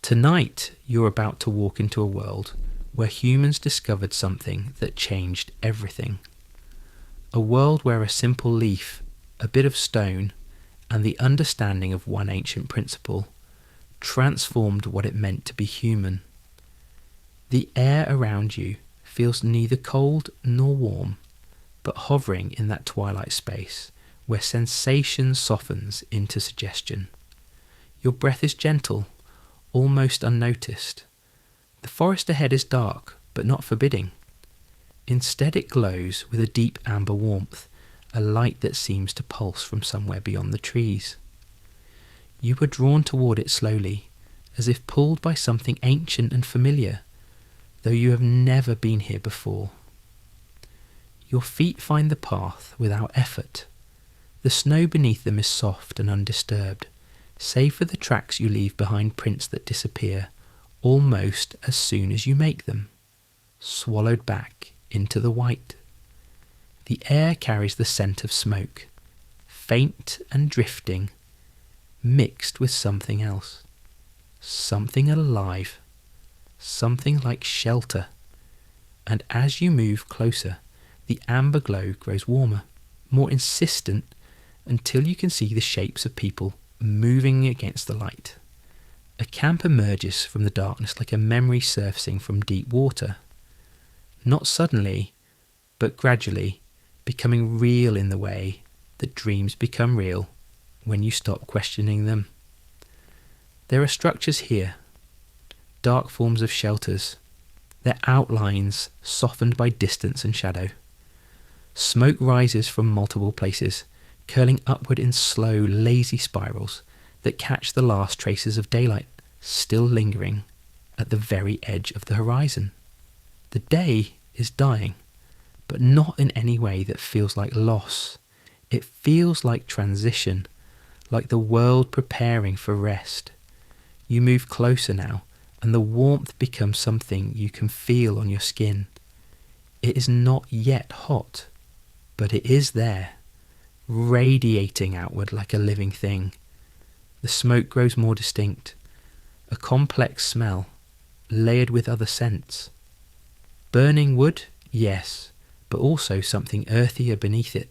Tonight, you're about to walk into a world where humans discovered something that changed everything. A world where a simple leaf, a bit of stone, and the understanding of one ancient principle transformed what it meant to be human. The air around you feels neither cold nor warm, but hovering in that twilight space where sensation softens into suggestion. Your breath is gentle, almost unnoticed. The forest ahead is dark, but not forbidding. Instead it glows with a deep amber warmth, a light that seems to pulse from somewhere beyond the trees. You are drawn toward it slowly, as if pulled by something ancient and familiar, though you have never been here before. Your feet find the path without effort. The snow beneath them is soft and undisturbed, save for the tracks you leave behind, prints that disappear almost as soon as you make them, swallowed back into the white. The air carries the scent of smoke, faint and drifting, mixed with something else, something alive, something like shelter, and as you move closer, the amber glow grows warmer, more insistent, until you can see the shapes of people moving against the light. A camp emerges from the darkness like a memory surfacing from deep water, not suddenly, but gradually becoming real in the way that dreams become real when you stop questioning them. There are structures here, dark forms of shelters, their outlines softened by distance and shadow. Smoke rises from multiple places, curling upward in slow, lazy spirals that catch the last traces of daylight still lingering at the very edge of the horizon. The day is dying, but not in any way that feels like loss. It feels like transition, like the world preparing for rest. You move closer now, and the warmth becomes something you can feel on your skin. It is not yet hot, but it is there, radiating outward like a living thing. The smoke grows more distinct, a complex smell, layered with other scents. Burning wood, yes, but also something earthier beneath it.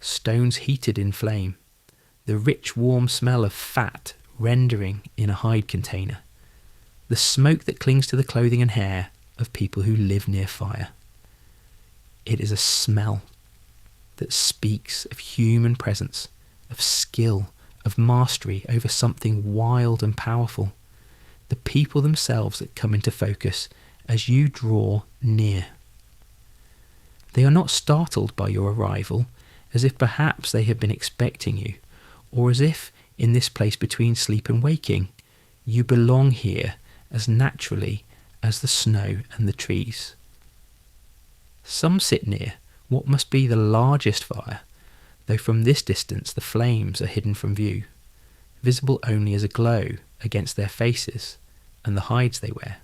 Stones heated in flame, the rich warm smell of fat rendering in a hide container, the smoke that clings to the clothing and hair of people who live near fire. It is a smell that speaks of human presence, of skill, of mastery over something wild and powerful. The people themselves that come into focus as you draw near. They are not startled by your arrival, as if perhaps they had been expecting you, or as if, in this place between sleep and waking, you belong here as naturally as the snow and the trees. Some sit near what must be the largest fire, though from this distance the flames are hidden from view, visible only as a glow against their faces and the hides they wear.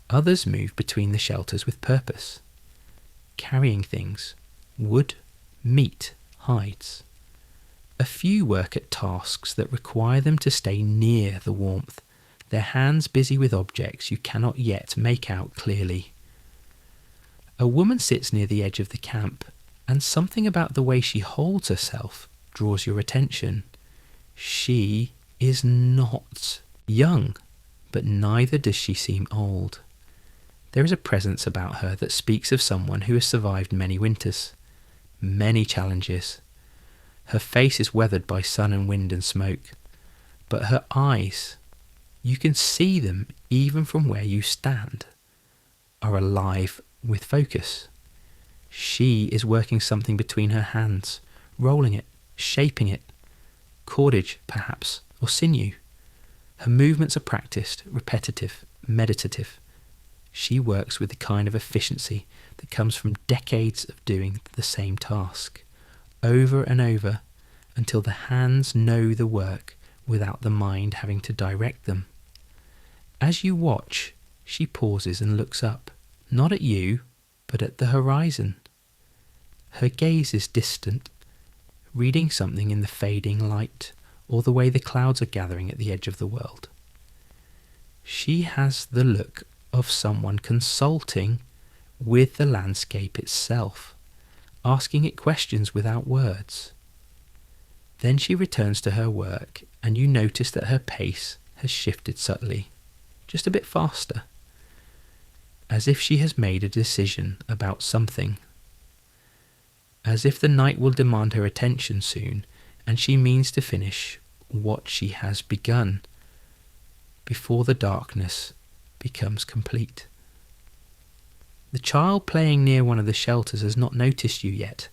Others move between the shelters with purpose, carrying things, wood, meat, hides. A few work at tasks that require them to stay near the warmth, their hands busy with objects you cannot yet make out clearly. A woman sits near the edge of the camp, and something about the way she holds herself draws your attention. She is not young, but neither does she seem old. There is a presence about her that speaks of someone who has survived many winters, many challenges. Her face is weathered by sun and wind and smoke, but her eyes, you can see them even from where you stand, are alive with focus. She is working something between her hands, rolling it, shaping it, cordage perhaps, or sinew. Her movements are practiced, repetitive, meditative. She works with the kind of efficiency that comes from decades of doing the same task, over and over, until the hands know the work without the mind having to direct them. As you watch, she pauses and looks up, not at you, but at the horizon. Her gaze is distant, reading something in the fading light, or the way the clouds are gathering at the edge of the world. She has the look of someone consulting with the landscape itself, asking it questions without words. Then she returns to her work, and you notice that her pace has shifted subtly, just a bit faster, as if she has made a decision about something, as if the night will demand her attention soon, and she means to finish what she has begun before the darkness becomes complete. The child playing near one of the shelters has not noticed you yet.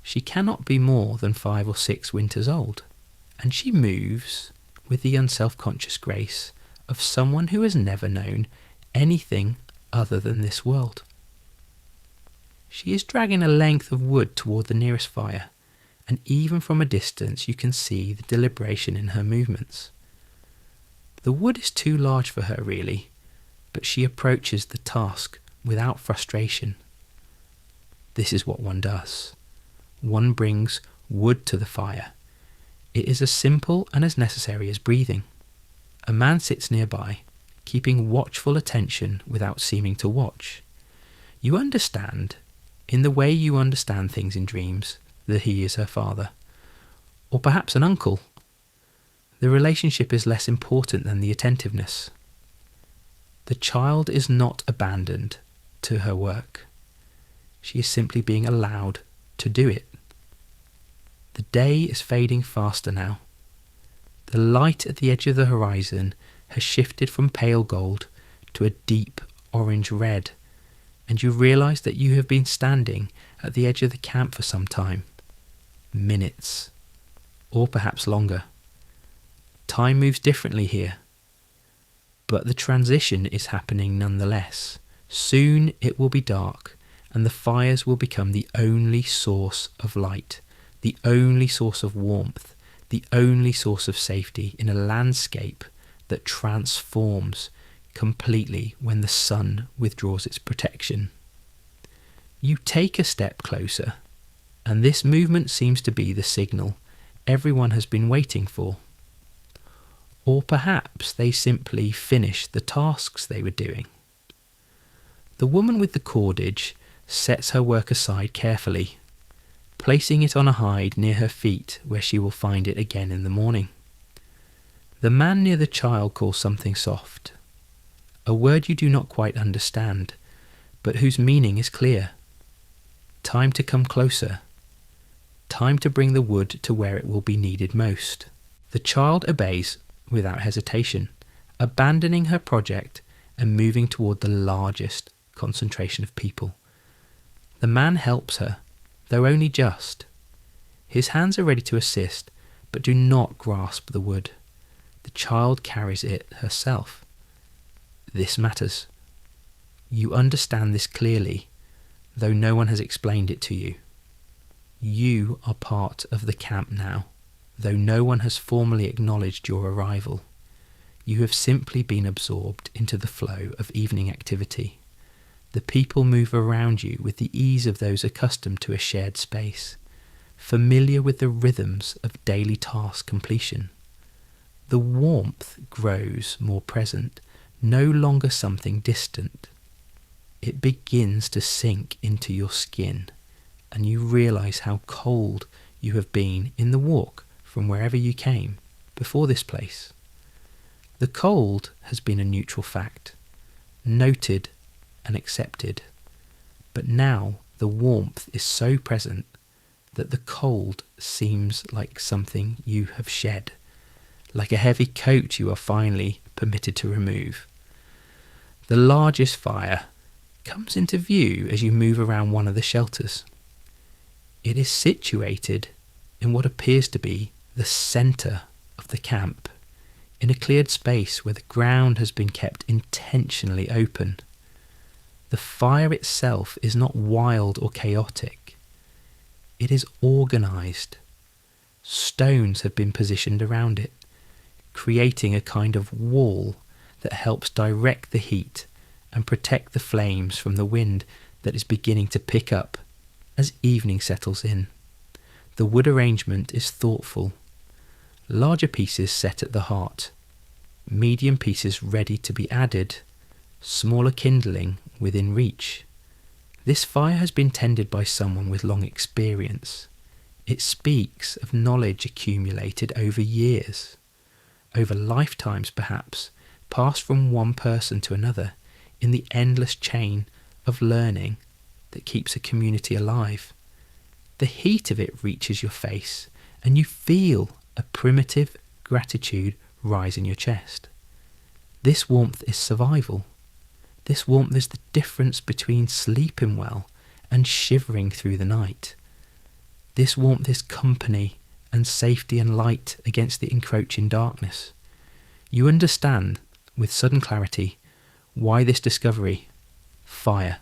She cannot be more than 5 or 6 winters old, and she moves with the unself-conscious grace of someone who has never known anything other than this world. She is dragging a length of wood toward the nearest fire, and even from a distance you can see the deliberation in her movements. The wood is too large for her, really, but she approaches the task without frustration. This is what one does. One brings wood to the fire. It is as simple and as necessary as breathing. A man sits nearby, keeping watchful attention without seeming to watch. You understand, in the way you understand things in dreams, that he is her father, or perhaps an uncle. The relationship is less important than the attentiveness. The child is not abandoned to her work. She is simply being allowed to do it. The day is fading faster now. The light at the edge of the horizon has shifted from pale gold to a deep orange red, and you realise that you have been standing at the edge of the camp for some time. Minutes, or perhaps longer. Time moves differently here, but the transition is happening nonetheless. Soon it will be dark, and the fires will become the only source of light, the only source of warmth, the only source of safety in a landscape that transforms completely when the sun withdraws its protection. You take a step closer, and this movement seems to be the signal everyone has been waiting for. Or perhaps they simply finished the tasks they were doing. The woman with the cordage sets her work aside carefully, placing it on a hide near her feet where she will find it again in the morning. The man near the child calls something soft, a word you do not quite understand, but whose meaning is clear. Time to come closer. Time to bring the wood to where it will be needed most. The child obeys without hesitation, abandoning her project and moving toward the largest concentration of people. The man helps her, though only just. His hands are ready to assist, but do not grasp the wood. The child carries it herself. This matters. You understand this clearly, though no one has explained it to you. You are part of the camp now, though no one has formally acknowledged your arrival. You have simply been absorbed into the flow of evening activity. The people move around you with the ease of those accustomed to a shared space, familiar with the rhythms of daily task completion. The warmth grows more present, no longer something distant. It begins to sink into your skin, and you realise how cold you have been in the walk from wherever you came before this place. The cold has been a neutral fact, noted and accepted, but now the warmth is so present that the cold seems like something you have shed, like a heavy coat you are finally permitted to remove. The largest fire comes into view as you move around one of the shelters. It is situated in what appears to be the centre of the camp, in a cleared space where the ground has been kept intentionally open. The fire itself is not wild or chaotic. It is organised. Stones have been positioned around it, creating a kind of wall that helps direct the heat and protect the flames from the wind that is beginning to pick up as evening settles in. The wood arrangement is thoughtful. Larger pieces set at the heart, medium pieces ready to be added, smaller kindling within reach. This fire has been tended by someone with long experience. It speaks of knowledge accumulated over years, over lifetimes perhaps, passed from one person to another in the endless chain of learning that keeps a community alive. The heat of it reaches your face, and you feel a primitive gratitude rise in your chest. This warmth is survival. This warmth is the difference between sleeping well and shivering through the night. This warmth is company and safety and light against the encroaching darkness. You understand, with sudden clarity, why this discovery, fire,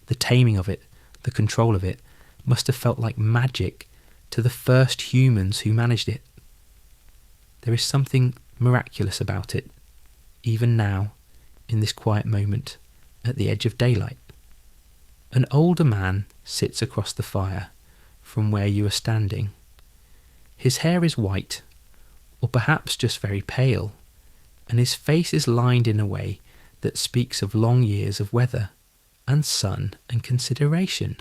the taming of it, the control of it, must have felt like magic to the first humans who managed it. There is something miraculous about it, even now, in this quiet moment, at the edge of daylight. An older man sits across the fire from where you are standing. His hair is white, or perhaps just very pale, and his face is lined in a way that speaks of long years of weather and sun and consideration.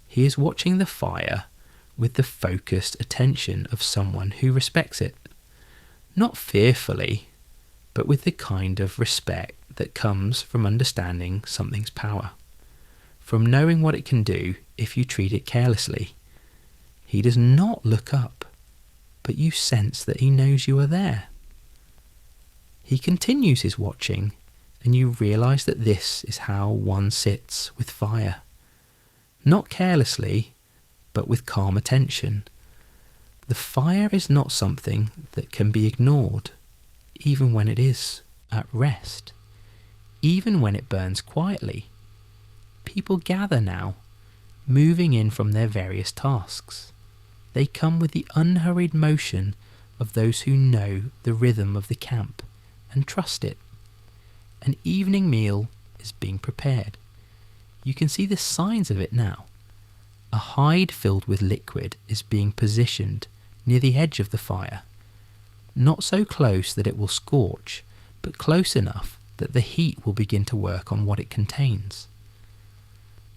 He is watching the fire with the focused attention of someone who respects it, not fearfully, but with the kind of respect that comes from understanding something's power, from knowing what it can do if you treat it carelessly. He does not look up, but you sense that he knows you are there. He continues his watching, and you realise that this is how one sits with fire. Not carelessly, but with calm attention. The fire is not something that can be ignored, even when it is at rest, even when it burns quietly. People gather now, moving in from their various tasks. They come with the unhurried motion of those who know the rhythm of the camp and trust it. An evening meal is being prepared. You can see the signs of it now. A hide filled with liquid is being positioned near the edge of the fire, not so close that it will scorch, but close enough that the heat will begin to work on what it contains.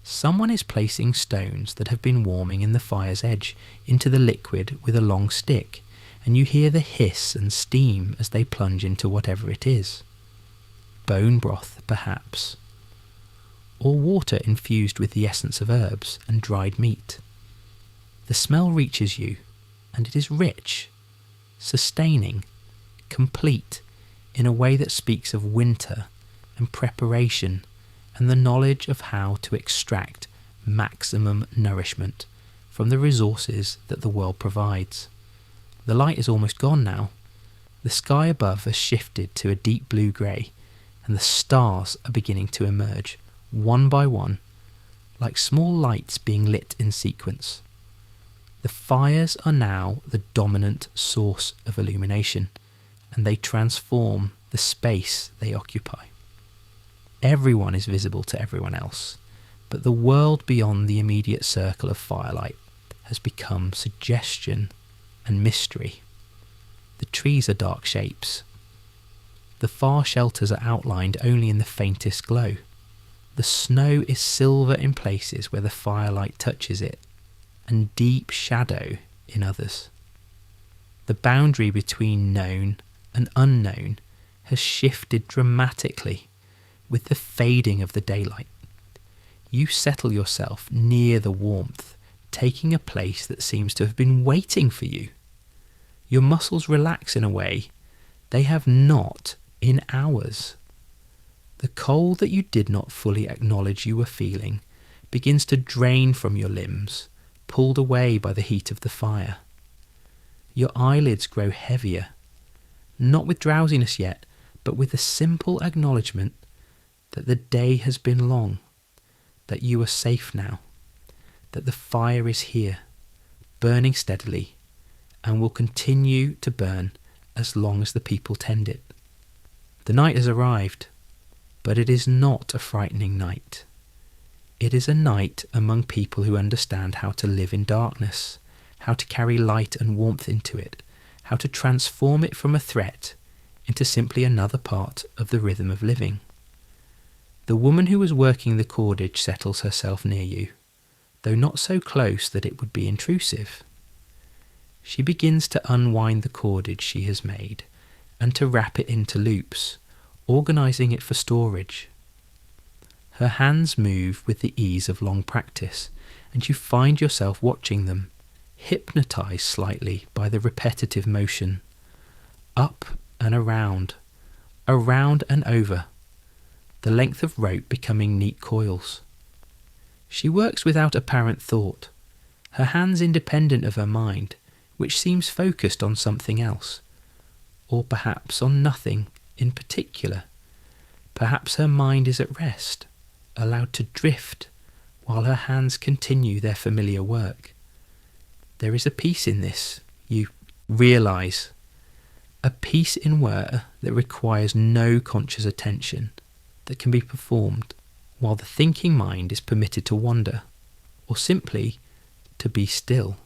Someone is placing stones that have been warming in the fire's edge into the liquid with a long stick, and you hear the hiss and steam as they plunge into whatever it is. Bone broth, perhaps, or water infused with the essence of herbs and dried meat. The smell reaches you, and it is rich, sustaining, complete, in a way that speaks of winter and preparation and the knowledge of how to extract maximum nourishment from the resources that the world provides. The light is almost gone now. The sky above has shifted to a deep blue-grey, and the stars are beginning to emerge, one by one, like small lights being lit in sequence. The fires are now the dominant source of illumination, and they transform the space they occupy. Everyone is visible to everyone else, but the world beyond the immediate circle of firelight has become suggestion and mystery. The trees are dark shapes. The far shelters are outlined only in the faintest glow. The snow is silver in places where the firelight touches it, and deep shadow in others. The boundary between known and unknown has shifted dramatically with the fading of the daylight. You settle yourself near the warmth, taking a place that seems to have been waiting for you. Your muscles relax in a way they have not in hours. The cold that you did not fully acknowledge you were feeling begins to drain from your limbs, pulled away by the heat of the fire. Your eyelids grow heavier, not with drowsiness yet, but with the simple acknowledgement that the day has been long, that you are safe now, that the fire is here, burning steadily, and will continue to burn as long as the people tend it. The night has arrived, but it is not a frightening night. It is a night among people who understand how to live in darkness, how to carry light and warmth into it, how to transform it from a threat into simply another part of the rhythm of living. The woman who was working the cordage settles herself near you, though not so close that it would be intrusive. She begins to unwind the cordage she has made and to wrap it into loops, organising it for storage. Her hands move with the ease of long practice, and you find yourself watching them, hypnotised slightly by the repetitive motion. Up and around and over, the length of rope becoming neat coils. She works without apparent thought, her hands independent of her mind, which seems focused on something else, or perhaps on nothing in particular. Perhaps her mind is at rest, allowed to drift, while her hands continue their familiar work. There is a peace in this, you realise, a peace in work that requires no conscious attention, that can be performed while the thinking mind is permitted to wander, or simply to be still.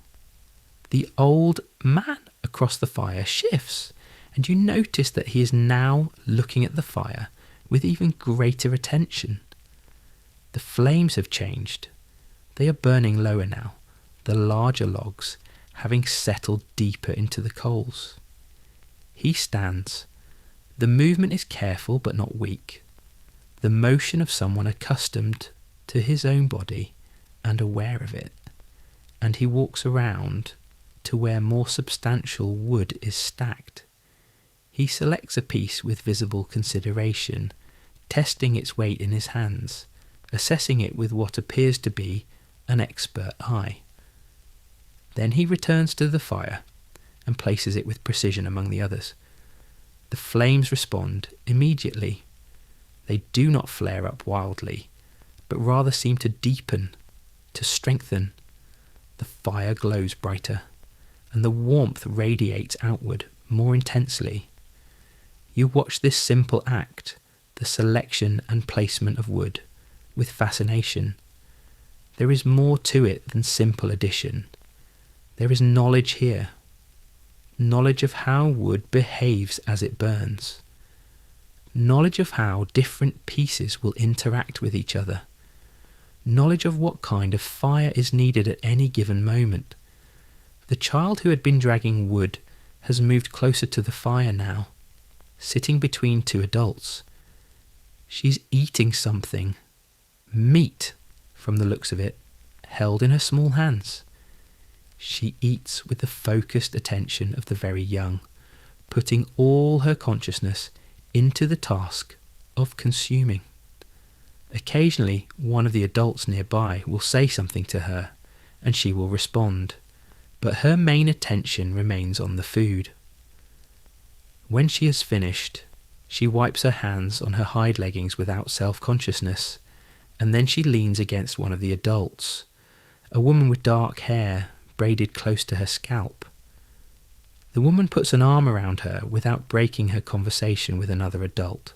The old man across the fire shifts, and you notice that he is now looking at the fire with even greater attention. The flames have changed. They are burning lower now, the larger logs having settled deeper into the coals. He stands. The movement is careful but not weak, the motion of someone accustomed to his own body and aware of it, and he walks around to where more substantial wood is stacked. He selects a piece with visible consideration, testing its weight in his hands, assessing it with what appears to be an expert eye. Then he returns to the fire and places it with precision among the others. The flames respond immediately. They do not flare up wildly, but rather seem to deepen, to strengthen. The fire glows brighter, and the warmth radiates outward more intensely. You watch this simple act, the selection and placement of wood, with fascination. There is more to it than simple addition. There is knowledge here, knowledge of how wood behaves as it burns, knowledge of how different pieces will interact with each other, knowledge of what kind of fire is needed at any given moment. The child who had been dragging wood has moved closer to the fire now, sitting between two adults. She's eating something, meat from the looks of it, held in her small hands. She eats with the focused attention of the very young, putting all her consciousness into the task of consuming. Occasionally, one of the adults nearby will say something to her, and she will respond, but her main attention remains on the food. When she has finished, she wipes her hands on her hide leggings without self-consciousness, and then she leans against one of the adults, a woman with dark hair braided close to her scalp. The woman puts an arm around her without breaking her conversation with another adult.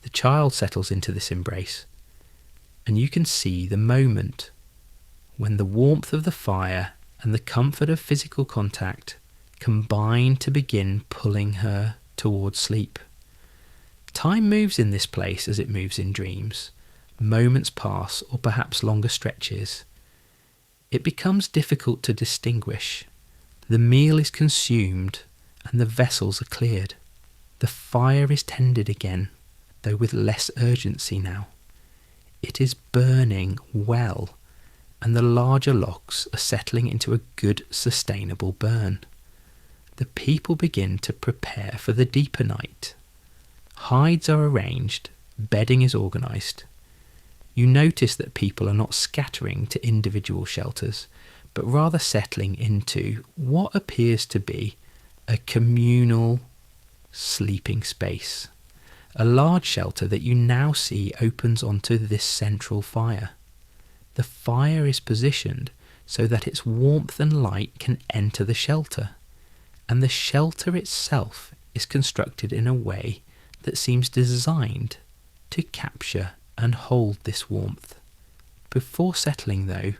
The child settles into this embrace, and you can see the moment when the warmth of the fire and the comfort of physical contact combine to begin pulling her towards sleep. Time moves in this place as it moves in dreams. Moments pass, or perhaps longer stretches. It becomes difficult to distinguish. The meal is consumed and the vessels are cleared. The fire is tended again, though with less urgency now. It is burning well, and the larger logs are settling into a good, sustainable burn. The people begin to prepare for the deeper night. Hides are arranged, bedding is organised. You notice that people are not scattering to individual shelters, but rather settling into what appears to be a communal sleeping space. A large shelter that you now see opens onto this central fire. The fire is positioned so that its warmth and light can enter the shelter, and the shelter itself is constructed in a way that seems designed to capture and hold this warmth. Before settling, though,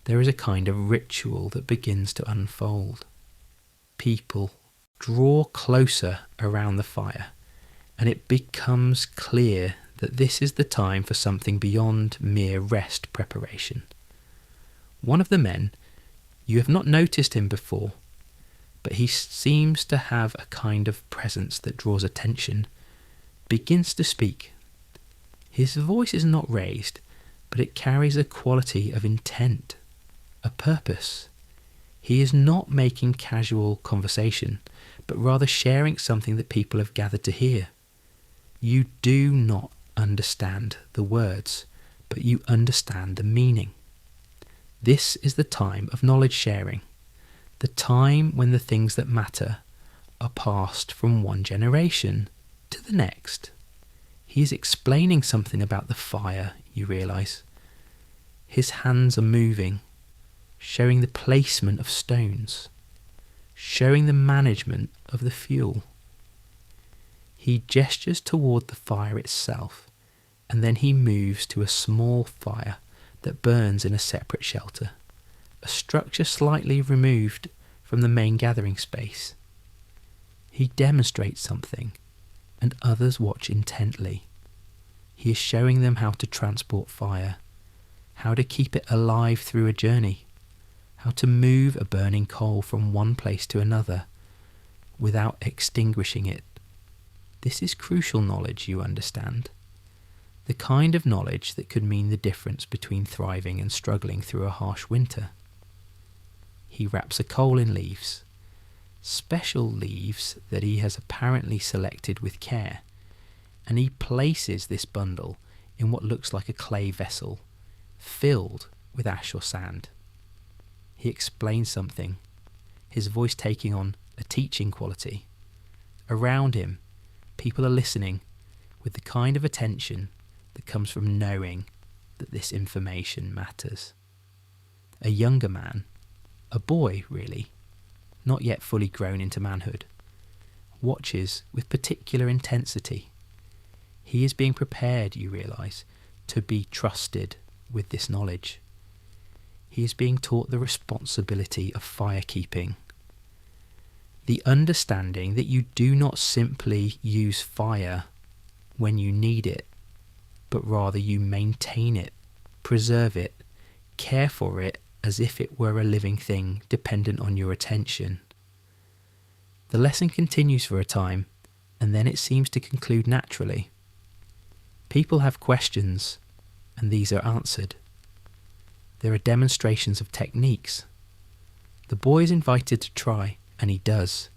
there is a kind of ritual that begins to unfold. People draw closer around the fire, and it becomes clear that this is the time for something beyond mere rest preparation. One of the men, you have not noticed him before, but he seems to have a kind of presence that draws attention, begins to speak. His voice is not raised, but it carries a quality of intent, a purpose. He is not making casual conversation, but rather sharing something that people have gathered to hear. You do not understand the words, but you understand the meaning. This is the time of knowledge sharing, the time when the things that matter are passed from one generation to the next. He is explaining something about the fire, you realise. His hands are moving, showing the placement of stones, showing the management of the fuel. He gestures toward the fire itself, and then he moves to a small fire that burns in a separate shelter, a structure slightly removed from the main gathering space. He demonstrates something, and others watch intently. He is showing them how to transport fire, how to keep it alive through a journey, how to move a burning coal from one place to another without extinguishing it. This is crucial knowledge, you understand. The kind of knowledge that could mean the difference between thriving and struggling through a harsh winter. He wraps a coal in leaves, special leaves that he has apparently selected with care, and he places this bundle in what looks like a clay vessel, filled with ash or sand. He explains something, his voice taking on a teaching quality. Around him, people are listening with the kind of attention that comes from knowing that this information matters. A younger man, a boy really, not yet fully grown into manhood, watches with particular intensity. He is being prepared, you realise, to be trusted with this knowledge. He is being taught the responsibility of firekeeping. The understanding that you do not simply use fire when you need it, but rather you maintain it, preserve it, care for it as if it were a living thing dependent on your attention. The lesson continues for a time, and then it seems to conclude naturally. People have questions, and these are answered. There are demonstrations of techniques. The boy is invited to try, and he does.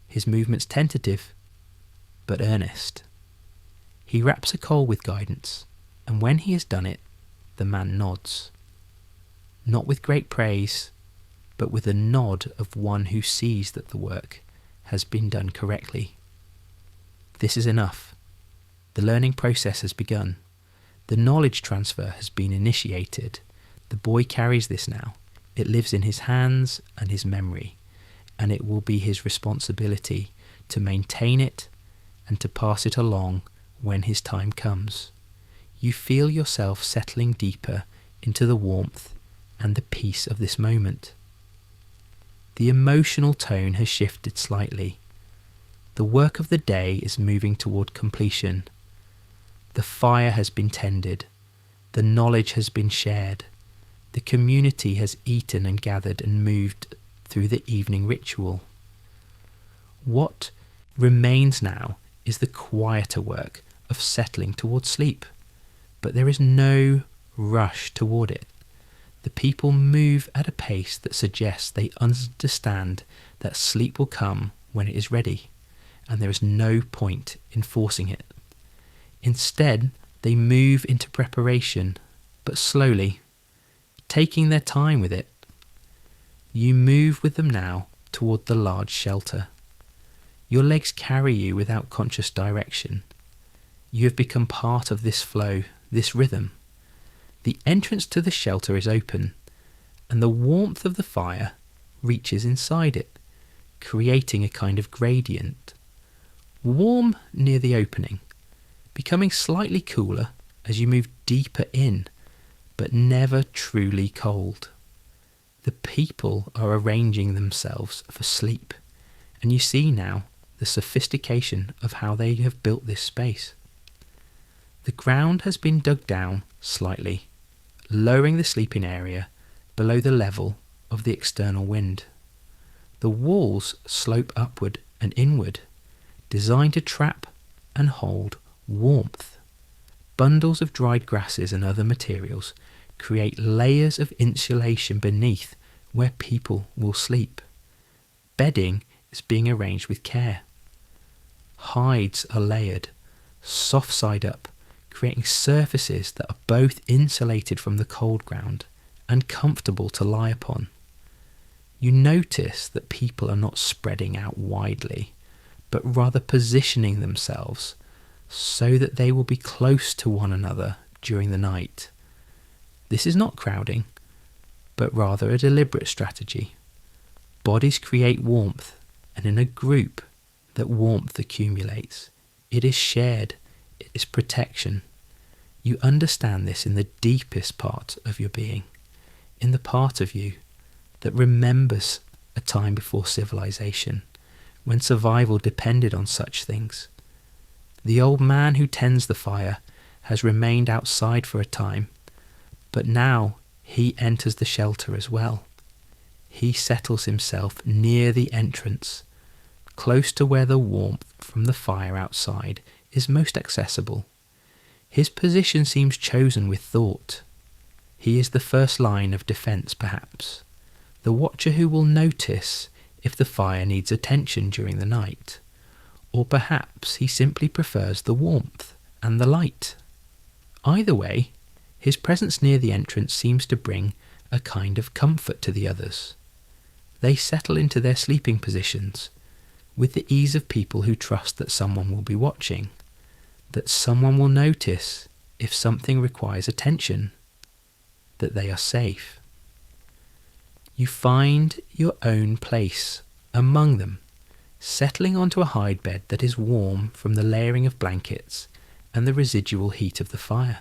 His movement's tentative, but earnest. He wraps a coal with guidance, and when he has done it, the man nods. Not with great praise, but with a nod of one who sees that the work has been done correctly. This is enough. The learning process has begun. The knowledge transfer has been initiated. The boy carries this now. It lives in his hands and his memory, and it will be his responsibility to maintain it and to pass it along when his time comes. You feel yourself settling deeper into the warmth and the peace of this moment. The emotional tone has shifted slightly. The work of the day is moving toward completion. The fire has been tended. The knowledge has been shared. The community has eaten and gathered and moved through the evening ritual. What remains now is the quieter work of settling towards sleep, but there is no rush toward it. The people move at a pace that suggests they understand that sleep will come when it is ready, and there is no point in forcing it. Instead, they move into preparation, but slowly, taking their time with it. You move with them now toward the large shelter. Your legs carry you without conscious direction. You have become part of this flow, this rhythm. The entrance to the shelter is open, and the warmth of the fire reaches inside it, creating a kind of gradient. Warm near the opening, becoming slightly cooler as you move deeper in, but never truly cold. The people are arranging themselves for sleep, and you see now the sophistication of how they have built this space. The ground has been dug down slightly, lowering the sleeping area below the level of the external wind. The walls slope upward and inward, designed to trap and hold warmth. Bundles of dried grasses and other materials create layers of insulation beneath where people will sleep. Bedding is being arranged with care. Hides are layered, soft side up, creating surfaces that are both insulated from the cold ground and comfortable to lie upon. You notice that people are not spreading out widely, but rather positioning themselves so that they will be close to one another during the night. This is not crowding, but rather a deliberate strategy. Bodies create warmth, and in a group, that warmth accumulates. It is shared, it is protection. You understand this in the deepest part of your being, in the part of you that remembers a time before civilization, when survival depended on such things. The old man who tends the fire has remained outside for a time, but now he enters the shelter as well. He settles himself near the entrance, close to where the warmth from the fire outside is most accessible. His position seems chosen with thought. He is the first line of defence, perhaps, the watcher who will notice if the fire needs attention during the night, or perhaps he simply prefers the warmth and the light. Either way, his presence near the entrance seems to bring a kind of comfort to the others. They settle into their sleeping positions with the ease of people who trust that someone will be watching, that someone will notice if something requires attention, that they are safe. You find your own place among them, settling onto a hide bed that is warm from the layering of blankets and the residual heat of the fire.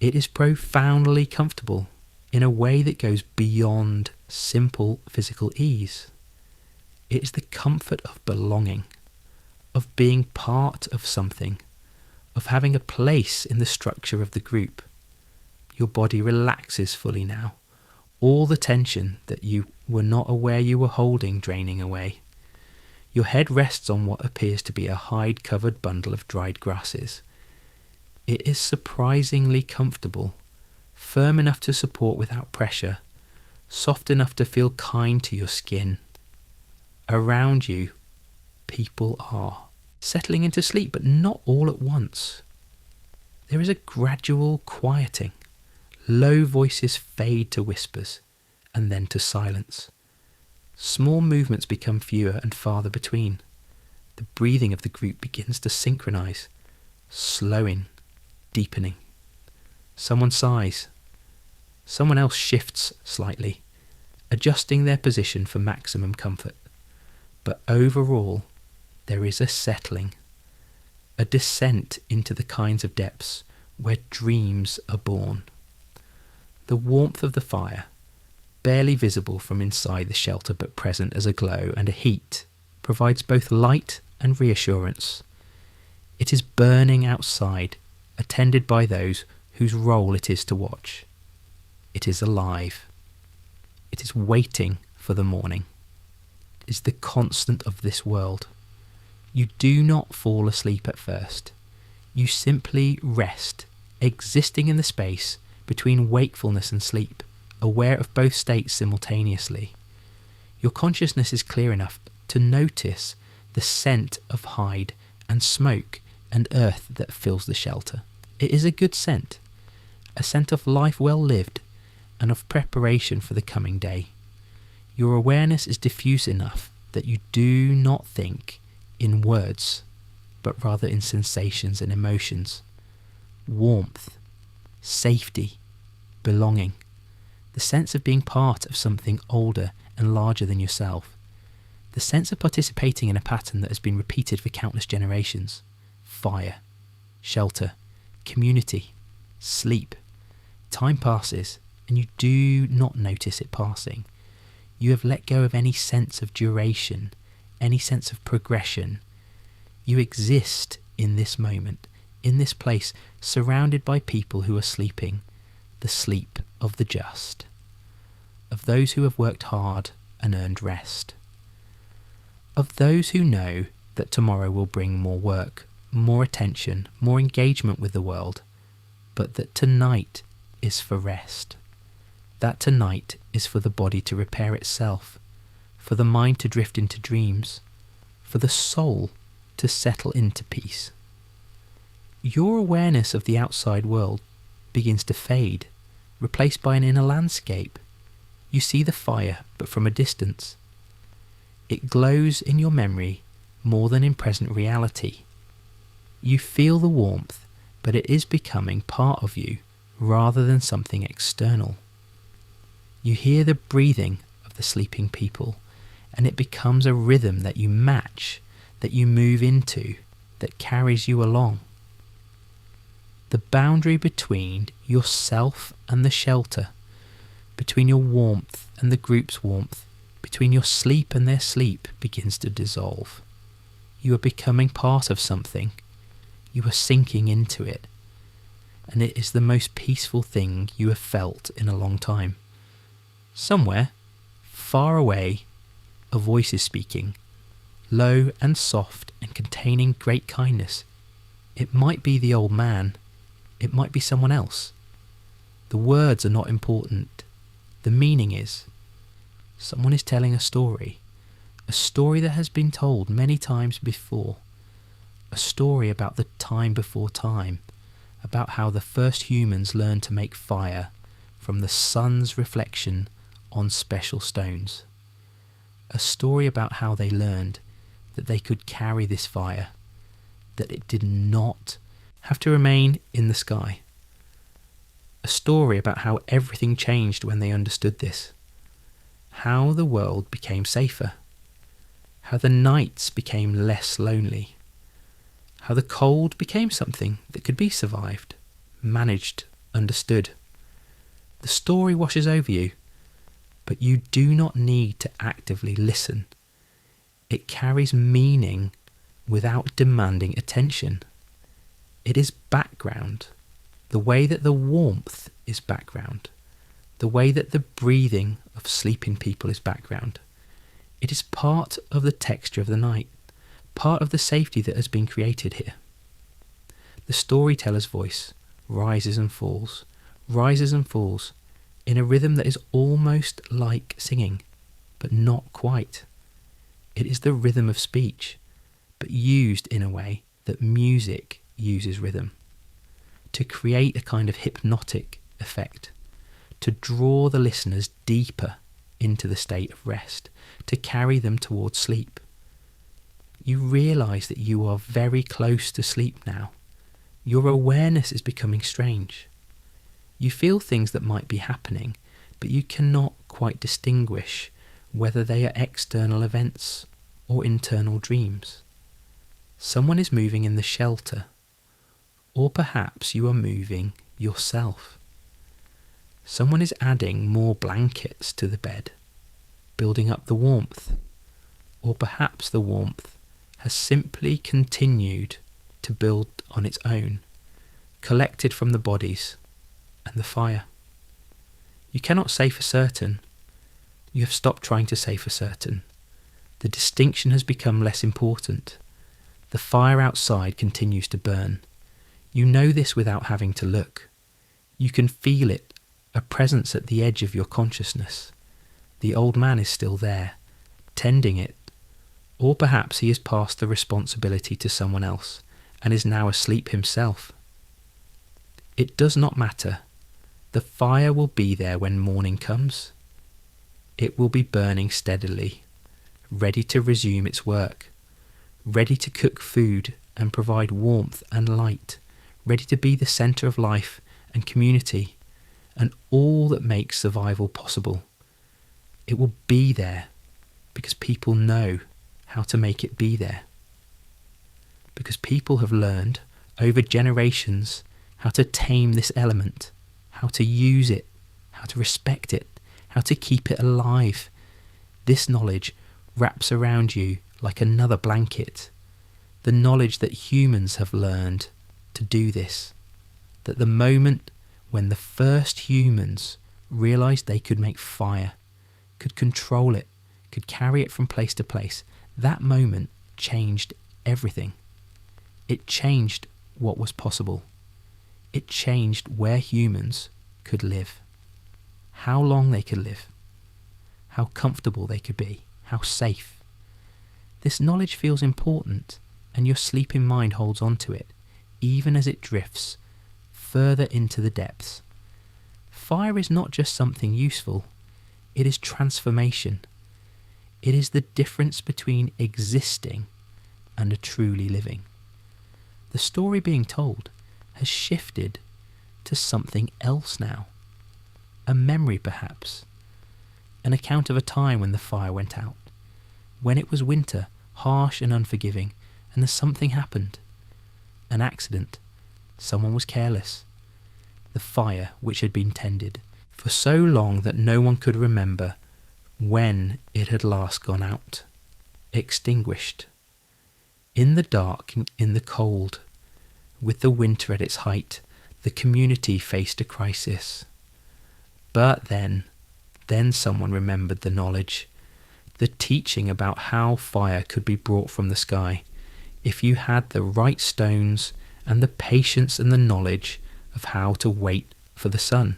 It is profoundly comfortable in a way that goes beyond simple physical ease. It is the comfort of belonging, of being part of something, of having a place in the structure of the group. Your body relaxes fully now, all the tension that you were not aware you were holding draining away. Your head rests on what appears to be a hide-covered bundle of dried grasses. It is surprisingly comfortable, firm enough to support without pressure, soft enough to feel kind to your skin. Around you, people are settling into sleep, but not all at once. There is a gradual quieting. Low voices fade to whispers, and then to silence. Small movements become fewer and farther between. The breathing of the group begins to synchronize, slowing, deepening. Someone sighs. Someone else shifts slightly, adjusting their position for maximum comfort. But overall, there is a settling, a descent into the kinds of depths where dreams are born. The warmth of the fire, barely visible from inside the shelter but present as a glow and a heat, provides both light and reassurance. It is burning outside, attended by those whose role it is to watch. It is alive. It is waiting for the morning. It is the constant of this world. You do not fall asleep at first. You simply rest, existing in the space between wakefulness and sleep, aware of both states simultaneously. Your consciousness is clear enough to notice the scent of hide and smoke and earth that fills the shelter. It is a good scent, a scent of life well lived and of preparation for the coming day. Your awareness is diffuse enough that you do not think in words, but rather in sensations and emotions. Warmth, safety, belonging, the sense of being part of something older and larger than yourself, the sense of participating in a pattern that has been repeated for countless generations. Fire, shelter, community, sleep. Time passes and you do not notice it passing. You have let go of any sense of duration any sense of progression. You exist in this moment, in this place, surrounded by people who are sleeping, the sleep of the just, of those who have worked hard and earned rest, of those who know that tomorrow will bring more work, more attention, more engagement with the world, but that tonight is for rest, that tonight is for the body to repair itself, for the mind to drift into dreams, for the soul to settle into peace. Your awareness of the outside world begins to fade, replaced by an inner landscape. You see the fire, but from a distance. It glows in your memory more than in present reality. You feel the warmth, but it is becoming part of you rather than something external. You hear the breathing of the sleeping people, and it becomes a rhythm that you match, that you move into, that carries you along. The boundary between yourself and the shelter, between your warmth and the group's warmth, between your sleep and their sleep, begins to dissolve. You are becoming part of something. You are sinking into it. And it is the most peaceful thing you have felt in a long time. Somewhere, far away, a voice is speaking, low and soft and containing great kindness. It might be the old man. It might be someone else. The words are not important. The meaning is. Someone is telling a story that has been told many times before, a story about the time before time, about how the first humans learned to make fire from the sun's reflection on special stones, a story about how they learned that they could carry this fire, that it did not have to remain in the sky, a story about how everything changed when they understood this, how the world became safer, how the nights became less lonely, how the cold became something that could be survived, managed, understood. The story washes over you, but you do not need to actively listen. It carries meaning without demanding attention. It is background, the way that the warmth is background, the way that the breathing of sleeping people is background. It is part of the texture of the night, part of the safety that has been created here. The storyteller's voice rises and falls in a rhythm that is almost like singing, but not quite. It is the rhythm of speech, but used in a way that music uses rhythm, to create a kind of hypnotic effect, to draw the listeners deeper into the state of rest, to carry them towards sleep. You realise that you are very close to sleep now. Your awareness is becoming strange. You feel things that might be happening, but you cannot quite distinguish whether they are external events or internal dreams. Someone is moving in the shelter, or perhaps you are moving yourself. Someone is adding more blankets to the bed, building up the warmth, or perhaps the warmth has simply continued to build on its own, collected from the bodies and the fire. You cannot say for certain. You have stopped trying to say for certain. The distinction has become less important. The fire outside continues to burn. You know this without having to look. You can feel it, a presence at the edge of your consciousness. The old man is still there, tending it, or perhaps he has passed the responsibility to someone else and is now asleep himself. It does not matter. The fire will be there when morning comes. It will be burning steadily, ready to resume its work, ready to cook food and provide warmth and light, ready to be the centre of life and community and all that makes survival possible. It will be there because people know how to make it be there. Because people have learned over generations how to tame this element, how to use it, how to respect it, how to keep it alive. This knowledge wraps around you like another blanket. The knowledge that humans have learned to do this. That the moment when the first humans realised they could make fire, could control it, could carry it from place to place, that moment changed everything. It changed what was possible. It changed where humans could live, how long they could live, how comfortable they could be, how safe. This knowledge feels important, and your sleeping mind holds on to it, even as it drifts further into the depths. Fire is not just something useful, it is transformation. It is the difference between existing and a truly living. The story being told has shifted to something else now. A memory, perhaps. An account of a time when the fire went out. When it was winter, harsh and unforgiving, and something happened. An accident. Someone was careless. The fire which had been tended for so long that no one could remember when it had last gone out. Extinguished. In the dark, in the cold, with the winter at its height, the community faced a crisis. But then someone remembered the knowledge, the teaching about how fire could be brought from the sky, if you had the right stones and the patience and the knowledge of how to wait for the sun.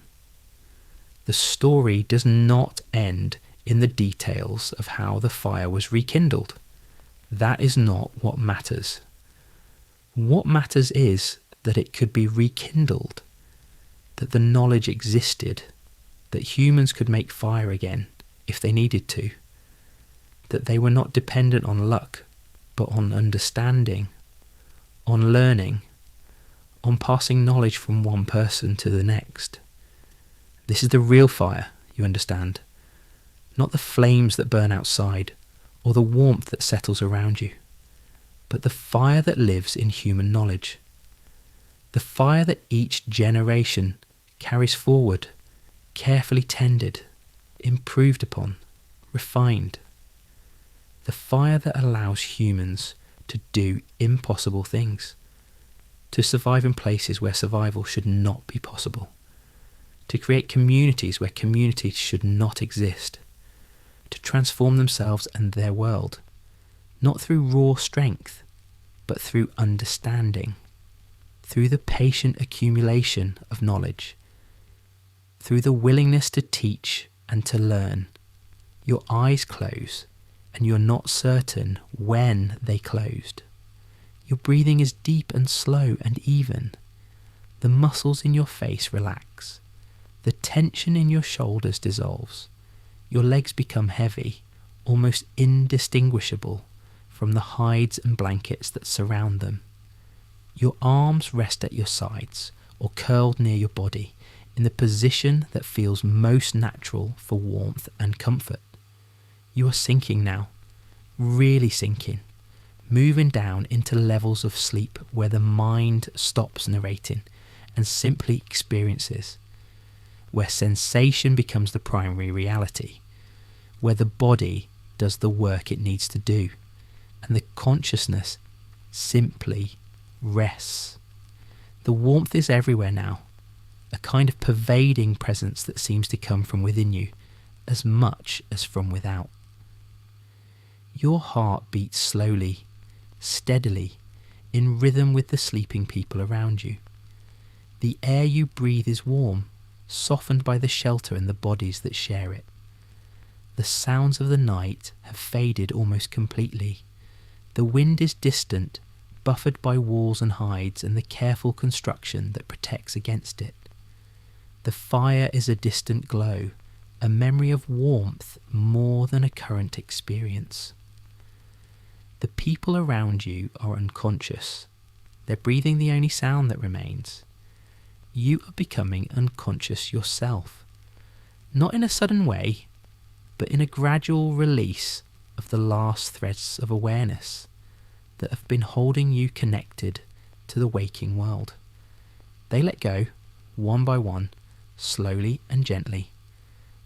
The story does not end in the details of how the fire was rekindled. That is not what matters. What matters is that it could be rekindled, that the knowledge existed, that humans could make fire again if they needed to, that they were not dependent on luck, but on understanding, on learning, on passing knowledge from one person to the next. This is the real fire, you understand, not the flames that burn outside, or the warmth that settles around you, but the fire that lives in human knowledge. The fire that each generation carries forward, carefully tended, improved upon, refined. The fire that allows humans to do impossible things, to survive in places where survival should not be possible, to create communities where communities should not exist, to transform themselves and their world, not through raw strength, but through understanding, through the patient accumulation of knowledge, through the willingness to teach and to learn. Your eyes close, and you're not certain when they closed. Your breathing is deep and slow and even. The muscles in your face relax. The tension in your shoulders dissolves. Your legs become heavy, almost indistinguishable from the hides and blankets that surround them. Your arms rest at your sides or curled near your body in the position that feels most natural for warmth and comfort. You are sinking now, really sinking, moving down into levels of sleep where the mind stops narrating and simply experiences, where sensation becomes the primary reality, where the body does the work it needs to do, and the consciousness simply rests. The warmth is everywhere now, a kind of pervading presence that seems to come from within you as much as from without. Your heart beats slowly, steadily, in rhythm with the sleeping people around you. The air you breathe is warm, softened by the shelter and the bodies that share it. The sounds of the night have faded almost completely. The wind is distant, buffered by walls and hides and the careful construction that protects against it. The fire is a distant glow, a memory of warmth more than a current experience. The people around you are unconscious. They're breathing the only sound that remains. You are becoming unconscious yourself, not in a sudden way, but in a gradual release of the last threads of awareness that have been holding you connected to the waking world. They let go, one by one, slowly and gently,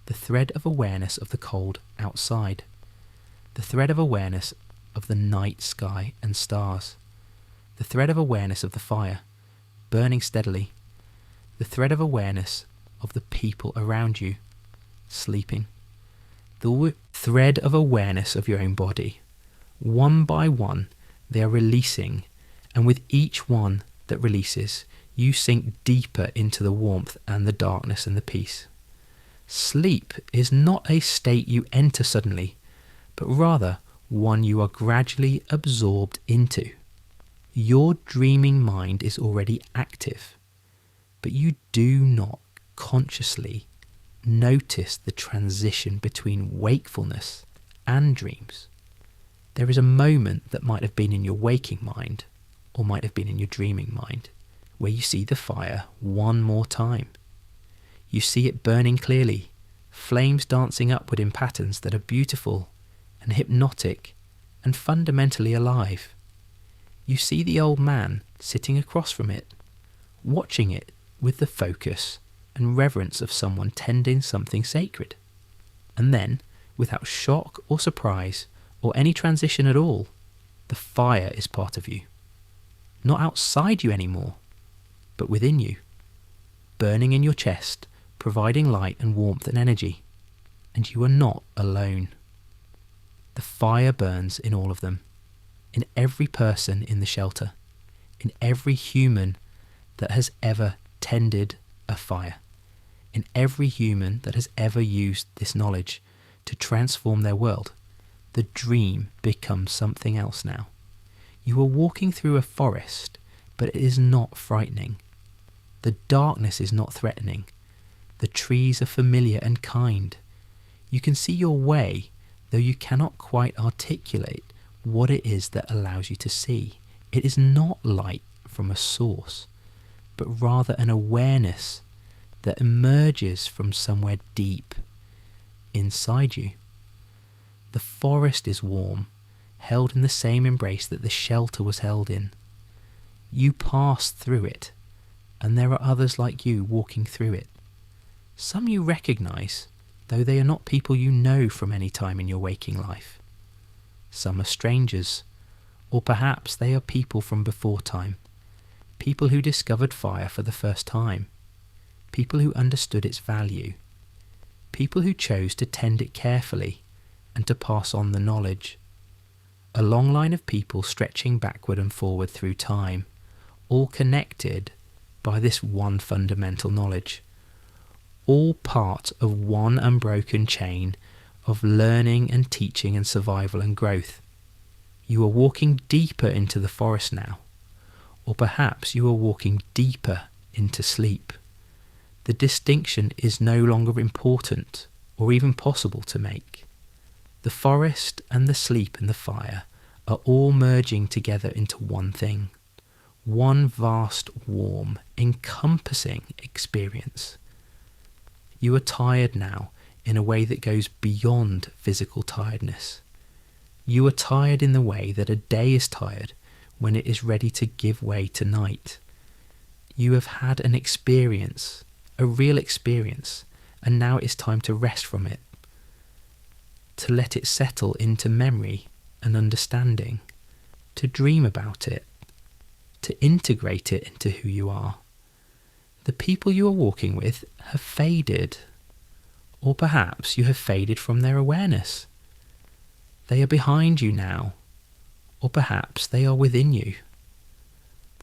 the thread of awareness of the cold outside, the thread of awareness of the night sky and stars. The thread of awareness of the fire, burning steadily. The thread of awareness of the people around you, sleeping. The thread of awareness of your own body. One by one, they are releasing, and with each one that releases, you sink deeper into the warmth and the darkness and the peace. Sleep is not a state you enter suddenly, but rather one you are gradually absorbed into. Your dreaming mind is already active, but you do not consciously notice the transition between wakefulness and dreams. There is a moment that might have been in your waking mind, or might have been in your dreaming mind, where you see the fire one more time. You see it burning clearly, flames dancing upward in patterns that are beautiful and hypnotic and fundamentally alive. You see the old man sitting across from it, watching it with the focus and reverence of someone tending something sacred. And then, without shock or surprise or any transition at all, the fire is part of you. Not outside you anymore, but within you, burning in your chest, providing light and warmth and energy. And you are not alone. The fire burns in all of them, in every person in the shelter, in every human that has ever tended a fire, in every human that has ever used this knowledge to transform their world. The dream becomes something else now. You are walking through a forest, but it is not frightening. The darkness is not threatening. The trees are familiar and kind. You can see your way, though you cannot quite articulate what it is that allows you to see. It is not light from a source, but rather an awareness that emerges from somewhere deep inside you. The forest is warm, held in the same embrace that the shelter was held in. You pass through it, and there are others like you walking through it. Some you recognize, though they are not people you know from any time in your waking life. Some are strangers, or perhaps they are people from before time, people who discovered fire for the first time, people who understood its value, people who chose to tend it carefully and to pass on the knowledge. A long line of people stretching backward and forward through time, all connected by this one fundamental knowledge, all part of one unbroken chain of learning and teaching and survival and growth. You are walking deeper into the forest now, or perhaps you are walking deeper into sleep. The distinction is no longer important or even possible to make. The forest and the sleep and the fire are all merging together into one thing, one vast, warm, encompassing experience. You are tired now in a way that goes beyond physical tiredness. You are tired in the way that a day is tired when it is ready to give way to night. You have had an experience, a real experience, and now it is time to rest from it, to let it settle into memory and understanding, to dream about it, to integrate it into who you are. The people you are walking with have faded, or perhaps you have faded from their awareness. They are behind you now, or perhaps they are within you.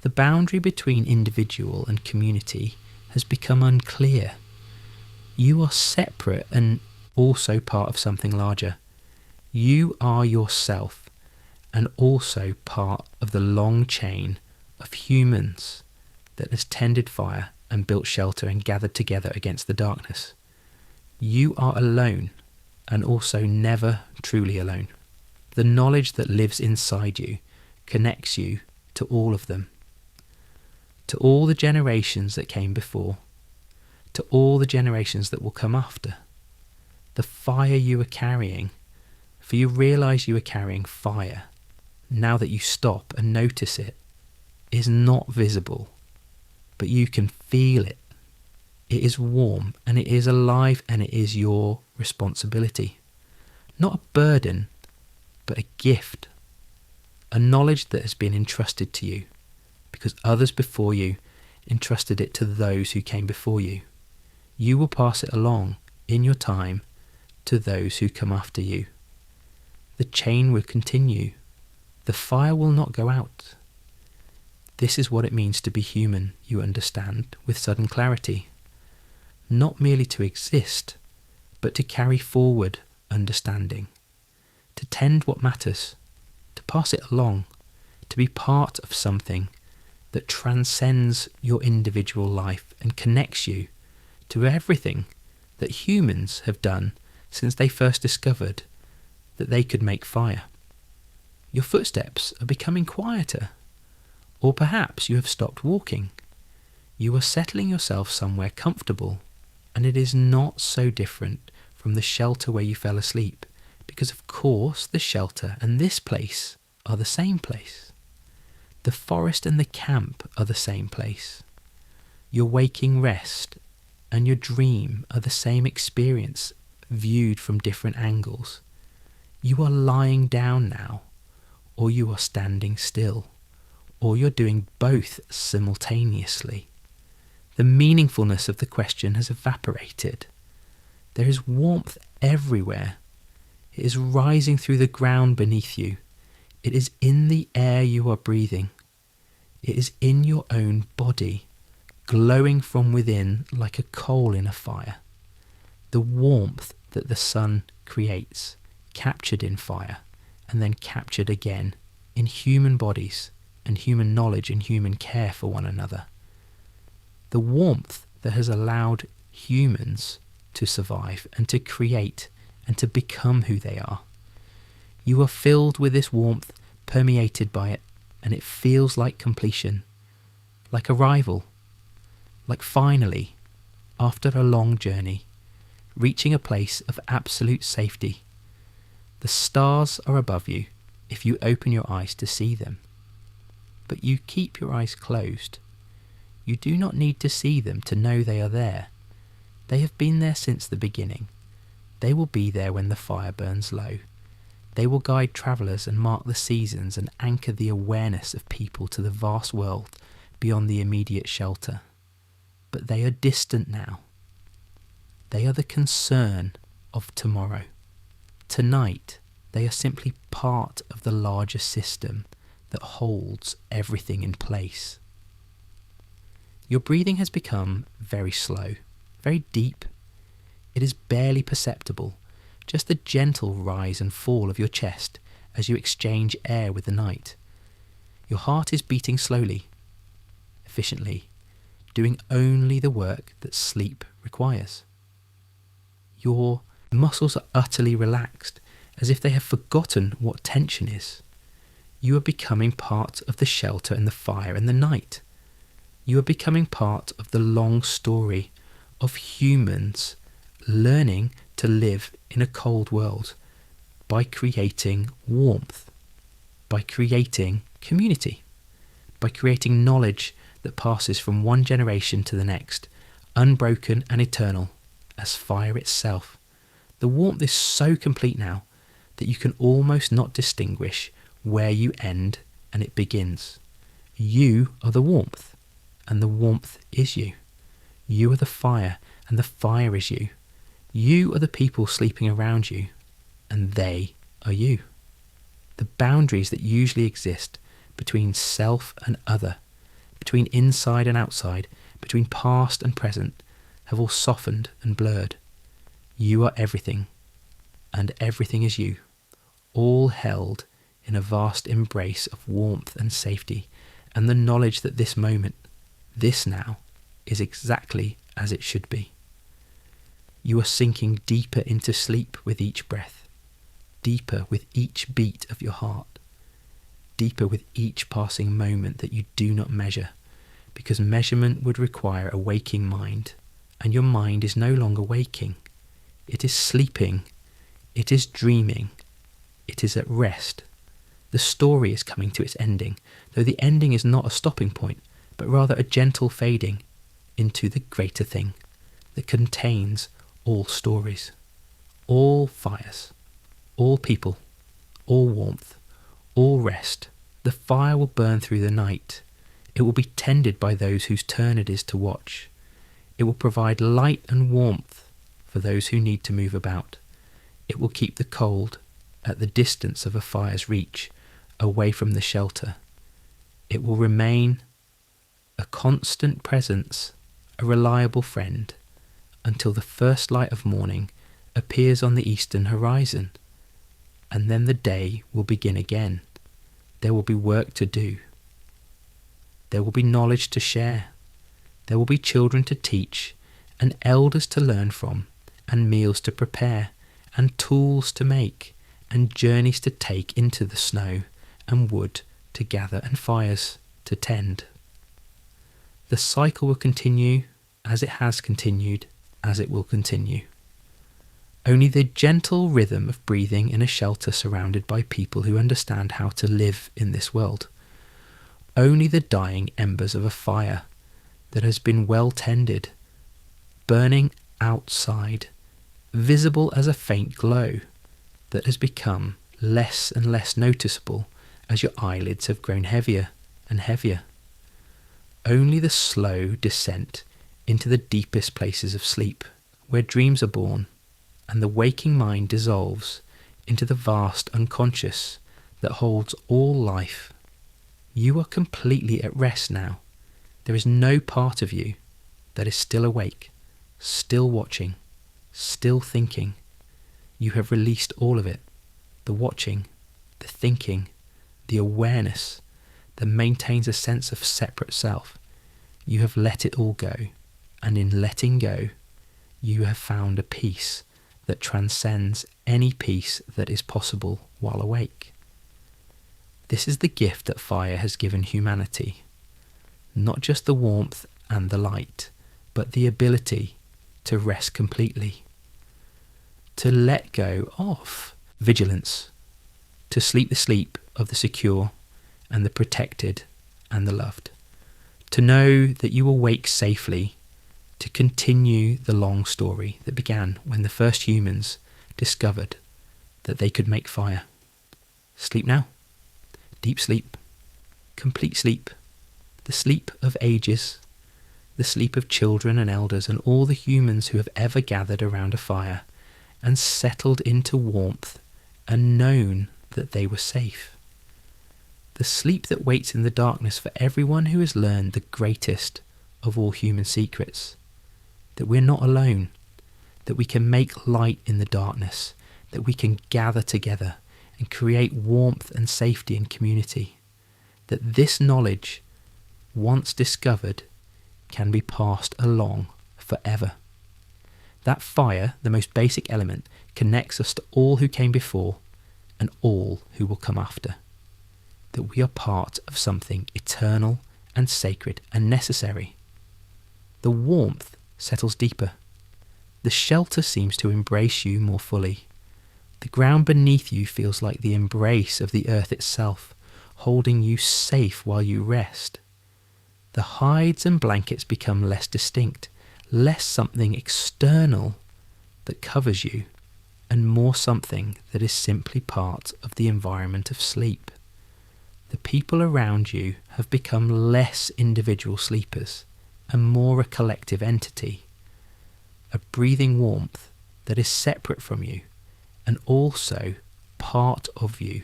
The boundary between individual and community has become unclear. You are separate and also part of something larger. You are yourself and also part of the long chain of humans that has tended fire and built shelter and gathered together against the darkness. You are alone and also never truly alone. The knowledge that lives inside you connects you to all of them, to all the generations that came before, to all the generations that will come after. The fire you are carrying, for you realize you are carrying fire, now that you stop and notice it, is not visible, but you can feel it. It is warm and it is alive and it is your responsibility. Not a burden, but a gift. a knowledge that has been entrusted to you, because others before you entrusted it to those who came before you. You will pass it along in your time to those who come after you. The chain will continue. The fire will not go out. This is what it means to be human, you understand, with sudden clarity. Not merely to exist, but to carry forward understanding, to tend what matters, to pass it along, to be part of something that transcends your individual life and connects you to everything that humans have done since they first discovered that they could make fire. Your footsteps are becoming quieter, or perhaps you have stopped walking. You are settling yourself somewhere comfortable, and it is not so different from the shelter where you fell asleep, because of course the shelter and this place are the same place. The forest and the camp are the same place. Your waking rest and your dream are the same experience viewed from different angles. You are lying down now, or you are standing still, or you're doing both simultaneously. The meaningfulness of the question has evaporated. There is warmth everywhere. It is rising through the ground beneath you. It is in the air you are breathing. It is in your own body, glowing from within like a coal in a fire. The warmth that the sun creates, captured in fire, and then captured again in human bodies and human knowledge and human care for one another. The warmth that has allowed humans to survive and to create and to become who they are. You are filled with this warmth, permeated by it, and it feels like completion, like arrival, like finally, after a long journey, reaching a place of absolute safety. The stars are above you if you open your eyes to see them, but you keep your eyes closed. You do not need to see them to know they are there. They have been there since the beginning. They will be there when the fire burns low. They will guide travellers and mark the seasons and anchor the awareness of people to the vast world beyond the immediate shelter. But they are distant now. They are the concern of tomorrow. Tonight, they are simply part of the larger system that holds everything in place. Your breathing has become very slow, very deep. It is barely perceptible, just the gentle rise and fall of your chest as you exchange air with the night. Your heart is beating slowly, efficiently, doing only the work that sleep requires. Your muscles are utterly relaxed, as if they have forgotten what tension is. You are becoming part of the shelter and the fire and the night. You are becoming part of the long story of humans learning to live in a cold world by creating warmth, by creating community, by creating knowledge that passes from one generation to the next, unbroken and eternal as fire itself. The warmth is so complete now that you can almost not distinguish where you end and it begins. You are the warmth, and the warmth is you. You are the fire, and the fire is you. You are the people sleeping around you, and they are you. The boundaries that usually exist between self and other, between inside and outside, between past and present, have all softened and blurred. You are everything, and everything is you, all held in a vast embrace of warmth and safety, and the knowledge that this moment, this now, is exactly as it should be. You are sinking deeper into sleep with each breath, deeper with each beat of your heart, deeper with each passing moment that you do not measure, because measurement would require a waking mind, and your mind is no longer waking. It is sleeping, it is dreaming, it is at rest. The story is coming to its ending, though the ending is not a stopping point, but rather a gentle fading into the greater thing that contains all stories, all fires, all people, all warmth, all rest, The fire will burn through the night. It will be tended by those whose turn it is to watch. It will provide light and warmth for those who need to move about. It will keep the cold at the distance of a fire's reach, away from the shelter. It will remain a constant presence, a reliable friend, until the first light of morning appears on the eastern horizon, and then the day will begin again. There will be work to do. There will be knowledge to share. There will be children to teach, and elders to learn from, and meals to prepare, and tools to make, and journeys to take into the snow, and wood to gather, and fires to tend. The cycle will continue as it has continued, as it will continue. Only the gentle rhythm of breathing in a shelter surrounded by people who understand how to live in this world. Only the dying embers of a fire that has been well tended, burning outside, visible as a faint glow that has become less and less noticeable as your eyelids have grown heavier and heavier. Only the slow descent into the deepest places of sleep, where dreams are born, and the waking mind dissolves into the vast unconscious that holds all life. You are completely at rest now. There is no part of you that is still awake, still watching, still thinking. You have released all of it, the watching, the thinking, the awareness that maintains a sense of separate self. You have let it all go, and in letting go, you have found a peace that transcends any peace that is possible while awake. This is the gift that fire has given humanity. Not just the warmth and the light, but the ability to rest completely. To let go of vigilance. To sleep the sleep of the secure and the protected and the loved. To know that you will wake safely, to continue the long story that began when the first humans discovered that they could make fire. Sleep now. Deep sleep. Complete sleep. The sleep of ages. The sleep of children and elders and all the humans who have ever gathered around a fire and settled into warmth and known that they were safe. The sleep that waits in the darkness for everyone who has learned the greatest of all human secrets. That we're not alone, that we can make light in the darkness, that we can gather together and create warmth and safety in community, that this knowledge, once discovered, can be passed along forever. That fire, the most basic element, connects us to all who came before and all who will come after, that we are part of something eternal and sacred and necessary. The warmth settles deeper. The shelter seems to embrace you more fully. The ground beneath you feels like the embrace of the earth itself, holding you safe while you rest. The hides and blankets become less distinct, less something external that covers you, and more something that is simply part of the environment of sleep. The people around you have become less individual sleepers and more a collective entity, a breathing warmth that is separate from you and also part of you,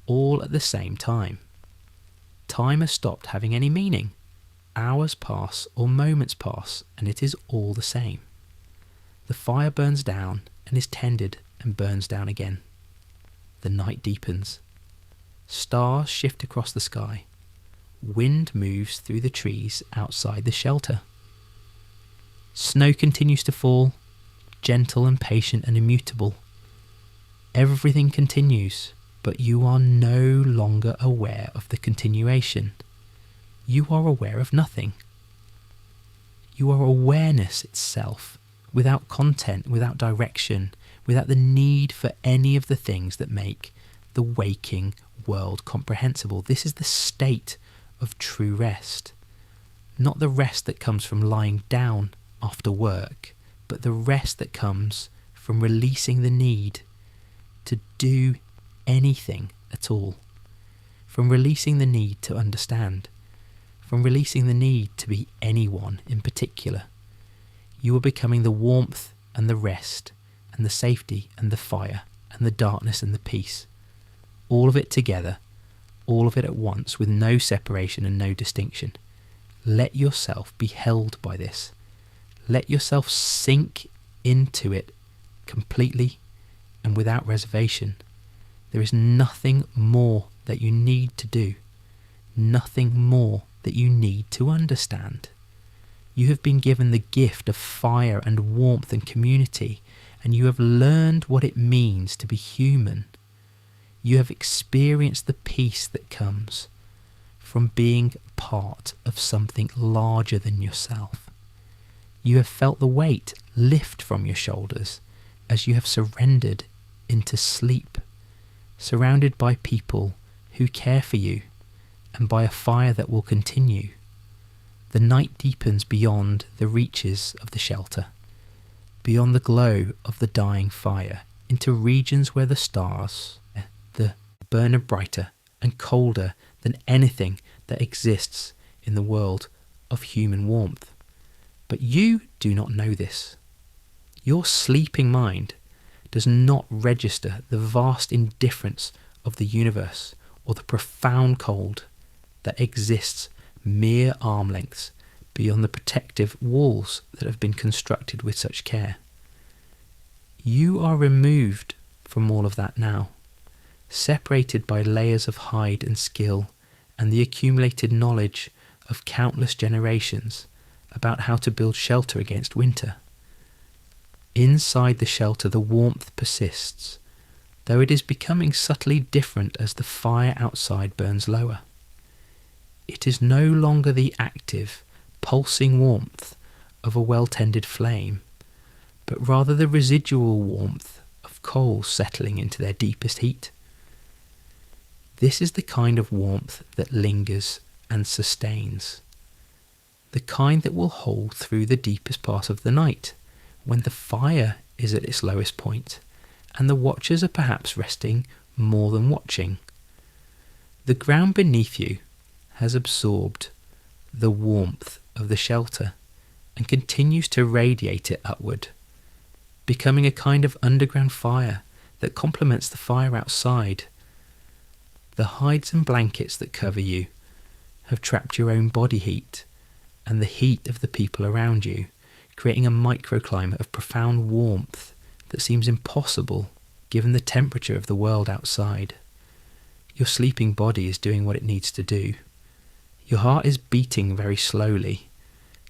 all at the same time. Time has stopped having any meaning. Hours pass or moments pass and it is all the same. The fire burns down and is tended and burns down again. The night deepens. Stars shift across the sky. Wind moves through the trees outside the shelter. Snow continues to fall, gentle and patient and immutable. Everything continues, but you are no longer aware of the continuation. You are aware of nothing. You are awareness itself, without content, without direction, without the need for any of the things that make the waking world comprehensible. This is the state of true rest. Not the rest that comes from lying down after work, but the rest that comes from releasing the need to do anything at all. from releasing the need to understand, from releasing the need to be anyone in particular. You are becoming the warmth and the rest and the safety and the fire and the darkness and the peace. All of it together, all of it at once, with no separation and no distinction. Let yourself be held by this. Let yourself sink into it completely and without reservation. There is nothing more that you need to do, nothing more that you need to understand. You have been given the gift of fire and warmth and community, and you have learned what it means to be human. You have experienced the peace that comes from being part of something larger than yourself. You have felt the weight lift from your shoulders as you have surrendered into sleep, surrounded by people who care for you and by a fire that will continue. The night deepens beyond the reaches of the shelter, beyond the glow of the dying fire, into regions where the stars burn brighter and colder than anything that exists in the world of human warmth. But you do not know this. Your sleeping mind does not register the vast indifference of the universe or the profound cold that exists mere arm lengths beyond the protective walls that have been constructed with such care. You are removed from all of that now, separated by layers of hide and skill and the accumulated knowledge of countless generations about how to build shelter against winter. Inside the shelter the warmth persists, though it is becoming subtly different as the fire outside burns lower. It is no longer the active, pulsing warmth of a well-tended flame, but rather the residual warmth of coals settling into their deepest heat. This is the kind of warmth that lingers and sustains, the kind that will hold through the deepest part of the night, when the fire is at its lowest point, and the watchers are perhaps resting more than watching. The ground beneath you has absorbed the warmth of the shelter and continues to radiate it upward, becoming a kind of underground fire that complements the fire outside. The hides and blankets that cover you have trapped your own body heat and the heat of the people around you, creating a microclimate of profound warmth that seems impossible given the temperature of the world outside. Your sleeping body is doing what it needs to do. Your heart is beating very slowly,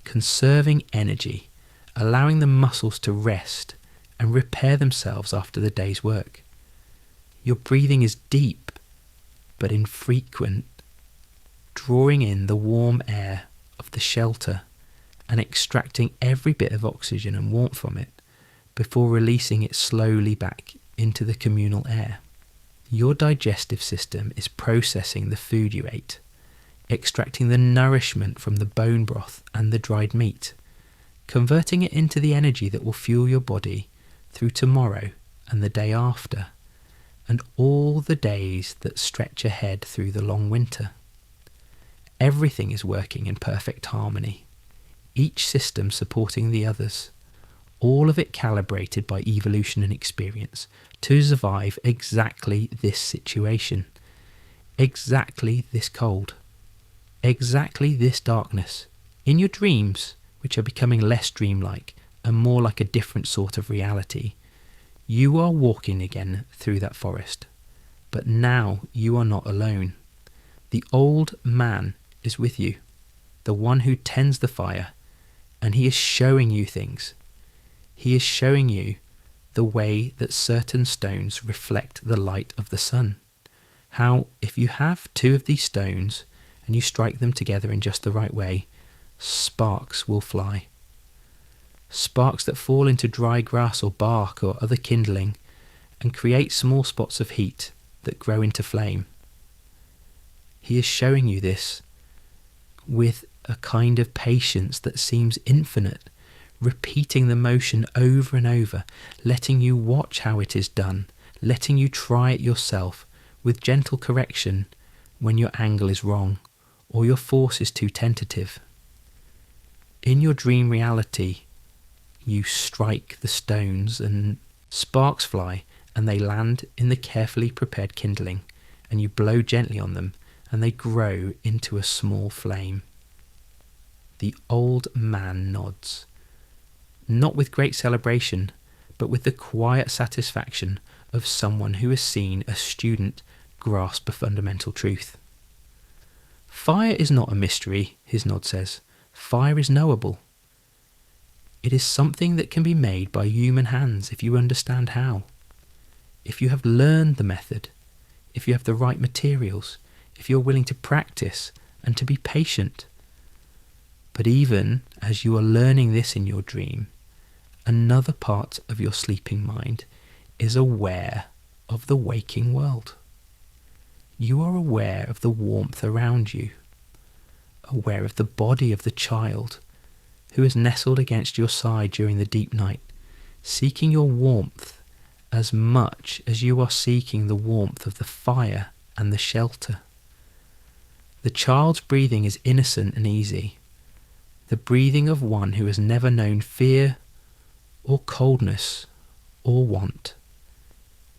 conserving energy, allowing the muscles to rest and repair themselves after the day's work. Your breathing is deep but infrequent, drawing in the warm air of the shelter and extracting every bit of oxygen and warmth from it before releasing it slowly back into the communal air. Your digestive system is processing the food you ate, extracting the nourishment from the bone broth and the dried meat, converting it into the energy that will fuel your body through tomorrow and the day after, and all the days that stretch ahead through the long winter. Everything is working in perfect harmony, each system supporting the others, all of it calibrated by evolution and experience to survive exactly this situation, exactly this cold, exactly this darkness. In your dreams, which are becoming less dreamlike and more like a different sort of reality, you are walking again through that forest, but now you are not alone. The old man is with you, the one who tends the fire, and he is showing you things. He is showing you the way that certain stones reflect the light of the sun. How, if you have two of these stones and you strike them together in just the right way, sparks will fly. Sparks that fall into dry grass or bark or other kindling and create small spots of heat that grow into flame. He is showing you this with a kind of patience that seems infinite, repeating the motion over and over, letting you watch how it is done, letting you try it yourself with gentle correction, when your angle is wrong or your force is too tentative. In your dream reality, you strike the stones and sparks fly and they land in the carefully prepared kindling, and you blow gently on them and they grow into a small flame. The old man nods, not with great celebration, but with the quiet satisfaction of someone who has seen a student grasp a fundamental truth. Fire is not a mystery, his nod says. Fire is knowable. It is something that can be made by human hands if you understand how. If you have learned the method, if you have the right materials, if you're willing to practice and to be patient. But even as you are learning this in your dream, another part of your sleeping mind is aware of the waking world. You are aware of the warmth around you, aware of the body of the child who is nestled against your side during the deep night, seeking your warmth as much as you are seeking the warmth of the fire and the shelter. The child's breathing is innocent and easy, the breathing of one who has never known fear or coldness or want.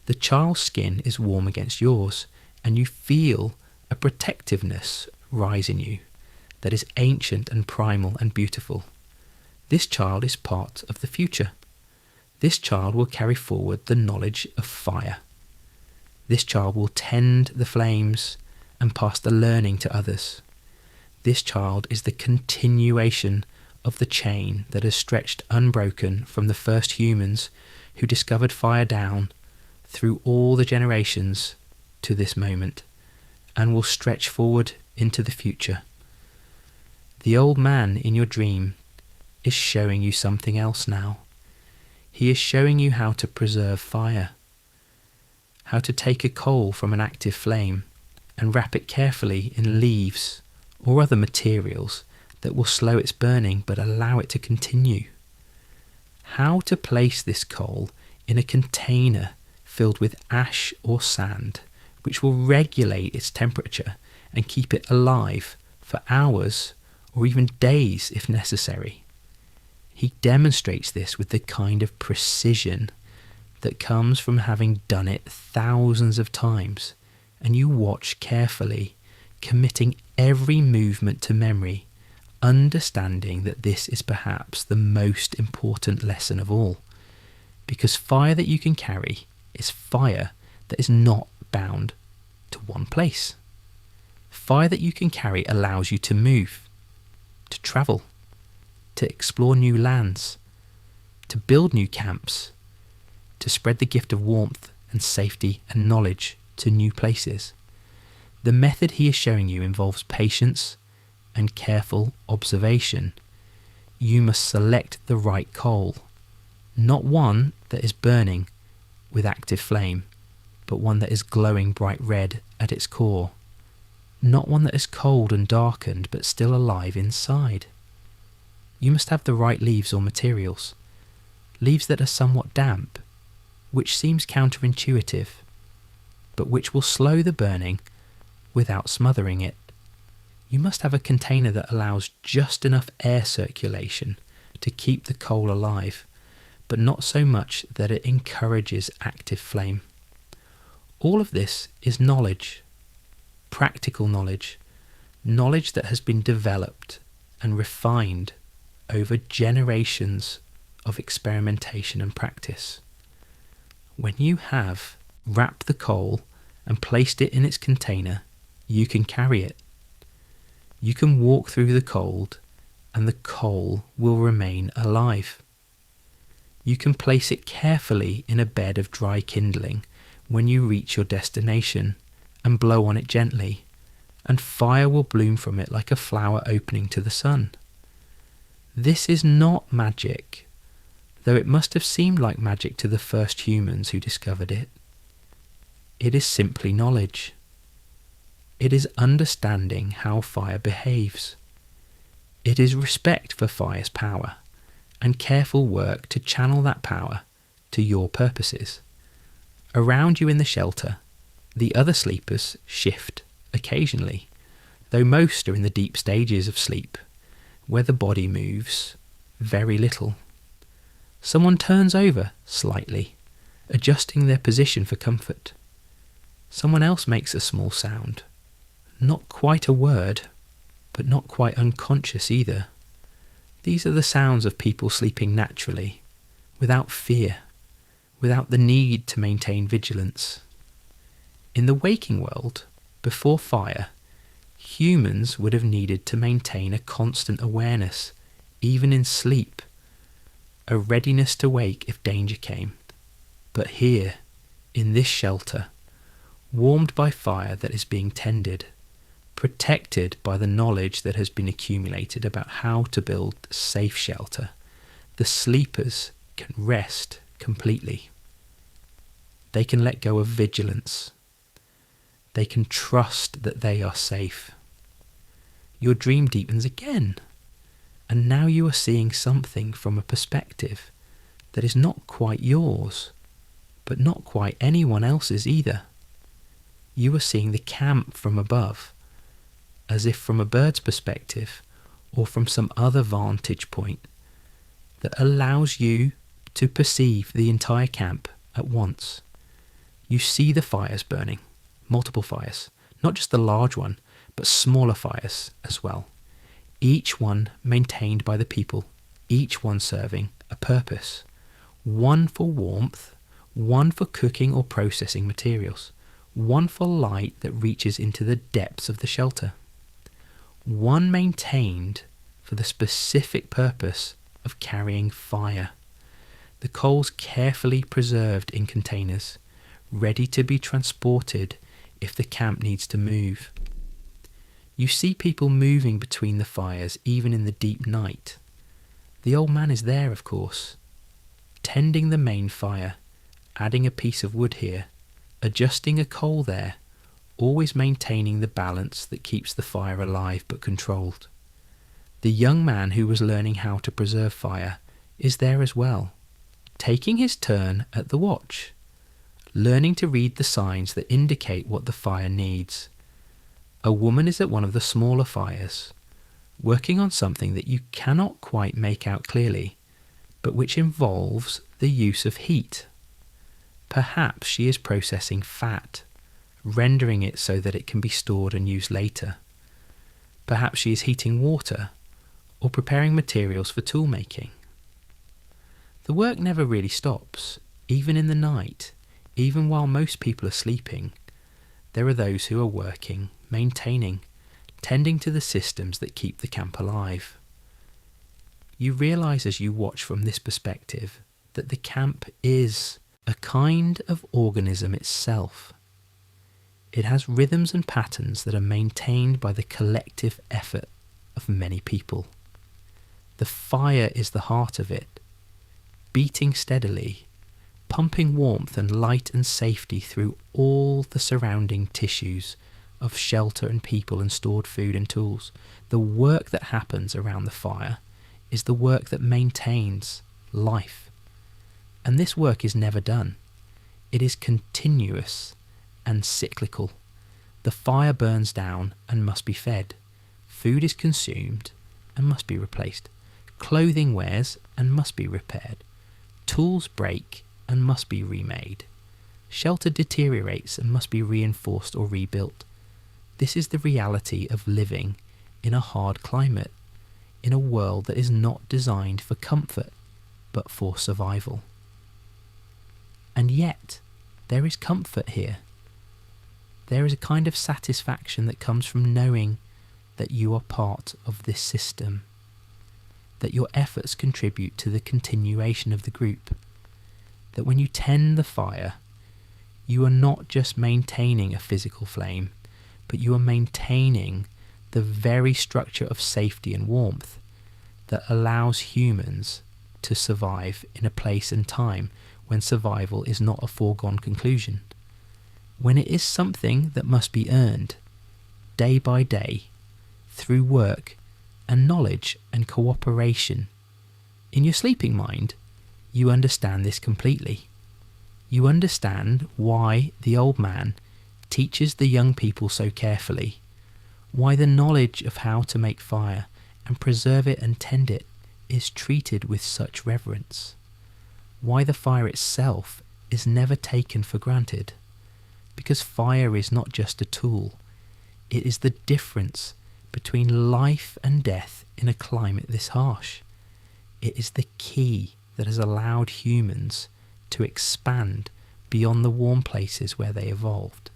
The child's skin is warm against yours, and you feel a protectiveness rise in you that is ancient and primal and beautiful. This child is part of the future. This child will carry forward the knowledge of fire. This child will tend the flames and pass the learning to others. This child is the continuation of the chain that has stretched unbroken from the first humans who discovered fire down through all the generations to this moment, and will stretch forward into the future. The old man in your dream is showing you something else now. He is showing you how to preserve fire, how to take a coal from an active flame and wrap it carefully in leaves or other materials that will slow its burning but allow it to continue. How to place this coal in a container filled with ash or sand, which will regulate its temperature and keep it alive for hours or even days if necessary. He demonstrates this with the kind of precision that comes from having done it thousands of times, and you watch carefully, committing every movement to memory, understanding that this is perhaps the most important lesson of all, because fire that you can carry is fire that is not bound to one place. Fire that you can carry allows you to move, to travel, to explore new lands, to build new camps, to spread the gift of warmth and safety and knowledge to new places. The method he is showing you involves patience and careful observation. You must select the right coal, not one that is burning with active flame, but one that is glowing bright red at its core, not one that is cold and darkened but still alive inside. You must have the right leaves or materials, leaves that are somewhat damp, which seems counterintuitive, but which will slow the burning without smothering it. You must have a container that allows just enough air circulation to keep the coal alive, but not so much that it encourages active flame. All of this is knowledge, practical knowledge, knowledge that has been developed and refined over generations of experimentation and practice. When you have wrapped the coal and placed it in its container, you can carry it. You can walk through the cold and the coal will remain alive. You can place it carefully in a bed of dry kindling when you reach your destination and blow on it gently, and fire will bloom from it like a flower opening to the sun. This is not magic, though it must have seemed like magic to the first humans who discovered it. It is simply knowledge. It is understanding how fire behaves. It is respect for fire's power and careful work to channel that power to your purposes. Around you in the shelter, the other sleepers shift occasionally, though most are in the deep stages of sleep, where the body moves very little. Someone turns over slightly, adjusting their position for comfort. Someone else makes a small sound, not quite a word, but not quite unconscious either. These are the sounds of people sleeping naturally, without fear, without the need to maintain vigilance. In the waking world, before fire, humans would have needed to maintain a constant awareness, even in sleep, a readiness to wake if danger came. But here, in this shelter, warmed by fire that is being tended, protected by the knowledge that has been accumulated about how to build safe shelter, the sleepers can rest completely. They can let go of vigilance. They can trust that they are safe. Your dream deepens again, and now you are seeing something from a perspective that is not quite yours, but not quite anyone else's either. You are seeing the camp from above, as if from a bird's perspective or from some other vantage point that allows you to perceive the entire camp at once. You see the fires burning, multiple fires, not just the large one, but smaller fires as well. Each one maintained by the people, each one serving a purpose. One for warmth, one for cooking or processing materials, one for light that reaches into the depths of the shelter. One maintained for the specific purpose of carrying fire. The coals carefully preserved in containers, ready to be transported if the camp needs to move. You see people moving between the fires even in the deep night. The old man is there, of course, tending the main fire, adding a piece of wood here, adjusting a coal there, always maintaining the balance that keeps the fire alive but controlled. The young man who was learning how to preserve fire is there as well, taking his turn at the watch, learning to read the signs that indicate what the fire needs. A woman is at one of the smaller fires, working on something that you cannot quite make out clearly, but which involves the use of heat. Perhaps she is processing fat, rendering it so that it can be stored and used later. Perhaps she is heating water, or preparing materials for tool making. The work never really stops, even in the night, even while most people are sleeping. There are those who are working, maintaining, tending to the systems that keep the camp alive. You realise as you watch from this perspective that the camp is a kind of organism itself. It has rhythms and patterns that are maintained by the collective effort of many people. The fire is the heart of it, beating steadily, pumping warmth and light and safety through all the surrounding tissues of shelter and people and stored food and tools. The work that happens around the fire is the work that maintains life. And this work is never done. It is continuous and cyclical. The fire burns down and must be fed. Food is consumed and must be replaced. Clothing wears and must be repaired. Tools break and must be remade. Shelter deteriorates and must be reinforced or rebuilt. This is the reality of living in a hard climate, in a world that is not designed for comfort, but for survival. And yet, there is comfort here. There is a kind of satisfaction that comes from knowing that you are part of this system, that your efforts contribute to the continuation of the group, that when you tend the fire, you are not just maintaining a physical flame, but you are maintaining the very structure of safety and warmth that allows humans to survive in a place and time when survival is not a foregone conclusion, when it is something that must be earned day by day through work and knowledge and cooperation. In your sleeping mind, you understand this completely. You understand why the old man teaches the young people so carefully, why the knowledge of how to make fire and preserve it and tend it is treated with such reverence, why the fire itself is never taken for granted, because fire is not just a tool, it is the difference between life and death in a climate this harsh. It is the key that has allowed humans to expand beyond the warm places where they evolved.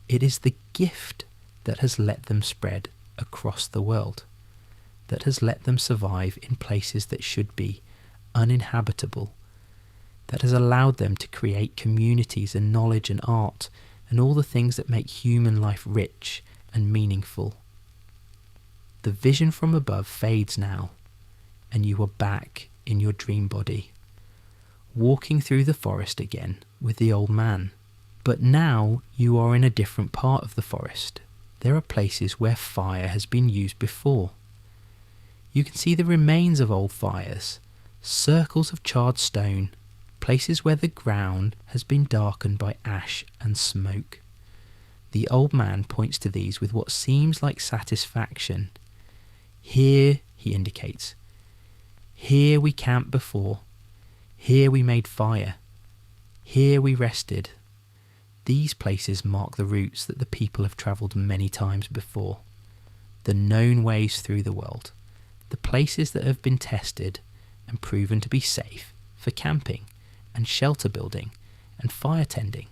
It is the gift that has let them spread across the world, that has let them survive in places that should be uninhabitable, that has allowed them to create communities and knowledge and art and all the things that make human life rich and meaningful. The vision from above fades now, and you are back in your dream body, walking through the forest again with the old man. But now you are in a different part of the forest. There are places where fire has been used before. You can see the remains of old fires, circles of charred stone, places where the ground has been darkened by ash and smoke. The old man points to these with what seems like satisfaction. Here, he indicates, here we camped before, here we made fire, here we rested. These places mark the routes that the people have travelled many times before, the known ways through the world, the places that have been tested and proven to be safe for camping and shelter building and fire tending.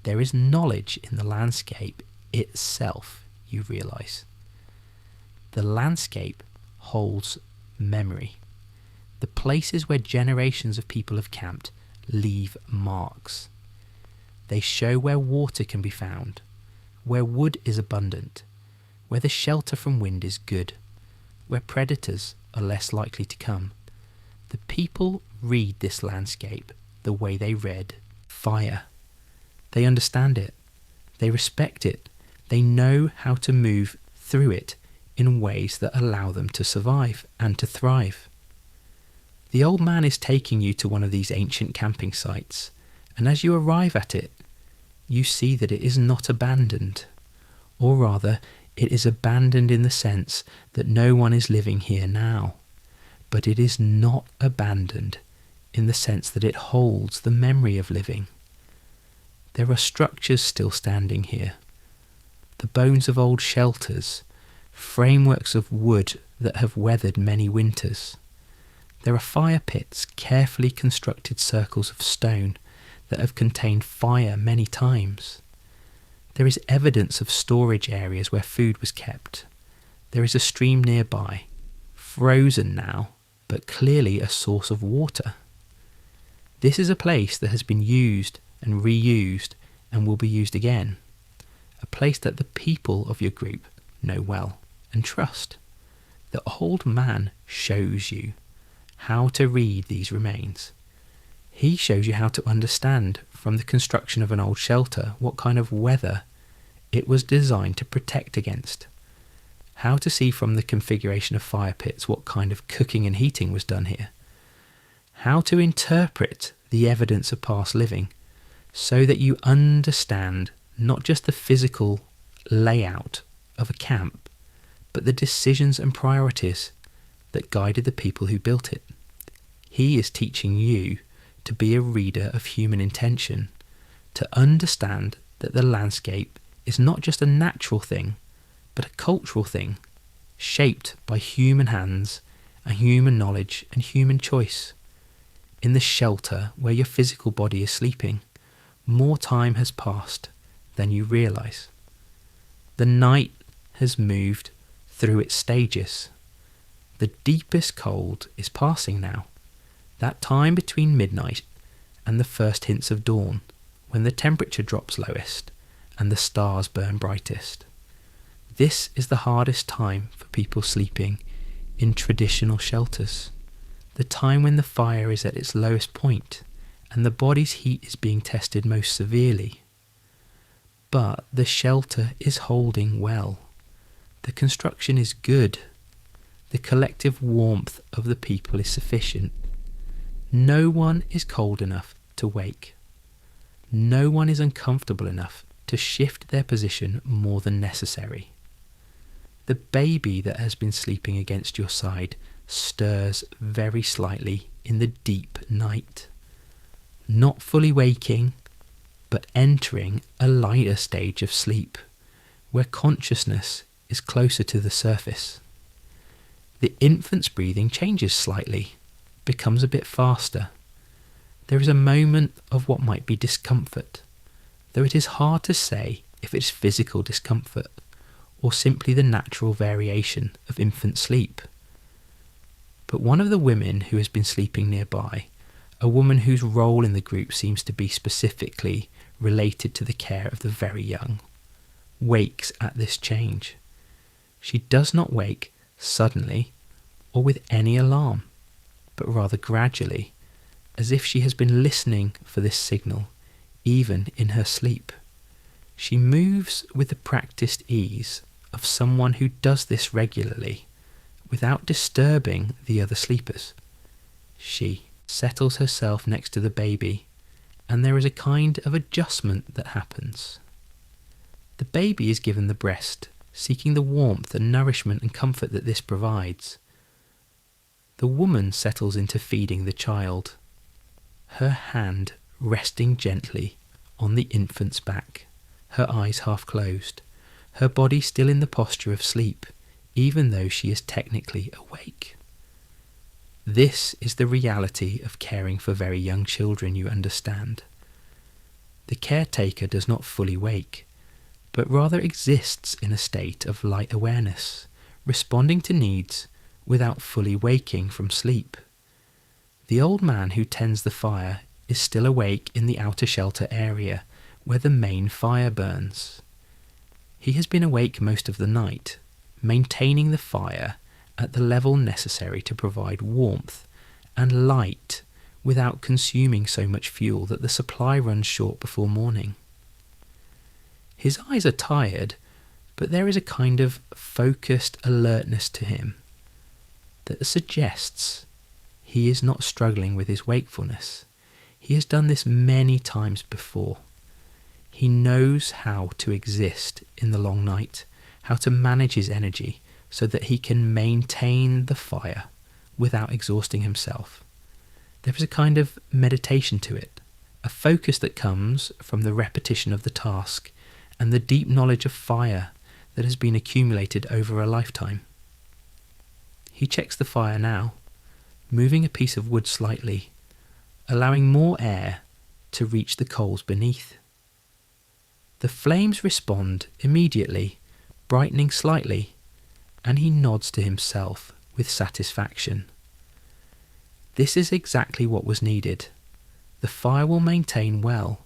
There is knowledge in the landscape itself, you realise. The landscape holds memory. The places where generations of people have camped leave marks. They show where water can be found, where wood is abundant, where the shelter from wind is good, where predators are less likely to come. The people read this landscape the way they read fire. They understand it, they respect it, they know how to move through it in ways that allow them to survive and to thrive. The old man is taking you to one of these ancient camping sites, and as you arrive at it, you see that it is not abandoned, or rather, it is abandoned in the sense that no one is living here now, but it is not abandoned in the sense that it holds the memory of living. There are structures still standing here, the bones of old shelters, frameworks of wood that have weathered many winters. There are fire pits, carefully constructed circles of stone that have contained fire many times. There is evidence of storage areas where food was kept. There is a stream nearby, frozen now, but clearly a source of water. This is a place that has been used and reused and will be used again. A place that the people of your group know well and trust. The old man shows you how to read these remains. He shows you how to understand from the construction of an old shelter what kind of weather it was designed to protect against. How to see from the configuration of fire pits what kind of cooking and heating was done here. How to interpret the evidence of past living so that you understand not just the physical layout of a camp, but the decisions and priorities that guided the people who built it. He is teaching you to be a reader of human intention, to understand that the landscape is not just a natural thing, but a cultural thing, shaped by human hands and human knowledge and human choice. In the shelter where your physical body is sleeping, more time has passed than you realise. The night has moved through its stages. The deepest cold is passing now, that time between midnight and the first hints of dawn, when the temperature drops lowest and the stars burn brightest. This is the hardest time for people sleeping in traditional shelters, the time when the fire is at its lowest point and the body's heat is being tested most severely. But the shelter is holding well. The construction is good. The collective warmth of the people is sufficient. No one is cold enough to wake. No one is uncomfortable enough to shift their position more than necessary. The baby that has been sleeping against your side stirs very slightly in the deep night, not fully waking, but entering a lighter stage of sleep, where consciousness is closer to the surface. The infant's breathing changes slightly, becomes a bit faster. There is a moment of what might be discomfort, though it is hard to say if it's physical discomfort or simply the natural variation of infant sleep. But one of the women who has been sleeping nearby, a woman whose role in the group seems to be specifically related to the care of the very young, wakes at this change. She does not wake suddenly or with any alarm, but rather gradually, as if she has been listening for this signal, even in her sleep. She moves with the practiced ease of someone who does this regularly, without disturbing the other sleepers. She settles herself next to the baby, and there is a kind of adjustment that happens. The baby is given the breast, seeking the warmth and nourishment and comfort that this provides. The woman settles into feeding the child, her hand resting gently on the infant's back, her eyes half closed, her body still in the posture of sleep, even though she is technically awake. This is the reality of caring for very young children, you understand. The caretaker does not fully wake, but rather exists in a state of light awareness, responding to needs without fully waking from sleep. The old man who tends the fire is still awake in the outer shelter area where the main fire burns. He has been awake most of the night, maintaining the fire at the level necessary to provide warmth and light without consuming so much fuel that the supply runs short before morning. His eyes are tired, but there is a kind of focused alertness to him that suggests he is not struggling with his wakefulness. He has done this many times before. He knows how to exist in the long night, how to manage his energy so that he can maintain the fire without exhausting himself. There is a kind of meditation to it, a focus that comes from the repetition of the task and the deep knowledge of fire that has been accumulated over a lifetime. He checks the fire now, moving a piece of wood slightly, allowing more air to reach the coals beneath. The flames respond immediately, brightening slightly, and he nods to himself with satisfaction. This is exactly what was needed. The fire will maintain well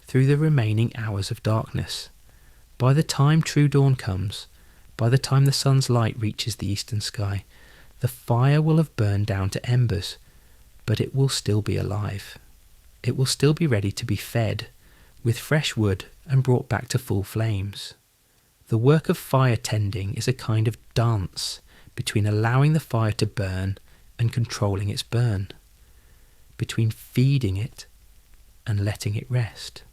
through the remaining hours of darkness. By the time true dawn comes, by the time the sun's light reaches the eastern sky, the fire will have burned down to embers, but it will still be alive. It will still be ready to be fed with fresh wood and brought back to full flames. The work of fire tending is a kind of dance between allowing the fire to burn and controlling its burn, between feeding it and letting it rest,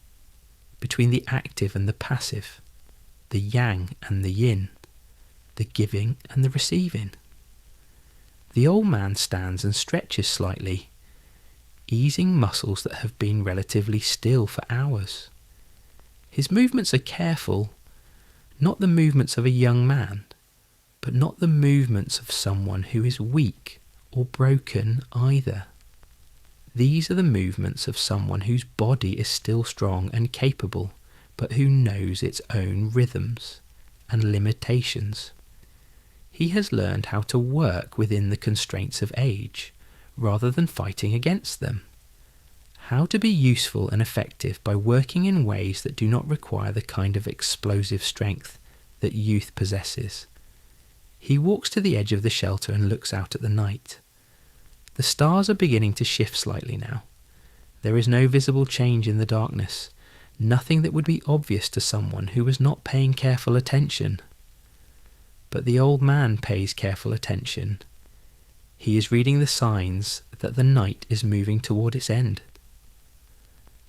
between the active and the passive, the yang and the yin, the giving and the receiving. The old man stands and stretches slightly, easing muscles that have been relatively still for hours. His movements are careful, not the movements of a young man, but not the movements of someone who is weak or broken either. These are the movements of someone whose body is still strong and capable, but who knows its own rhythms and limitations. He has learned how to work within the constraints of age, rather than fighting against them. How to be useful and effective by working in ways that do not require the kind of explosive strength that youth possesses. He walks to the edge of the shelter and looks out at the night. The stars are beginning to shift slightly now. There is no visible change in the darkness, nothing that would be obvious to someone who was not paying careful attention. But the old man pays careful attention. He is reading the signs that the night is moving toward its end.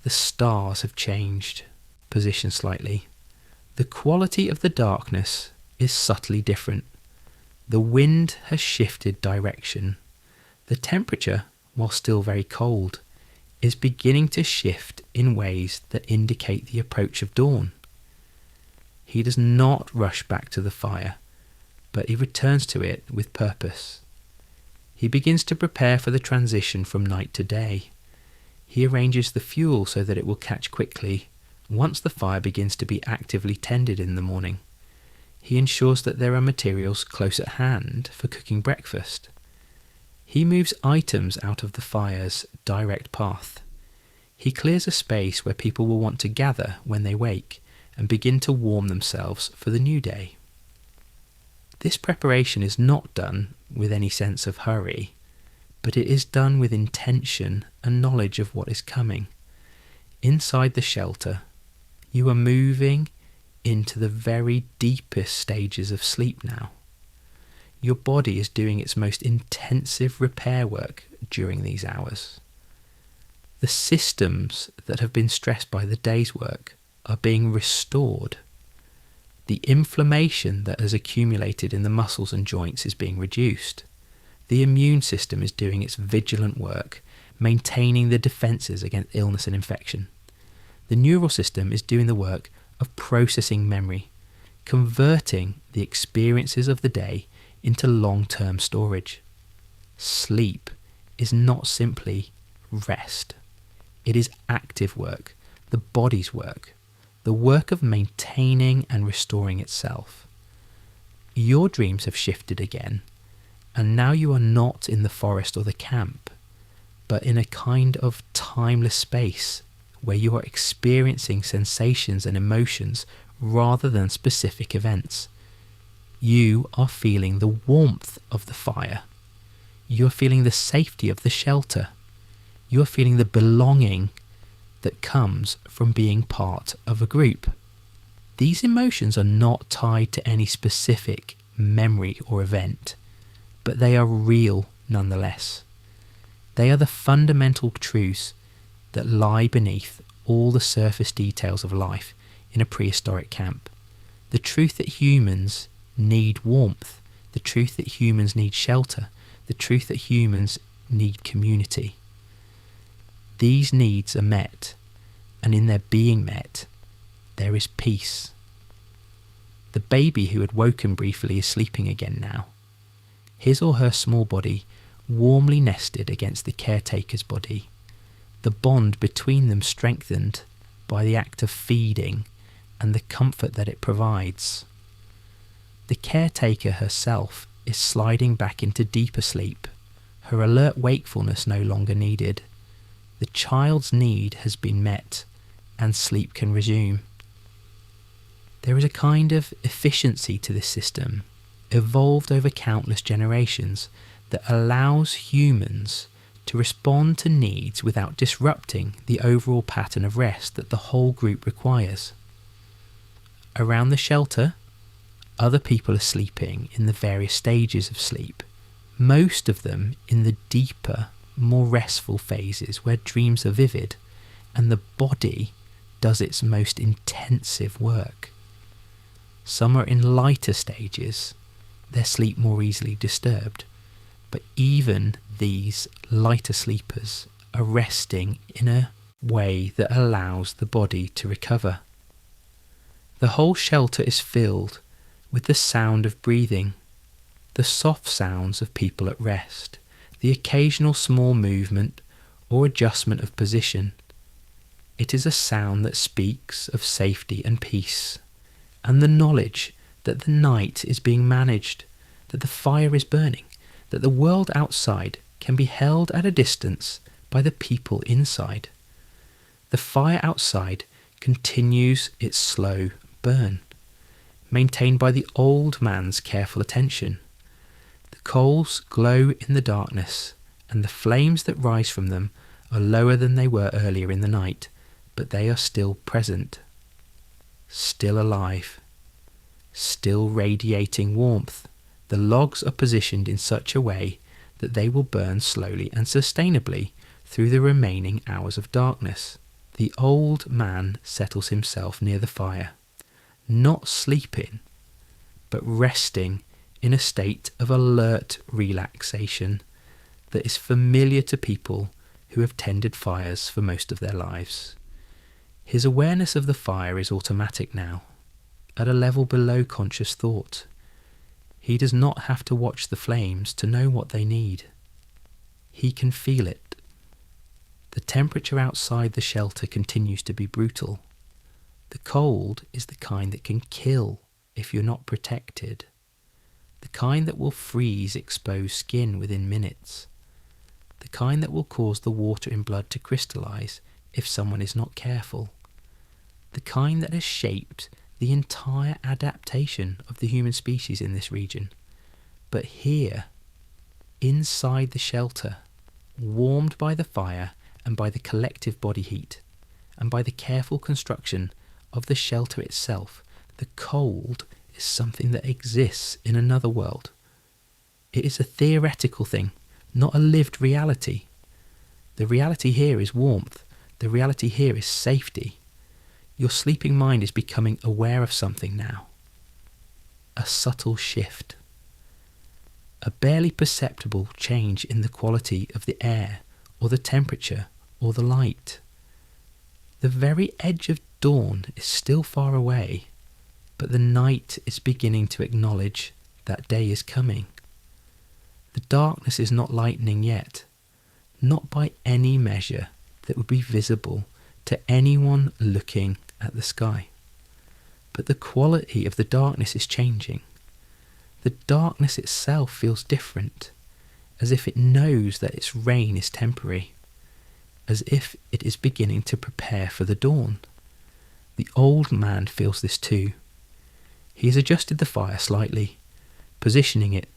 The stars have changed. position slightly. The quality of the darkness is subtly different. The wind has shifted direction. The temperature, while still very cold, is beginning to shift in ways that indicate the approach of dawn. He does not rush back to the fire, but he returns to it with purpose. He begins to prepare for the transition from night to day. He arranges the fuel so that it will catch quickly once the fire begins to be actively tended in the morning. He ensures that there are materials close at hand for cooking breakfast. He moves items out of the fire's direct path. He clears a space where people will want to gather when they wake and begin to warm themselves for the new day. This preparation is not done with any sense of hurry, but it is done with intention and knowledge of what is coming. Inside the shelter, you are moving into the very deepest stages of sleep now. Your body is doing its most intensive repair work during these hours. The systems that have been stressed by the day's work are being restored. The inflammation that has accumulated in the muscles and joints is being reduced. The immune system is doing its vigilant work, maintaining the defences against illness and infection. The neural system is doing the work of processing memory, converting the experiences of the day into long-term storage. Sleep is not simply rest. It is active work, the body's work, the work of maintaining and restoring itself. Your dreams have shifted again, and now you are not in the forest or the camp, but in a kind of timeless space where you are experiencing sensations and emotions rather than specific events. You are feeling the warmth of the fire. You are feeling the safety of the shelter. You are feeling the belonging that comes from being part of a group. These emotions are not tied to any specific memory or event, but they are real nonetheless. They are the fundamental truths that lie beneath all the surface details of life in a prehistoric camp. The truth that humans need warmth, the truth that humans need shelter, the truth that humans need community. These needs are met, and in their being met, there is peace. The baby who had woken briefly is sleeping again now. His or her small body warmly nested against the caretaker's body, the bond between them strengthened by the act of feeding and the comfort that it provides. The caretaker herself is sliding back into deeper sleep, her alert wakefulness no longer needed. The child's need has been met, and sleep can resume. There is a kind of efficiency to this system, evolved over countless generations, that allows humans to respond to needs without disrupting the overall pattern of rest that the whole group requires. Around the shelter, other people are sleeping in the various stages of sleep, most of them in the deeper, more restful phases where dreams are vivid and the body does its most intensive work. Some are in lighter stages, their sleep more easily disturbed, but even these lighter sleepers are resting in a way that allows the body to recover. The whole shelter is filled with the sound of breathing, the soft sounds of people at rest, the occasional small movement or adjustment of position. It is a sound that speaks of safety and peace, and the knowledge that the night is being managed, that the fire is burning, that the world outside can be held at a distance by the people inside. The fire outside continues its slow burn, maintained by the old man's careful attention. The coals glow in the darkness, and the flames that rise from them are lower than they were earlier in the night, but they are still present, still alive, still radiating warmth. The logs are positioned in such a way that they will burn slowly and sustainably through the remaining hours of darkness. The old man settles himself near the fire, not sleeping, but resting in a state of alert relaxation that is familiar to people who have tended fires for most of their lives. His awareness of the fire is automatic now, at a level below conscious thought. He does not have to watch the flames to know what they need. He can feel it. The temperature outside the shelter continues to be brutal. The cold is the kind that can kill if you're not protected. The kind that will freeze exposed skin within minutes. The kind that will cause the water in blood to crystallize if someone is not careful. The kind that has shaped the entire adaptation of the human species in this region. But here, inside the shelter, warmed by the fire and by the collective body heat, and by the careful construction of the shelter itself, the cold is something that exists in another world. It is a theoretical thing, not a lived reality. The reality here is warmth. The reality here is safety. Your sleeping mind is becoming aware of something now. A subtle shift. A barely perceptible change in the quality of the air, or the temperature, or the light. The very edge of dawn is still far away, but the night is beginning to acknowledge that day is coming. The darkness is not lightening yet, not by any measure that would be visible to anyone looking at the sky. But the quality of the darkness is changing. The darkness itself feels different, as if it knows that its reign is temporary, as if it is beginning to prepare for the dawn. The old man feels this too. He has adjusted the fire slightly, positioning it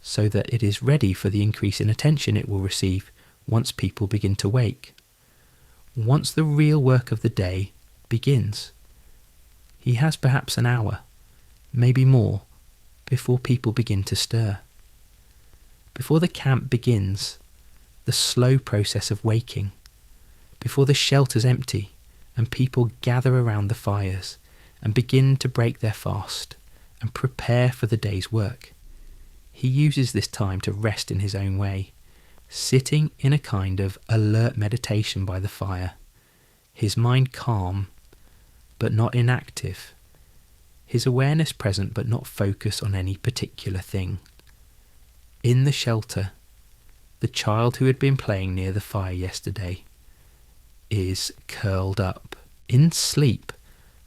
so that it is ready for the increase in attention it will receive once people begin to wake. Once the real work of the day begins. He has perhaps an hour, maybe more, before people begin to stir. Before the camp begins, the slow process of waking, before the shelters empty and people gather around the fires and begin to break their fast and prepare for the day's work. He uses this time to rest in his own way, sitting in a kind of alert meditation by the fire, his mind calm but not inactive, his awareness present but not focused on any particular thing. In the shelter, the child who had been playing near the fire yesterday is curled up, in sleep,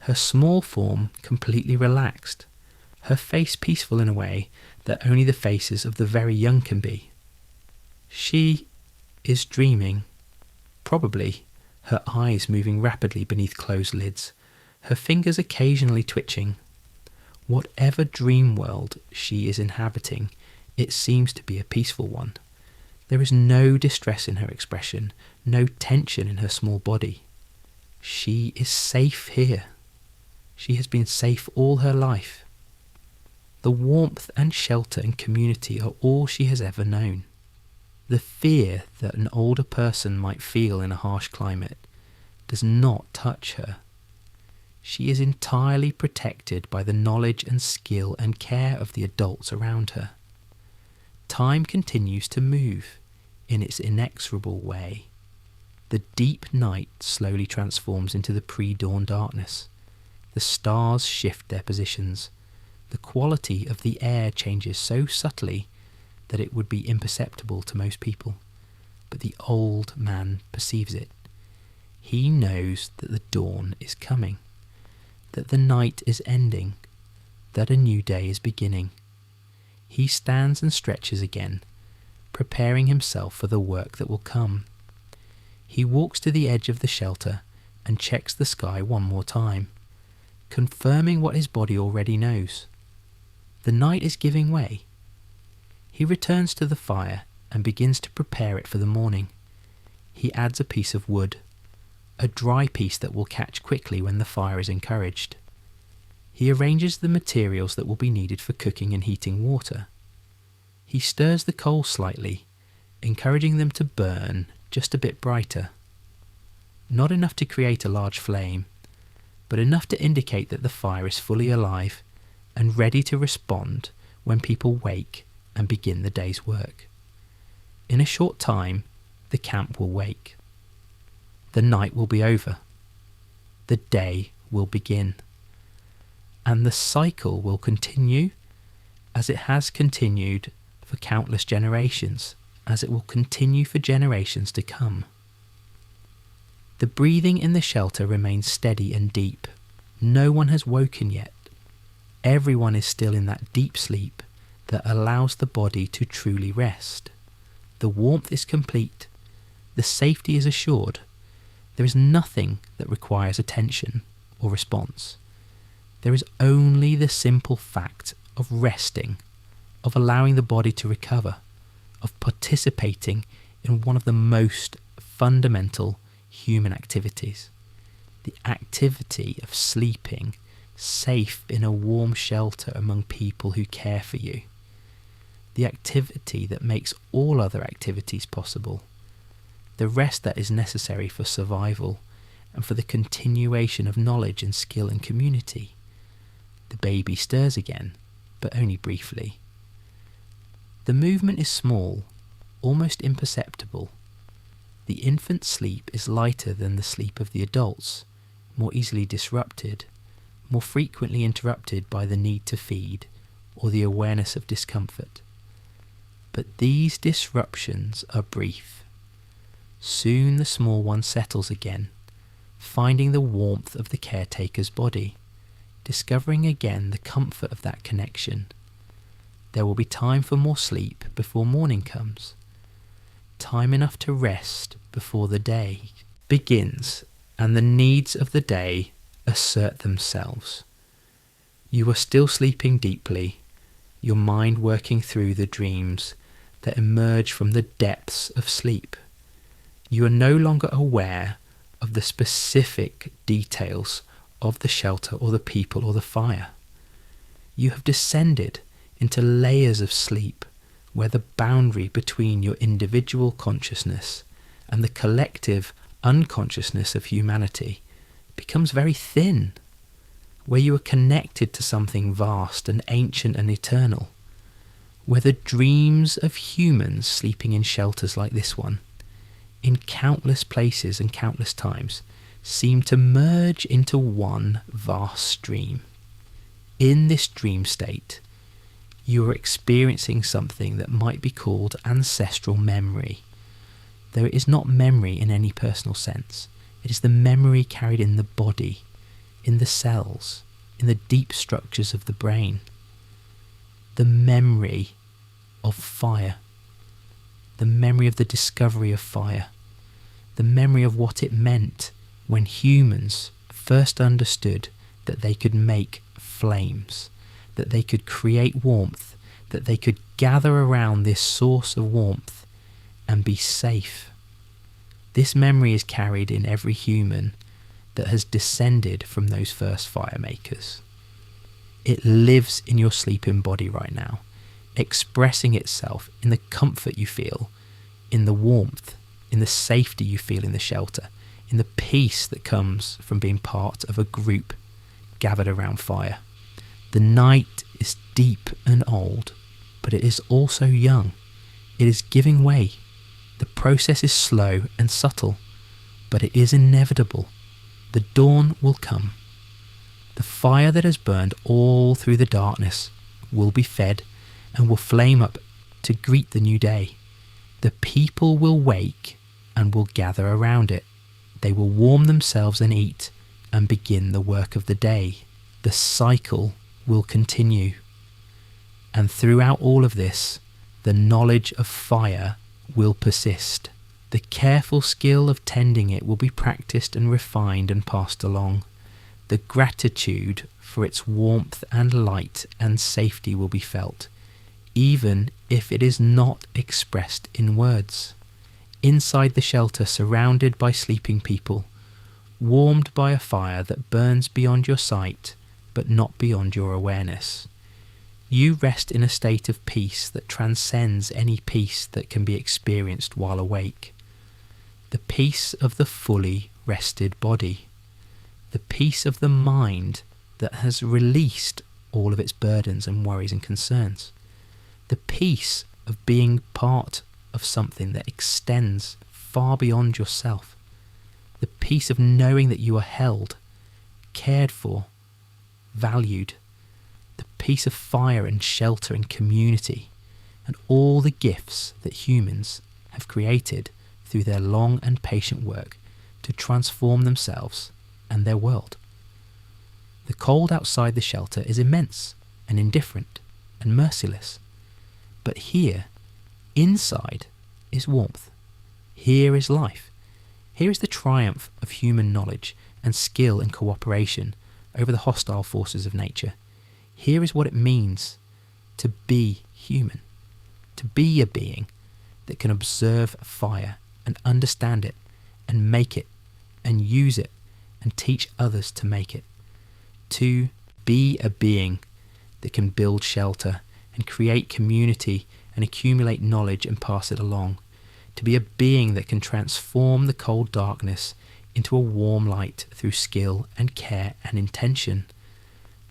her small form completely relaxed, her face peaceful in a way that only the faces of the very young can be. She is dreaming, probably, her eyes moving rapidly beneath closed lids, her fingers occasionally twitching. Whatever dream world she is inhabiting, it seems to be a peaceful one. There is no distress in her expression, no tension in her small body. She is safe here. She has been safe all her life. The warmth and shelter and community are all she has ever known. The fear that an older person might feel in a harsh climate does not touch her. She is entirely protected by the knowledge and skill and care of the adults around her. Time continues to move in its inexorable way. The deep night slowly transforms into the pre-dawn darkness. The stars shift their positions. The quality of the air changes so subtly that it would be imperceptible to most people. But the old man perceives it. He knows that the dawn is coming, that the night is ending, that a new day is beginning. He stands and stretches again, preparing himself for the work that will come. He walks to the edge of the shelter and checks the sky one more time, confirming what his body already knows. The night is giving way. He returns to the fire and begins to prepare it for the morning. He adds a piece of wood, a dry piece that will catch quickly when the fire is encouraged. He arranges the materials that will be needed for cooking and heating water. He stirs the coals slightly, encouraging them to burn just a bit brighter. not enough to create a large flame, but enough to indicate that the fire is fully alive and ready to respond when people wake and begin the day's work. In a short time, the camp will wake. The night will be over. The day will begin. And the cycle will continue as it has continued for countless generations, as it will continue for generations to come. The breathing in the shelter remains steady and deep. No one has woken yet. Everyone is still in that deep sleep that allows the body to truly rest. The warmth is complete. The safety is assured. There is nothing that requires attention or response. There is only the simple fact of resting, of allowing the body to recover, of participating in one of the most fundamental human activities, the activity of sleeping safe in a warm shelter among people who care for you, the activity that makes all other activities possible, the rest that is necessary for survival and for the continuation of knowledge and skill and community. The baby stirs again, but only briefly. The movement is small, almost imperceptible. The infant's sleep is lighter than the sleep of the adults, more easily disrupted, more frequently interrupted by the need to feed or the awareness of discomfort. But these disruptions are brief. Soon the small one settles again, finding the warmth of the caretaker's body, discovering again the comfort of that connection. There will be time for more sleep before morning comes, time enough to rest before the day begins and the needs of the day assert themselves. You are still sleeping deeply, your mind working through the dreams that emerge from the depths of sleep. You are no longer aware of the specific details of the shelter or the people or the fire. You have descended into layers of sleep where the boundary between your individual consciousness and the collective unconsciousness of humanity becomes very thin, where you are connected to something vast and ancient and eternal, where the dreams of humans sleeping in shelters like this one, in countless places and countless times, seem to merge into one vast dream. In this dream state, you are experiencing something that might be called ancestral memory, though it is not memory in any personal sense. It is the memory carried in the body, in the cells, in the deep structures of the brain. The memory of fire, the memory of the discovery of fire, the memory of what it meant when humans first understood that they could make flames, that they could create warmth, that they could gather around this source of warmth and be safe. This memory is carried in every human that has descended from those first fire makers. It lives in your sleeping body right now, expressing itself in the comfort you feel, in the warmth, in the safety you feel in the shelter, in the peace that comes from being part of a group gathered around fire. The night is deep and old, but it is also young. It is giving way. The process is slow and subtle, but it is inevitable. The dawn will come. The fire that has burned all through the darkness will be fed and will flame up to greet the new day. The people will wake and will gather around it. They will warm themselves and eat and begin the work of the day. The cycle will continue. And throughout all of this, the knowledge of fire will persist. The careful skill of tending it will be practiced and refined and passed along. The gratitude for its warmth and light and safety will be felt, even if it is not expressed in words. Inside the shelter, surrounded by sleeping people, warmed by a fire that burns beyond your sight, but not beyond your awareness. You rest in a state of peace that transcends any peace that can be experienced while awake. The peace of the fully rested body, the peace of the mind that has released all of its burdens and worries and concerns, the peace of being part of something that extends far beyond yourself, the peace of knowing that you are held, cared for, valued, the peace of fire and shelter and community, and all the gifts that humans have created through their long and patient work to transform themselves and their world. The cold outside the shelter is immense and indifferent and merciless, but here, inside, is warmth. Here is life. Here is the triumph of human knowledge and skill and cooperation over the hostile forces of nature. Here is what it means to be human, to be a being that can observe fire and understand it and make it and use it and teach others to make it. To be a being that can build shelter and create community and accumulate knowledge and pass it along. To be a being that can transform the cold darkness into a warm light through skill and care and intention.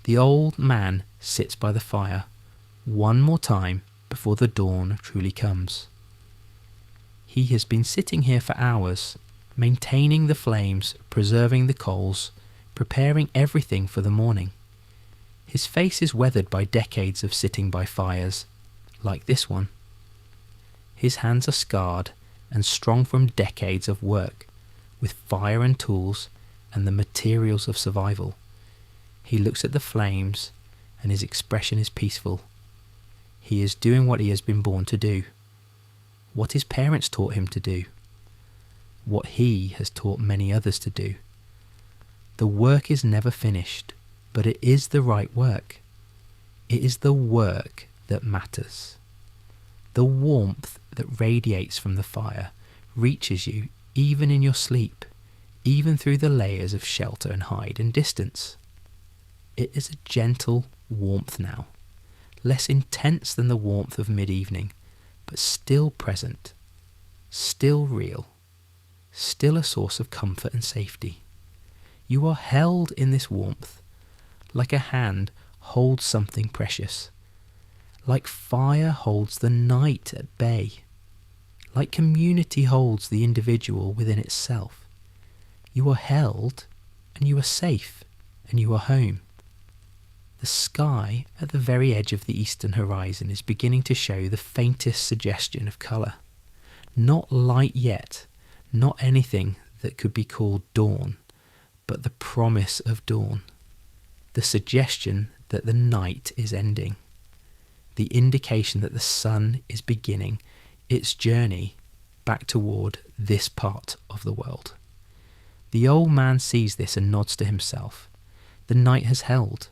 The old man sits by the fire one more time before the dawn truly comes. He has been sitting here for hours, maintaining the flames, preserving the coals, preparing everything for the morning. His face is weathered by decades of sitting by fires, like this one. His hands are scarred and strong from decades of work, with fire and tools and the materials of survival. He looks at the flames and his expression is peaceful. He is doing what he has been born to do, what his parents taught him to do, what he has taught many others to do. The work is never finished, but it is the right work. It is the work that matters. The warmth that radiates from the fire reaches you even in your sleep, even through the layers of shelter and hide and distance. It is a gentle warmth now, less intense than the warmth of mid-evening, but still present, still real, still a source of comfort and safety. You are held in this warmth, like a hand holds something precious, like fire holds the night at bay, like community holds the individual within itself. You are held, and you are safe, and you are home. The sky at the very edge of the eastern horizon is beginning to show the faintest suggestion of colour. Not light yet, not anything that could be called dawn, but the promise of dawn, the suggestion that the night is ending, the indication that the sun is beginning its journey back toward this part of the world. The old man sees this and nods to himself. The night has held.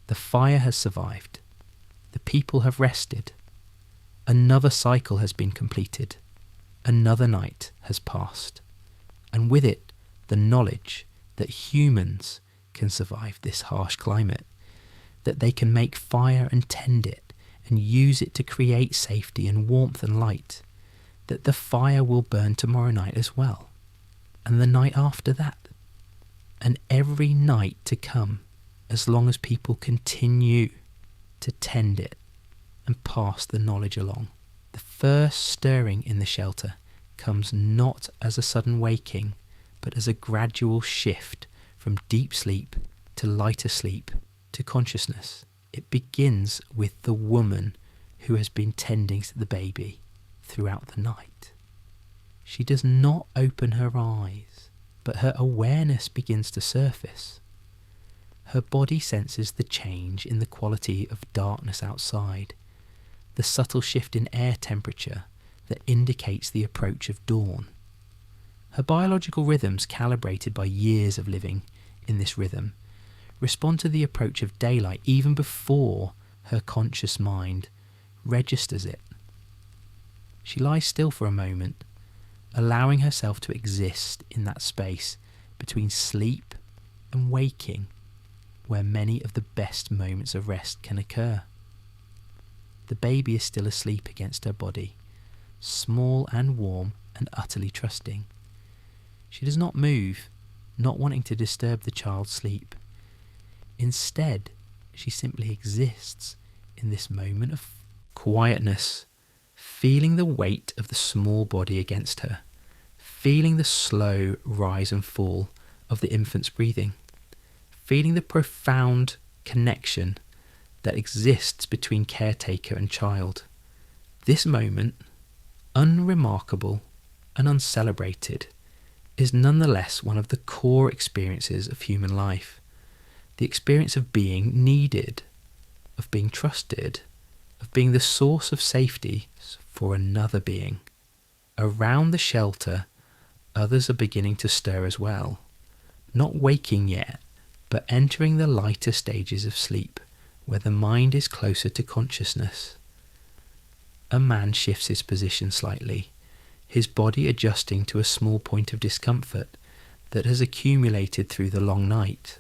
The fire has survived. The people have rested. Another cycle has been completed. Another night has passed. And with it, the knowledge that humans can survive this harsh climate, that they can make fire and tend it and use it to create safety and warmth and light, that the fire will burn tomorrow night as well, and the night after that, and every night to come, as long as people continue to tend it and pass the knowledge along. The first stirring in the shelter comes not as a sudden waking, but as a gradual shift from deep sleep to lighter sleep to consciousness. It begins with the woman who has been tending to the baby throughout the night. She does not open her eyes, but her awareness begins to surface. Her body senses the change in the quality of darkness outside, the subtle shift in air temperature that indicates the approach of dawn. Her biological rhythms, calibrated by years of living in this rhythm, respond to the approach of daylight even before her conscious mind registers it. She lies still for a moment, allowing herself to exist in that space between sleep and waking, where many of the best moments of rest can occur. The baby is still asleep against her body, small and warm and utterly trusting. She does not move, not wanting to disturb the child's sleep. Instead, she simply exists in this moment of quietness, feeling the weight of the small body against her, feeling the slow rise and fall of the infant's breathing, feeling the profound connection that exists between caretaker and child. This moment, unremarkable and uncelebrated, is nonetheless one of the core experiences of human life. The experience of being needed, of being trusted, of being the source of safety for another being. Around the shelter, others are beginning to stir as well, not waking yet, but entering the lighter stages of sleep, where the mind is closer to consciousness. A man shifts his position slightly, his body adjusting to a small point of discomfort that has accumulated through the long night.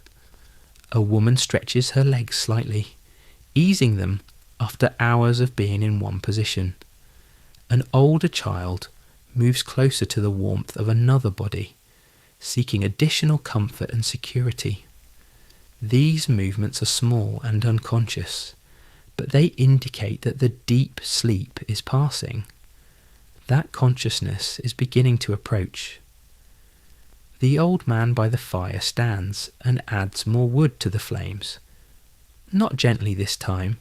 A woman stretches her legs slightly, easing them after hours of being in one position. An older child moves closer to the warmth of another body, seeking additional comfort and security. These movements are small and unconscious, but they indicate that the deep sleep is passing. That consciousness is beginning to approach. The old man by the fire stands and adds more wood to the flames. Not gently this time,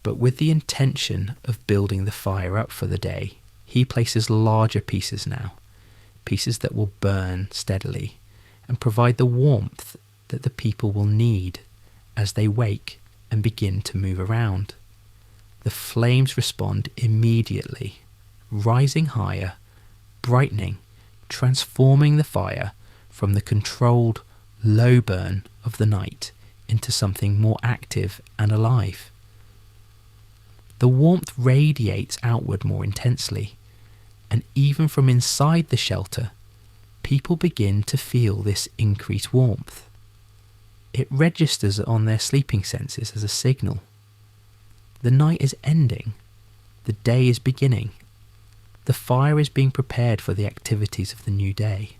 but with the intention of building the fire up for the day. He places larger pieces now, pieces that will burn steadily and provide the warmth that the people will need as they wake and begin to move around. The flames respond immediately, rising higher, brightening, transforming the fire from the controlled, low burn of the night into something more active and alive. The warmth radiates outward more intensely, and even from inside the shelter, people begin to feel this increased warmth. It registers on their sleeping senses as a signal. The night is ending. The day is beginning. The fire is being prepared for the activities of the new day.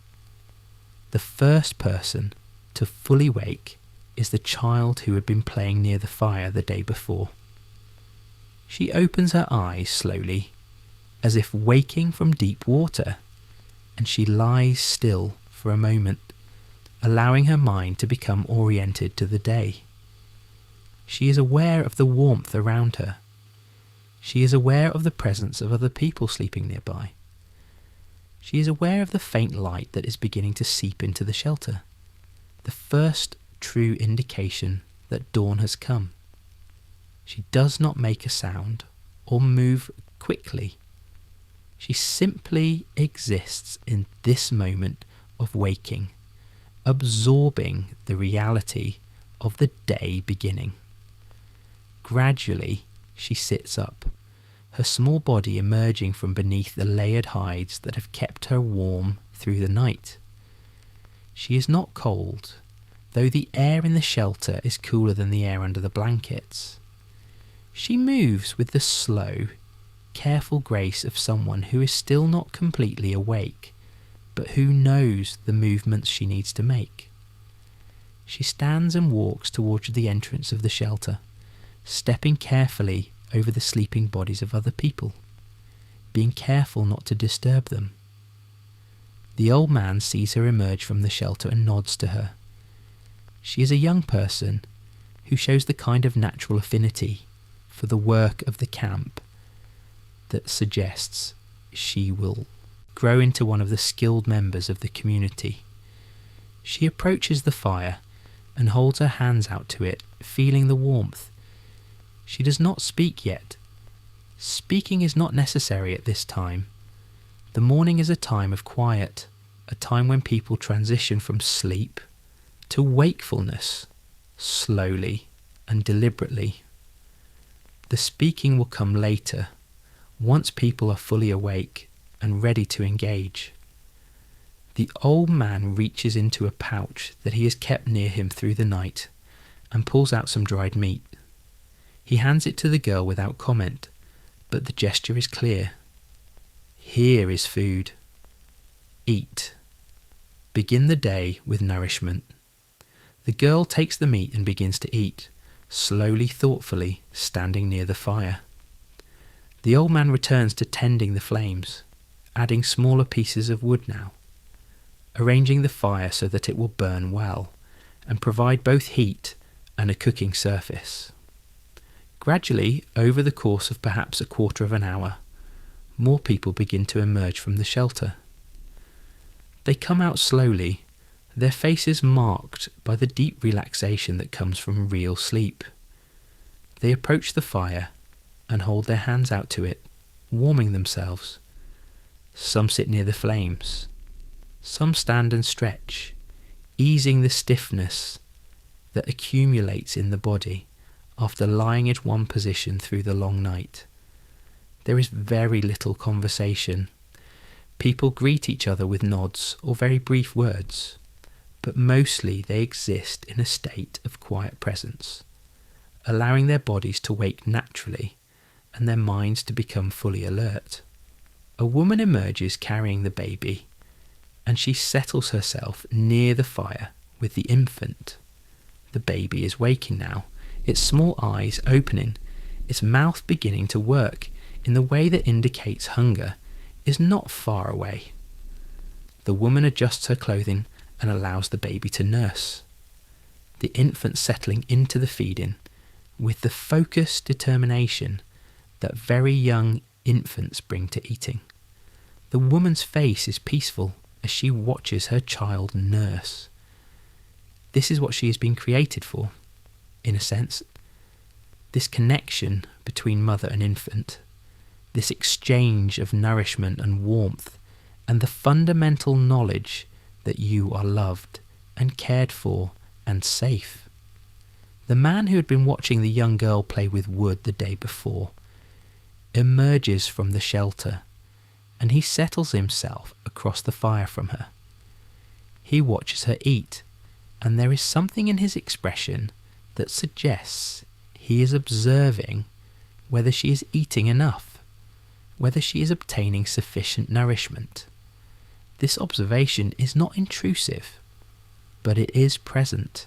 The first person to fully wake is the child who had been playing near the fire the day before. She opens her eyes slowly, as if waking from deep water, and she lies still for a moment, allowing her mind to become oriented to the day. She is aware of the warmth around her. She is aware of the presence of other people sleeping nearby. She is aware of the faint light that is beginning to seep into the shelter, the first true indication that dawn has come. She does not make a sound or move quickly. She simply exists in this moment of waking, absorbing the reality of the day beginning. Gradually, she sits up, her small body emerging from beneath the layered hides that have kept her warm through the night. She is not cold, though the air in the shelter is cooler than the air under the blankets. She moves with the slow, careful grace of someone who is still not completely awake, but who knows the movements she needs to make. She stands and walks towards the entrance of the shelter, stepping carefully over the sleeping bodies of other people, being careful not to disturb them. The old man sees her emerge from the shelter and nods to her. She is a young person who shows the kind of natural affinity for the work of the camp that suggests she will grow into one of the skilled members of the community. She approaches the fire and holds her hands out to it, feeling the warmth. She does not speak yet. Speaking is not necessary at this time. The morning is a time of quiet, a time when people transition from sleep to wakefulness, slowly and deliberately. The speaking will come later, once people are fully awake and ready to engage. The old man reaches into a pouch that he has kept near him through the night and pulls out some dried meat. He hands it to the girl without comment, but the gesture is clear. Here is food. Eat. begin the day with nourishment. The girl takes the meat and begins to eat, slowly, thoughtfully, standing near the fire. The old man returns to tending the flames, adding smaller pieces of wood now, arranging the fire so that it will burn well and provide both heat and a cooking surface. Gradually, over the course of perhaps a quarter of an hour, more people begin to emerge from the shelter. They come out slowly, their faces marked by the deep relaxation that comes from real sleep. They approach the fire and hold their hands out to it, warming themselves. Some sit near the flames. Some stand and stretch, easing the stiffness that accumulates in the body after lying at one position through the long night. There is very little conversation. People greet each other with nods or very brief words, but mostly they exist in a state of quiet presence, allowing their bodies to wake naturally and their minds to become fully alert. A woman emerges carrying the baby, and she settles herself near the fire with the infant. The baby is waking now, its small eyes opening, its mouth beginning to work in the way that indicates hunger is not far away. The woman adjusts her clothing and allows the baby to nurse. The infant settling into the feeding with the focused determination that very young infants bring to eating. The woman's face is peaceful as she watches her child nurse. This is what she has been created for, in a sense. This connection between mother and infant, this exchange of nourishment and warmth, and the fundamental knowledge that you are loved and cared for and safe. The man who had been watching the young girl play with wood the day before emerges from the shelter, and he settles himself across the fire from her. He watches her eat, and there is something in his expression that suggests he is observing whether she is eating enough, whether she is obtaining sufficient nourishment. This observation is not intrusive, but it is present.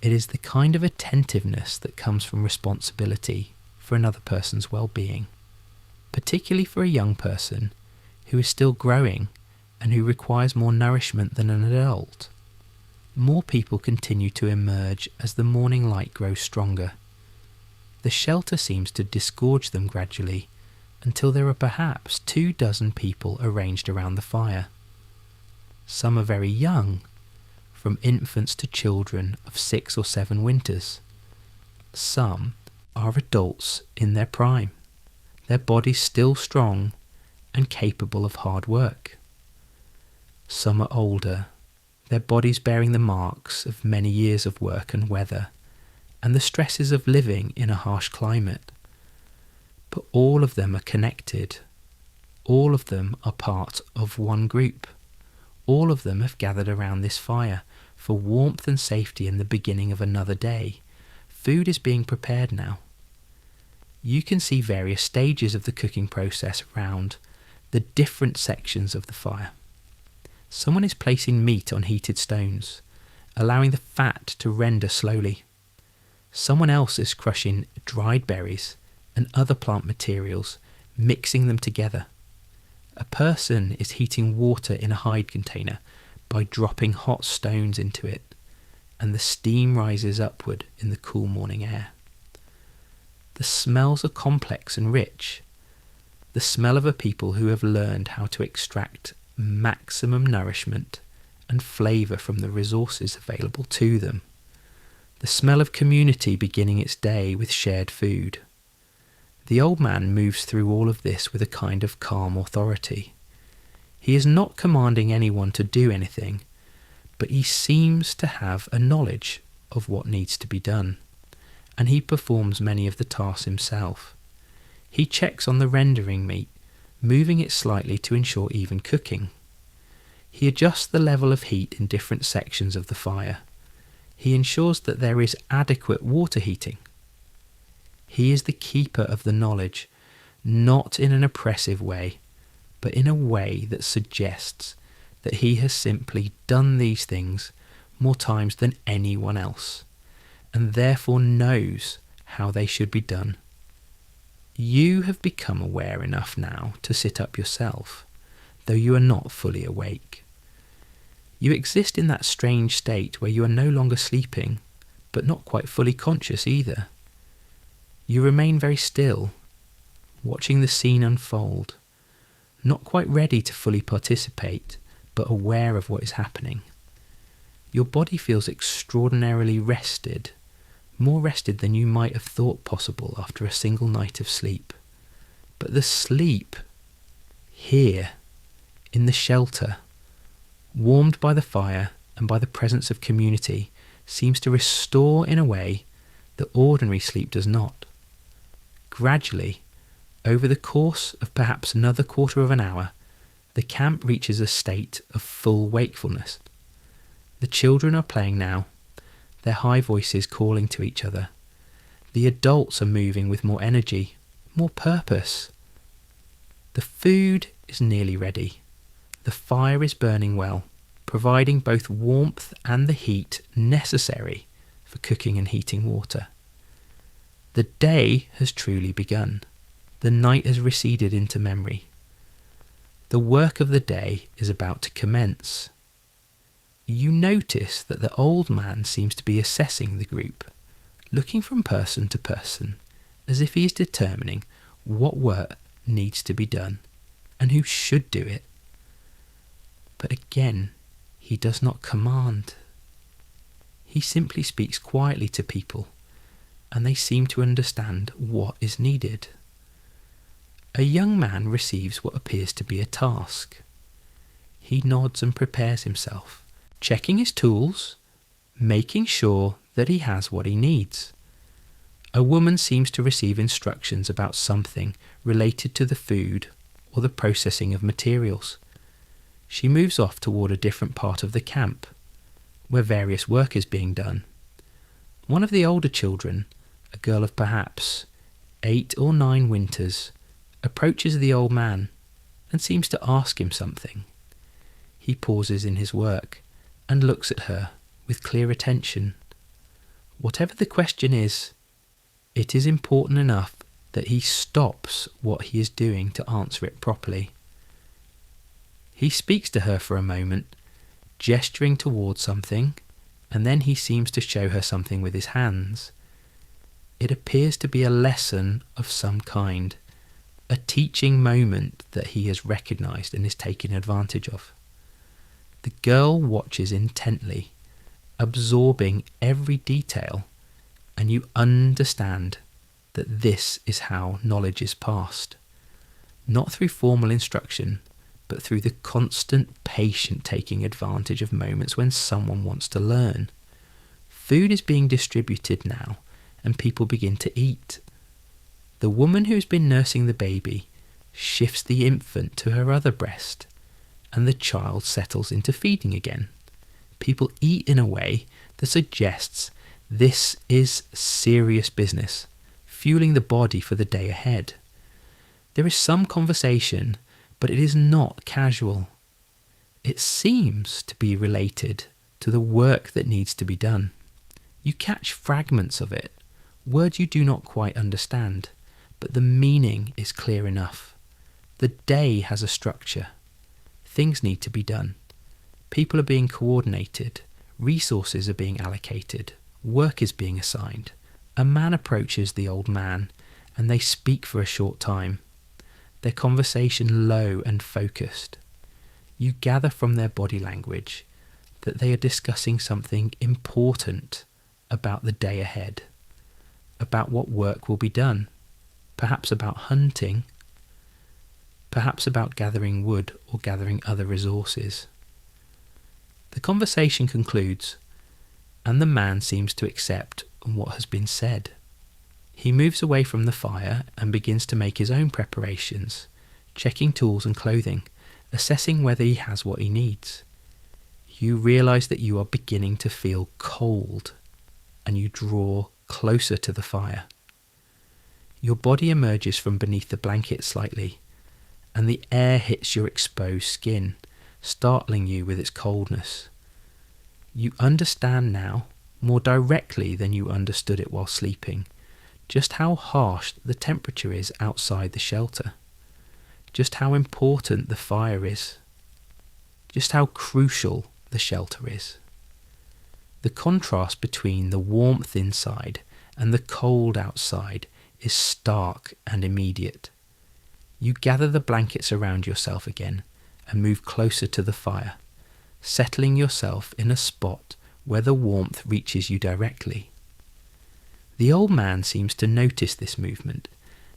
It is the kind of attentiveness that comes from responsibility for another person's well-being, particularly for a young person who is still growing and who requires more nourishment than an adult. More people continue to emerge as the morning light grows stronger. The shelter seems to disgorge them gradually until there are perhaps 24 people arranged around the fire. Some are very young, from infants to children of 6 or 7 winters. Some are adults in their prime, their bodies still strong and capable of hard work. Some are older, their bodies bearing the marks of many years of work and weather, and the stresses of living in a harsh climate. But all of them are connected. All of them are part of one group. All of them have gathered around this fire for warmth and safety in the beginning of another day. Food is being prepared now. You can see various stages of the cooking process around the different sections of the fire. Someone is placing meat on heated stones, allowing the fat to render slowly. Someone else is crushing dried berries and other plant materials, mixing them together. A person is heating water in a hide container by dropping hot stones into it, and the steam rises upward in the cool morning air. The smells are complex and rich. The smell of a people who have learned how to extract maximum nourishment and flavour from the resources available to them. The smell of community beginning its day with shared food. The old man moves through all of this with a kind of calm authority. He is not commanding anyone to do anything, but he seems to have a knowledge of what needs to be done, and he performs many of the tasks himself. He checks on the rendering meat, moving it slightly to ensure even cooking. He adjusts the level of heat in different sections of the fire. He ensures that there is adequate water heating. He is the keeper of the knowledge, not in an oppressive way, but in a way that suggests that he has simply done these things more times than anyone else, and therefore knows how they should be done. You have become aware enough now to sit up yourself, though you are not fully awake. You exist in that strange state where you are no longer sleeping, but not quite fully conscious either. You remain very still, watching the scene unfold, not quite ready to fully participate, but aware of what is happening. Your body feels extraordinarily rested, more rested than you might have thought possible after a single night of sleep. But the sleep, here, in the shelter, warmed by the fire and by the presence of community, seems to restore in a way that ordinary sleep does not. Gradually, over the course of perhaps another quarter of an hour, the camp reaches a state of full wakefulness. The children are playing now, their high voices calling to each other. The adults are moving with more energy, more purpose. The food is nearly ready. The fire is burning well, providing both warmth and the heat necessary for cooking and heating water. The day has truly begun. The night has receded into memory. The work of the day is about to commence. You notice that the old man seems to be assessing the group, looking from person to person, as if he is determining what work needs to be done and who should do it. But again, he does not command. He simply speaks quietly to people, and they seem to understand what is needed. A young man receives what appears to be a task. He nods and prepares himself, checking his tools, making sure that he has what he needs. A woman seems to receive instructions about something related to the food or the processing of materials. She moves off toward a different part of the camp, where various work is being done. One of the older children, a girl of perhaps 8 or 9 winters, approaches the old man and seems to ask him something. He pauses in his work and looks at her with clear attention. Whatever the question is, it is important enough that he stops what he is doing to answer it properly. He speaks to her for a moment, gesturing towards something, and then he seems to show her something with his hands. It appears to be a lesson of some kind, a teaching moment that he has recognised and is taking advantage of. The girl watches intently, absorbing every detail, and you understand that this is how knowledge is passed. Not through formal instruction, but through the constant patient taking advantage of moments when someone wants to learn. Food is being distributed now, and people begin to eat. The woman who has been nursing the baby shifts the infant to her other breast, and the child settles into feeding again. People eat in a way that suggests this is serious business, fueling the body for the day ahead. There is some conversation, but it is not casual. It seems to be related to the work that needs to be done. You catch fragments of it, words you do not quite understand, but the meaning is clear enough. The day has a structure. Things need to be done. People are being coordinated. Resources are being allocated. Work is being assigned. A man approaches the old man, and they speak for a short time, their conversation low and focused. You gather from their body language that they are discussing something important about the day ahead, about what work will be done, perhaps about hunting, perhaps about gathering wood or gathering other resources. The conversation concludes, and the man seems to accept what has been said. He moves away from the fire and begins to make his own preparations, checking tools and clothing, assessing whether he has what he needs. You realise that you are beginning to feel cold, and you draw closer to the fire. Your body emerges from beneath the blanket slightly, and the air hits your exposed skin, startling you with its coldness. You understand now, more directly than you understood it while sleeping, just how harsh the temperature is outside the shelter, just how important the fire is, just how crucial the shelter is. The contrast between the warmth inside and the cold outside is stark and immediate. You gather the blankets around yourself again and move closer to the fire, settling yourself in a spot where the warmth reaches you directly. The old man seems to notice this movement,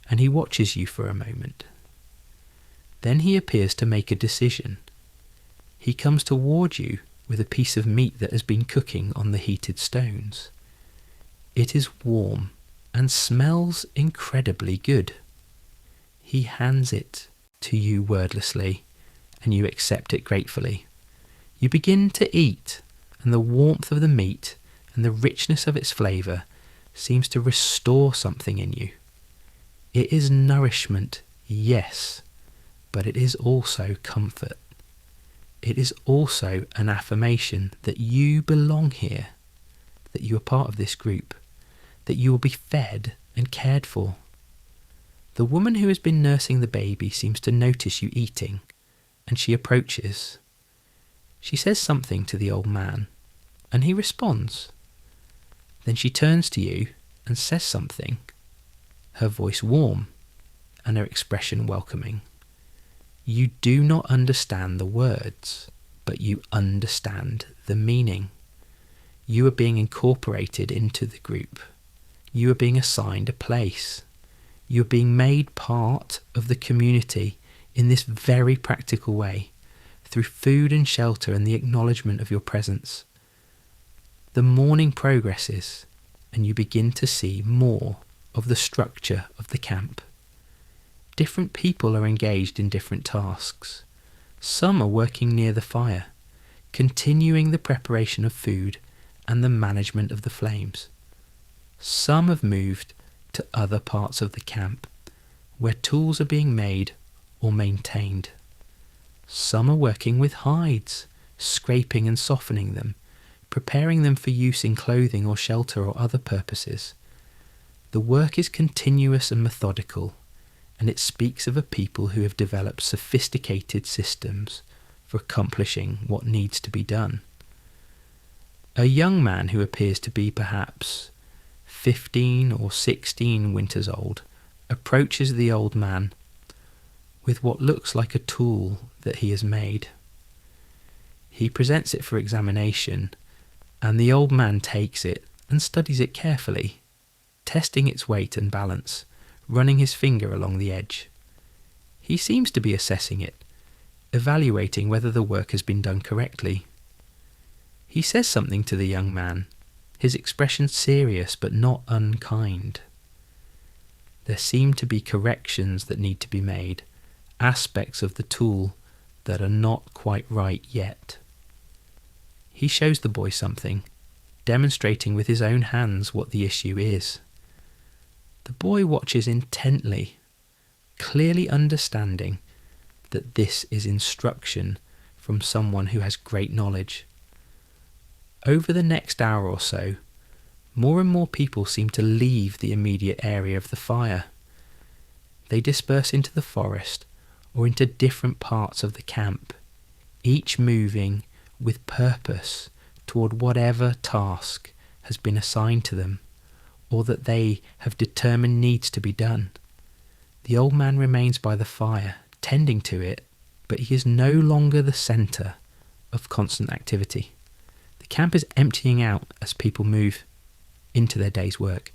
and he watches you for a moment. Then he appears to make a decision. He comes toward you with a piece of meat that has been cooking on the heated stones. It is warm and smells incredibly good. He hands it to you wordlessly, and you accept it gratefully. You begin to eat, and the warmth of the meat and the richness of its flavour seems to restore something in you. It is nourishment, yes, but it is also comfort. It is also an affirmation that you belong here, that you are part of this group, that you will be fed and cared for. The woman who has been nursing the baby seems to notice you eating, and she approaches. She says something to the old man, and he responds. Then she turns to you and says something, her voice warm and her expression welcoming. You do not understand the words, but you understand the meaning. You are being incorporated into the group. You are being assigned a place. You are being made part of the community in this very practical way, through food and shelter and the acknowledgement of your presence. The morning progresses, and you begin to see more of the structure of the camp. Different people are engaged in different tasks. Some are working near the fire, continuing the preparation of food and the management of the flames. Some have moved to other parts of the camp, where tools are being made or maintained. Some are working with hides, scraping and softening them, preparing them for use in clothing or shelter or other purposes. The work is continuous and methodical, and it speaks of a people who have developed sophisticated systems for accomplishing what needs to be done. A young man who appears to be perhaps 15 or 16 winters old approaches the old man with what looks like a tool that he has made. He presents it for examination, and the old man takes it and studies it carefully, testing its weight and balance, running his finger along the edge. He seems to be assessing it, evaluating whether the work has been done correctly. He says something to the young man, his expression serious but not unkind. There seem to be corrections that need to be made, aspects of the tool that are not quite right yet. He shows the boy something, demonstrating with his own hands what the issue is. The boy watches intently, clearly understanding that this is instruction from someone who has great knowledge. Over the next hour or so, more and more people seem to leave the immediate area of the fire. They disperse into the forest or into different parts of the camp, each moving with purpose toward whatever task has been assigned to them, or that they have determined needs to be done. The old man remains by the fire, tending to it, but he is no longer the centre of constant activity. The camp is emptying out as people move into their day's work.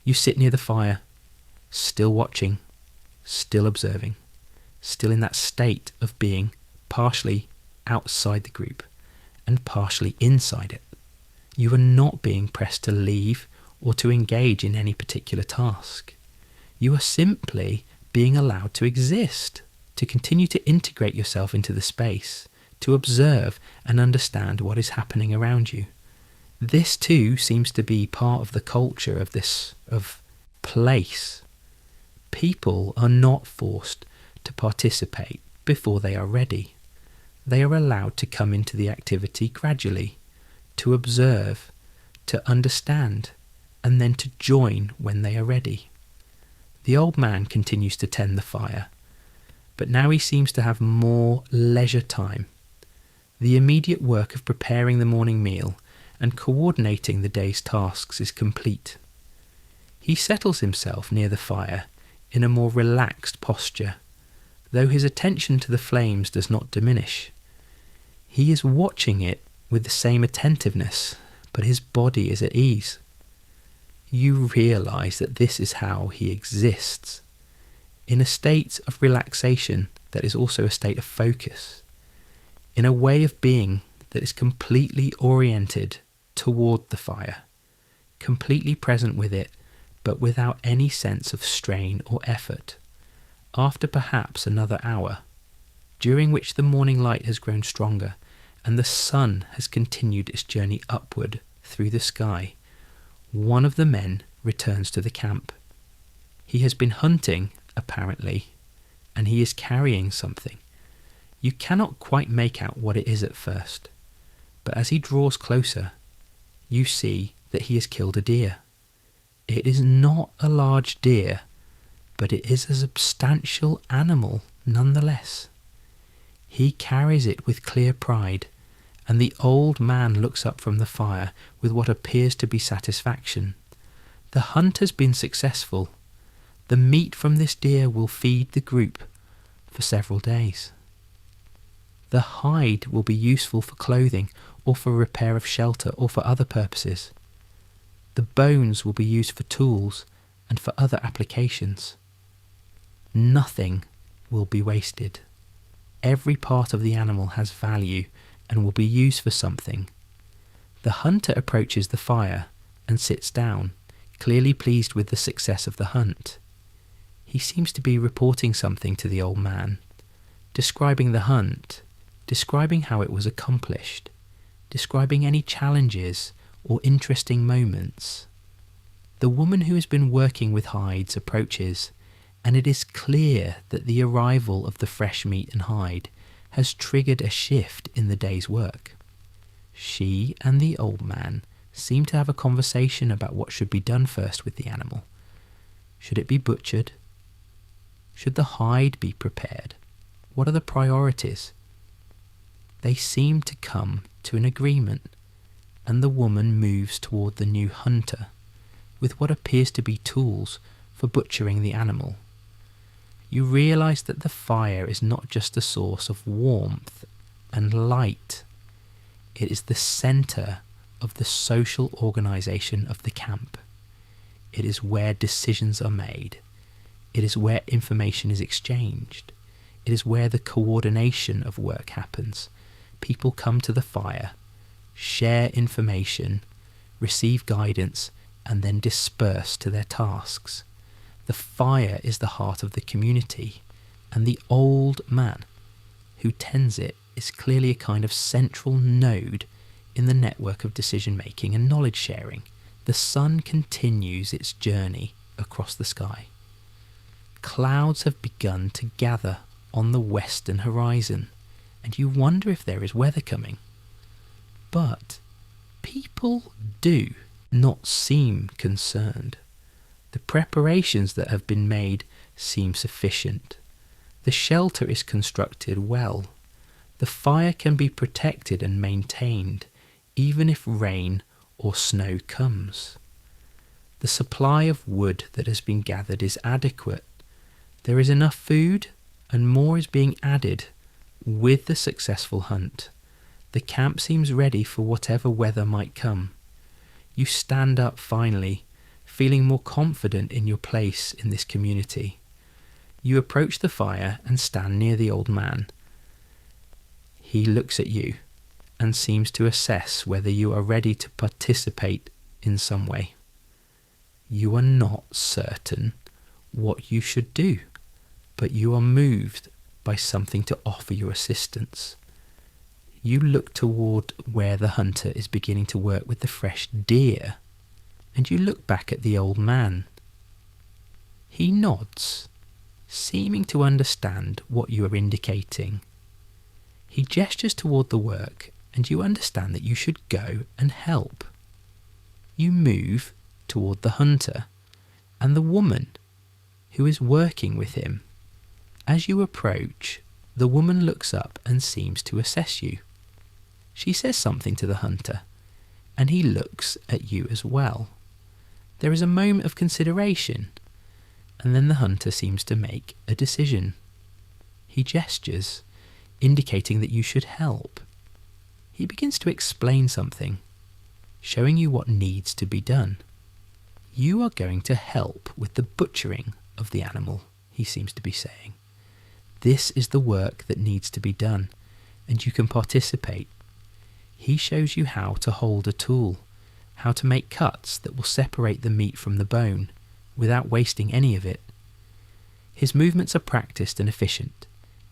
You sit near the fire, still watching, still observing, still in that state of being partially outside the group and partially inside it. You are not being pressed to leave or to engage in any particular task. You are simply being allowed to exist, to continue to integrate yourself into the space, to observe and understand what is happening around you. This too seems to be part of the culture of this place. People are not forced to participate before they are ready. they are allowed to come into the activity gradually, to observe, to understand, and then to join when they are ready. The old man continues to tend the fire, but now he seems to have more leisure time. The immediate work of preparing the morning meal and coordinating the day's tasks is complete. He settles himself near the fire in a more relaxed posture, though his attention to the flames does not diminish. He is watching it with the same attentiveness, but his body is at ease. You realise that this is how he exists, in a state of relaxation that is also a state of focus, in a way of being that is completely oriented toward the fire, completely present with it, but without any sense of strain or effort. After perhaps another hour, during which the morning light has grown stronger and the sun has continued its journey upward through the sky, one of the men returns to the camp. He has been hunting, apparently, and he is carrying something. You cannot quite make out what it is at first, but as he draws closer, you see that he has killed a deer. It is not a large deer, but it is a substantial animal nonetheless. He carries it with clear pride, and the old man looks up from the fire with what appears to be satisfaction. The hunt has been successful. The meat from this deer will feed the group for several days. The hide will be useful for clothing or for repair of shelter or for other purposes. The bones will be used for tools and for other applications. Nothing will be wasted. Every part of the animal has value and will be used for something. The hunter approaches the fire and sits down, clearly pleased with the success of the hunt. He seems to be reporting something to the old man, describing the hunt, describing how it was accomplished, describing any challenges or interesting moments. The woman who has been working with hides approaches, and it is clear that the arrival of the fresh meat and hide has triggered a shift in the day's work. She and the old man seem to have a conversation about what should be done first with the animal. Should it be butchered? Should the hide be prepared? What are the priorities? They seem to come to an agreement, and the woman moves toward the new hunter with what appears to be tools for butchering the animal. You realise that the fire is not just a source of warmth and light. It is the centre of the social organisation of the camp. It is where decisions are made. It is where information is exchanged. It is where the coordination of work happens. People come to the fire, share information, receive guidance, and then disperse to their tasks. The fire is the heart of the community, and the old man who tends it is clearly a kind of central node in the network of decision-making and knowledge sharing. The sun continues its journey across the sky. Clouds have begun to gather on the western horizon, and you wonder if there is weather coming. But people do not seem concerned. The preparations that have been made seem sufficient. The shelter is constructed well. The fire can be protected and maintained, even if rain or snow comes. The supply of wood that has been gathered is adequate. There is enough food, and more is being added with the successful hunt. The camp seems ready for whatever weather might come. You stand up finally, feeling more confident in your place in this community. You approach the fire and stand near the old man. He looks at you and seems to assess whether you are ready to participate in some way. You are not certain what you should do, but you are moved by something to offer you assistance. You look toward where the hunter is beginning to work with the fresh deer, and you look back at the old man. He nods, seeming to understand what you are indicating. He gestures toward the work, and you understand that you should go and help. You move toward the hunter and the woman who is working with him. As you approach, the woman looks up and seems to assess you. She says something to the hunter, and he looks at you as well. There is a moment of consideration, and then the hunter seems to make a decision. He gestures, indicating that you should help. He begins to explain something, showing you what needs to be done. You are going to help with the butchering of the animal, he seems to be saying. This is the work that needs to be done, and you can participate. He shows you how to hold a tool, how to make cuts that will separate the meat from the bone without wasting any of it. His movements are practiced and efficient,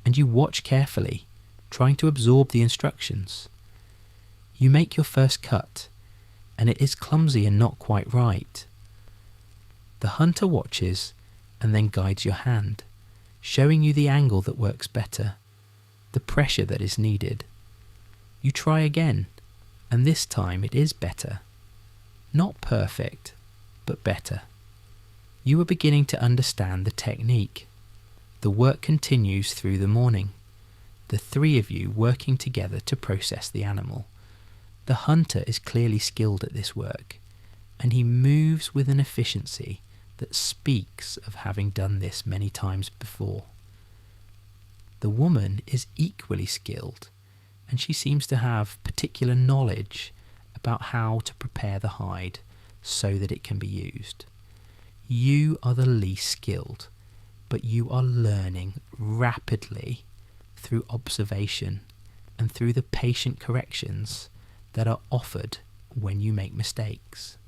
and you watch carefully, trying to absorb the instructions. You make your first cut, and it is clumsy and not quite right. The hunter watches and then guides your hand, showing you the angle that works better, the pressure that is needed. You try again, and this time it is better. Not perfect, but better. You are beginning to understand the technique. The work continues through the morning, the three of you working together to process the animal. The hunter is clearly skilled at this work, and he moves with an efficiency that speaks of having done this many times before. The woman is equally skilled, and she seems to have particular knowledge about how to prepare the hide so that it can be used. You are the least skilled, but you are learning rapidly through observation and through the patient corrections that are offered when you make mistakes.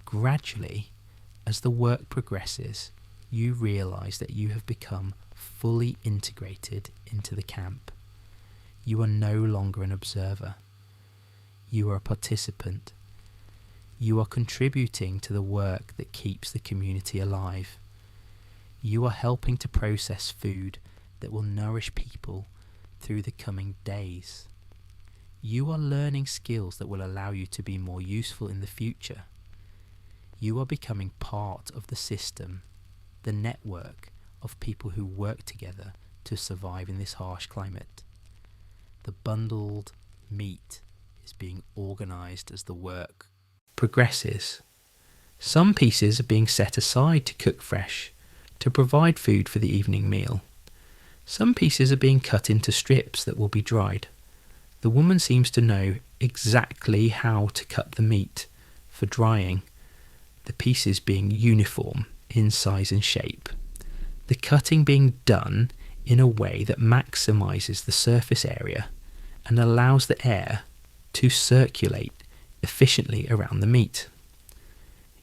Gradually, as the work progresses, you realise that you have become fully integrated into the camp. You are no longer an observer. You are a participant. You are contributing to the work that keeps the community alive. You are helping to process food that will nourish people through the coming days. You are learning skills that will allow you to be more useful in the future. You are becoming part of the system, the network of people who work together to survive in this harsh climate. The bundled meat is being organised as the work progresses. Some pieces are being set aside to cook fresh, to provide food for the evening meal. Some pieces are being cut into strips that will be dried. The woman seems to know exactly how to cut the meat for drying, the pieces being uniform in size and shape. The cutting being done in a way that maximises the surface area and allows the air to circulate efficiently around the meat.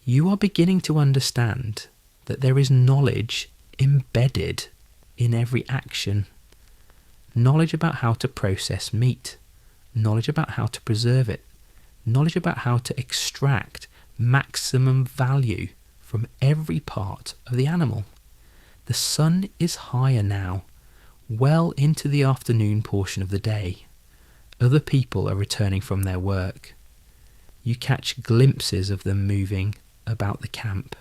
You are beginning to understand that there is knowledge embedded in every action. Knowledge about how to process meat, knowledge about how to preserve it, knowledge about how to extract maximum value from every part of the animal. The sun is higher now, well into the afternoon portion of the day. Other people are returning from their work. You catch glimpses of them moving about the camp.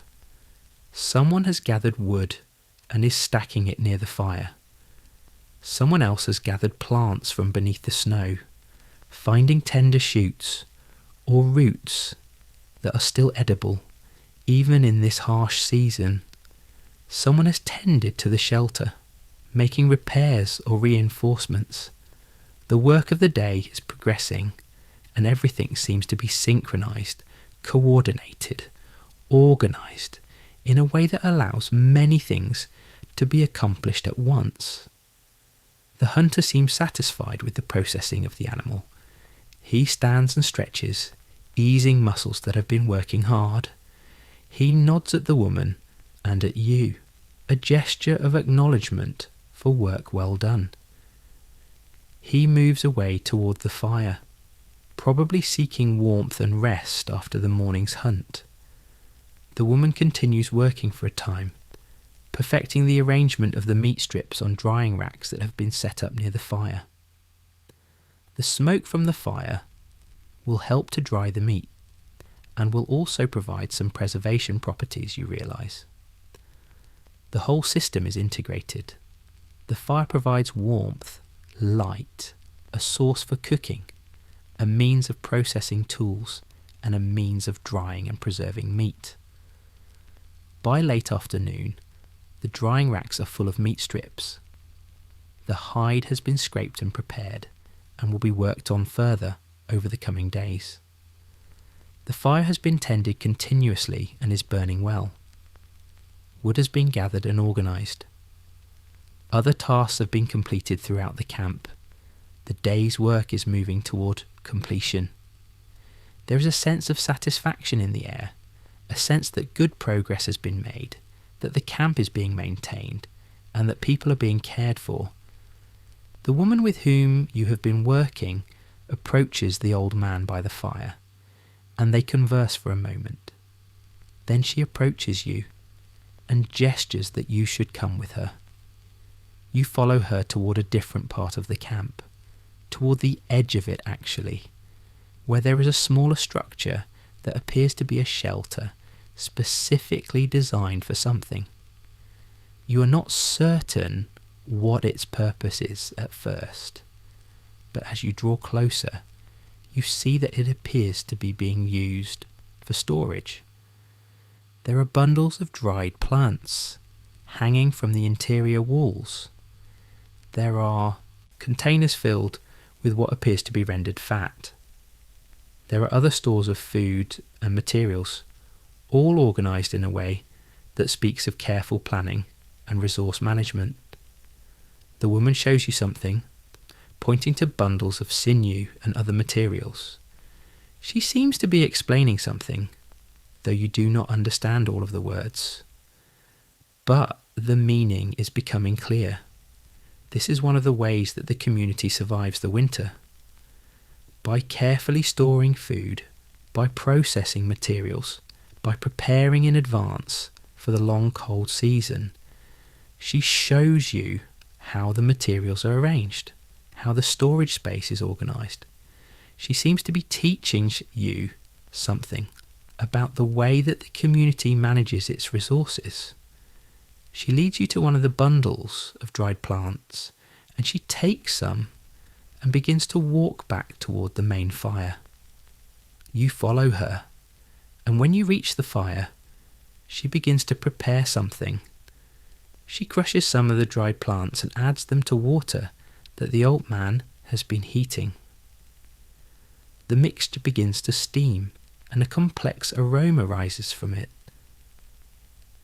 Someone has gathered wood and is stacking it near the fire. Someone else has gathered plants from beneath the snow, finding tender shoots or roots that are still edible, even in this harsh season. Someone has tended to the shelter, making repairs or reinforcements. The work of the day is progressing, and everything seems to be synchronized, coordinated, organized, in a way that allows many things to be accomplished at once. The hunter seems satisfied with the processing of the animal. He stands and stretches, easing muscles that have been working hard. He nods at the woman and at you, a gesture of acknowledgement for work well done. He moves away toward the fire, probably seeking warmth and rest after the morning's hunt. The woman continues working for a time, perfecting the arrangement of the meat strips on drying racks that have been set up near the fire. The smoke from the fire will help to dry the meat and will also provide some preservation properties, you realise. The whole system is integrated. The fire provides warmth, light, a source for cooking, a means of processing tools, and a means of drying and preserving meat. By late afternoon, the drying racks are full of meat strips. The hide has been scraped and prepared and will be worked on further over the coming days. The fire has been tended continuously and is burning well. Wood has been gathered and organised. Other tasks have been completed throughout the camp. The day's work is moving toward completion. There is a sense of satisfaction in the air, a sense that good progress has been made, that the camp is being maintained, and that people are being cared for. The woman with whom you have been working approaches the old man by the fire, and they converse for a moment. Then she approaches you and gestures that you should come with her. You follow her toward a different part of the camp, toward the edge of it actually, where there is a smaller structure that appears to be a shelter specifically designed for something. You are not certain what its purpose is at first, but as you draw closer, you see that it appears to be being used for storage. There are bundles of dried plants hanging from the interior walls. There are containers filled with what appears to be rendered fat. There are other stores of food and materials, all organised in a way that speaks of careful planning and resource management. The woman shows you something, pointing to bundles of sinew and other materials. She seems to be explaining something, though you do not understand all of the words. But the meaning is becoming clear. This is one of the ways that the community survives the winter. By carefully storing food, by processing materials, by preparing in advance for the long cold season, she shows you how the materials are arranged, how the storage space is organised. She seems to be teaching you something about the way that the community manages its resources. She leads you to one of the bundles of dried plants, and she takes some and begins to walk back toward the main fire. You follow her, and when you reach the fire, she begins to prepare something. She crushes some of the dried plants and adds them to water that the old man has been heating. The mixture begins to steam, and a complex aroma rises from it.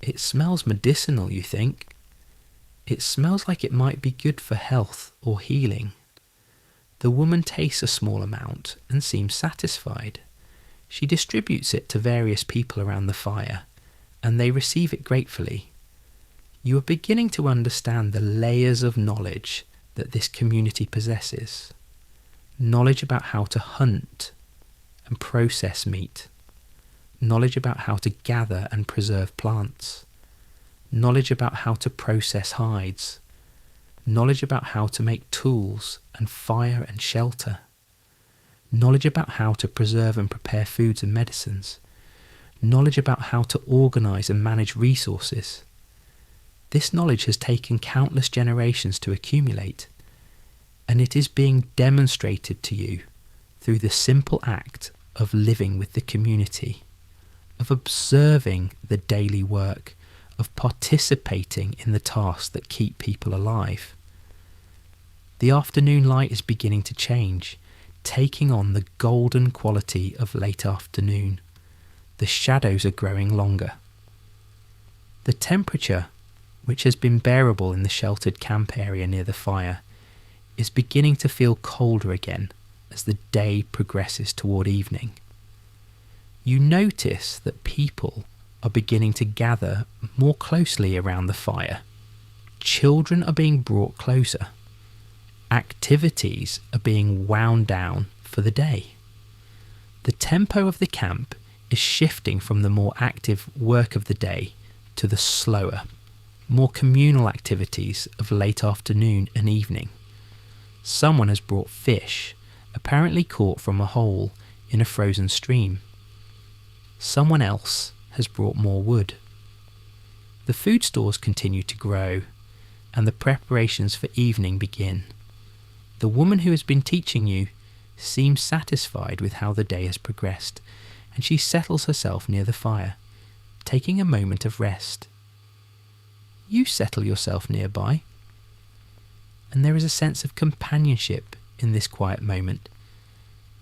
It smells medicinal, you think. It smells like it might be good for health or healing. The woman tastes a small amount and seems satisfied. She distributes it to various people around the fire, and they receive it gratefully. You are beginning to understand the layers of knowledge that this community possesses. Knowledge about how to hunt and process meat. Knowledge about how to gather and preserve plants. Knowledge about how to process hides. Knowledge about how to make tools and fire and shelter. Knowledge about how to preserve and prepare foods and medicines. Knowledge about how to organise and manage resources. This knowledge has taken countless generations to accumulate, and it is being demonstrated to you through the simple act of living with the community, of observing the daily work, of participating in the tasks that keep people alive. The afternoon light is beginning to change, taking on the golden quality of late afternoon. The shadows are growing longer. The temperature, which has been bearable in the sheltered camp area near the fire, is beginning to feel colder again as the day progresses toward evening. You notice that people are beginning to gather more closely around the fire. Children are being brought closer. Activities are being wound down for the day. The tempo of the camp is shifting from the more active work of the day to the slower, more communal activities of late afternoon and evening. Someone has brought fish apparently caught from a hole in a frozen stream. Someone else has brought more wood. The food stores continue to grow, and the preparations for evening begin. The woman who has been teaching you seems satisfied with how the day has progressed, and she settles herself near the fire, taking a moment of rest. You settle yourself nearby, and there is a sense of companionship in this quiet moment,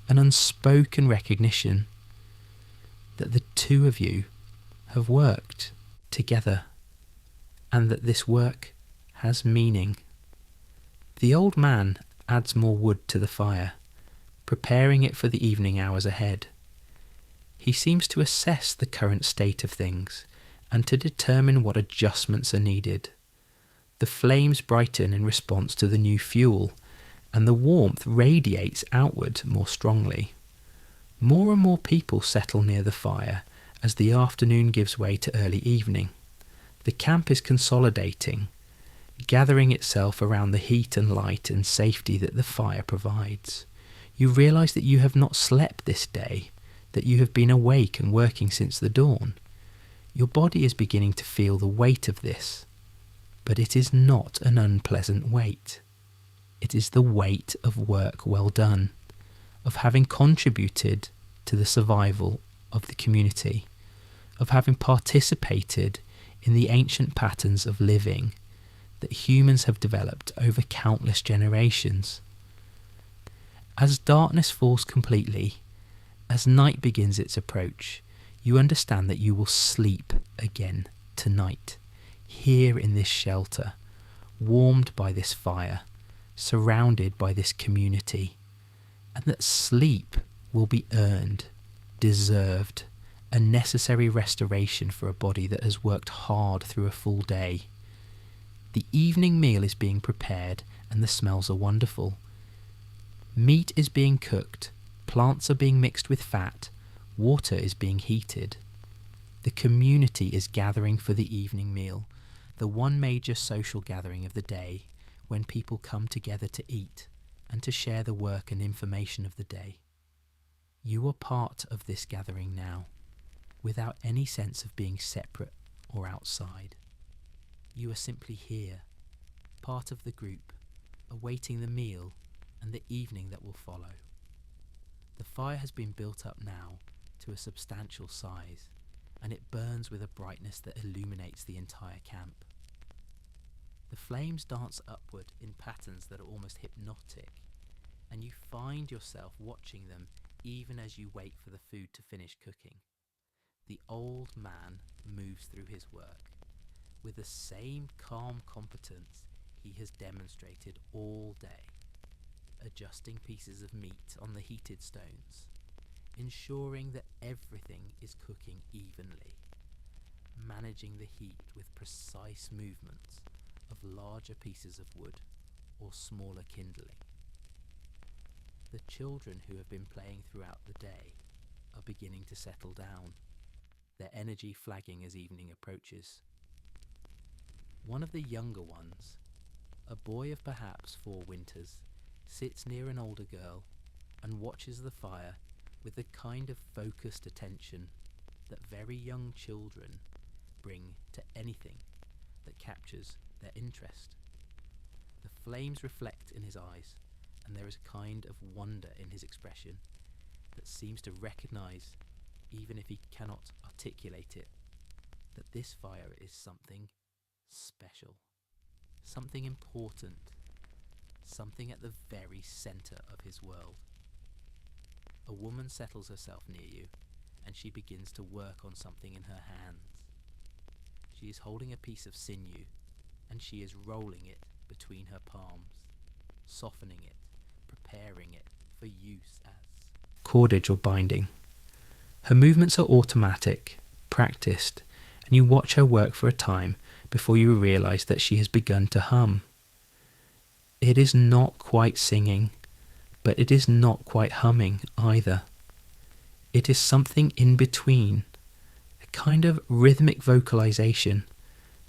an unspoken recognition that the two of you have worked together, and that this work has meaning. The old man adds more wood to the fire, preparing it for the evening hours ahead. He seems to assess the current state of things and to determine what adjustments are needed. The flames brighten in response to the new fuel, and the warmth radiates outward more strongly. More and more people settle near the fire as the afternoon gives way to early evening. The camp is consolidating, gathering itself around the heat and light and safety that the fire provides. You realise that you have not slept this day, that you have been awake and working since the dawn. Your body is beginning to feel the weight of this, but it is not an unpleasant weight. It is the weight of work well done, of having contributed to the survival of the community, of having participated in the ancient patterns of living that humans have developed over countless generations. As darkness falls completely, as night begins its approach, you understand that you will sleep again tonight, here in this shelter, warmed by this fire, surrounded by this community, and that sleep will be earned, deserved, a necessary restoration for a body that has worked hard through a full day. The evening meal is being prepared and the smells are wonderful. Meat is being cooked, plants are being mixed with fat, water is being heated. The community is gathering for the evening meal, the one major social gathering of the day when people come together to eat and to share the work and information of the day. You are part of this gathering now, without any sense of being separate or outside. You are simply here, part of the group, awaiting the meal and the evening that will follow. The fire has been built up now to a substantial size, and it burns with a brightness that illuminates the entire camp. The flames dance upward in patterns that are almost hypnotic, and you find yourself watching them even as you wait for the food to finish cooking. The old man moves through his work with the same calm competence he has demonstrated all day, adjusting pieces of meat on the heated stones, ensuring that everything is cooking evenly, managing the heat with precise movements of larger pieces of wood or smaller kindling. The children who have been playing throughout the day are beginning to settle down, their energy flagging as evening approaches. One of the younger ones, a boy of perhaps 4 winters, sits near an older girl and watches the fire with the kind of focused attention that very young children bring to anything that captures their interest. The flames reflect in his eyes, and there is a kind of wonder in his expression that seems to recognise, even if he cannot articulate it, that this fire is something special, something important, something at the very centre of his world. A woman settles herself near you, and she begins to work on something in her hands. She is holding a piece of sinew, and she is rolling it between her palms, softening it, preparing it for use as cordage or binding. Her movements are automatic, practiced, and you watch her work for a time before you realise that she has begun to hum. It is not quite singing, but it is not quite humming either. It is something in between, a kind of rhythmic vocalisation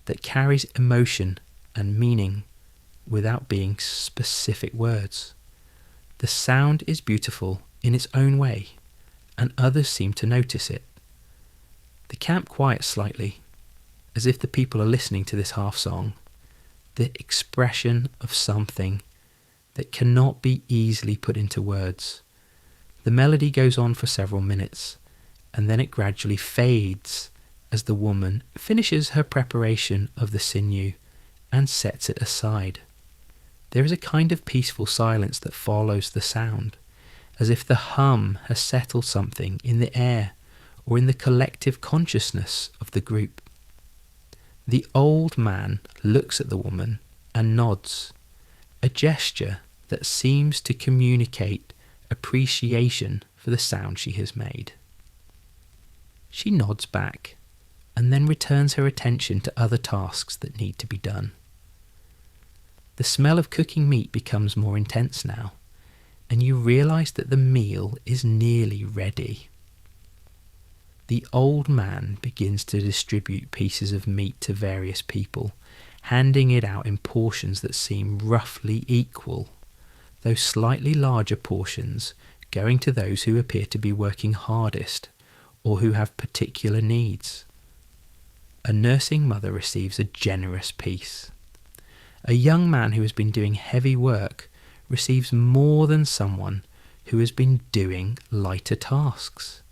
that carries emotion and meaning without being specific words. The sound is beautiful in its own way, and others seem to notice it. The camp quiets slightly, as if the people are listening to this half-song, the expression of something that cannot be easily put into words. The melody goes on for several minutes, and then it gradually fades as the woman finishes her preparation of the sinew and sets it aside. There is a kind of peaceful silence that follows the sound, as if the hum has settled something in the air or in the collective consciousness of the group. The old man looks at the woman and nods, a gesture that seems to communicate appreciation for the sound she has made. She nods back and then returns her attention to other tasks that need to be done. The smell of cooking meat becomes more intense now, and you realise that the meal is nearly ready. The old man begins to distribute pieces of meat to various people, handing it out in portions that seem roughly equal, though slightly larger portions going to those who appear to be working hardest or who have particular needs. A nursing mother receives a generous piece. A young man who has been doing heavy work receives more than someone who has been doing lighter tasks.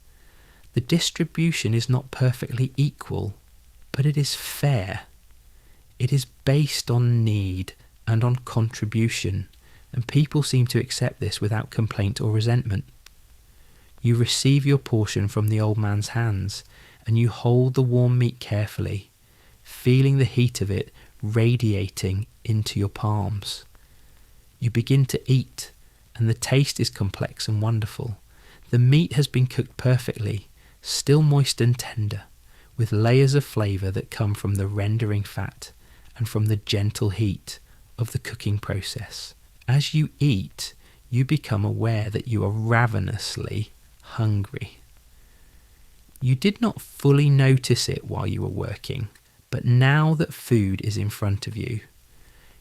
The distribution is not perfectly equal, but it is fair. It is based on need and on contribution, and people seem to accept this without complaint or resentment. You receive your portion from the old man's hands, and you hold the warm meat carefully, feeling the heat of it radiating into your palms. You begin to eat, and the taste is complex and wonderful. The meat has been cooked perfectly, still moist and tender, with layers of flavour that come from the rendering fat and from the gentle heat of the cooking process. As you eat, you become aware that you are ravenously hungry. You did not fully notice it while you were working, but now that food is in front of you,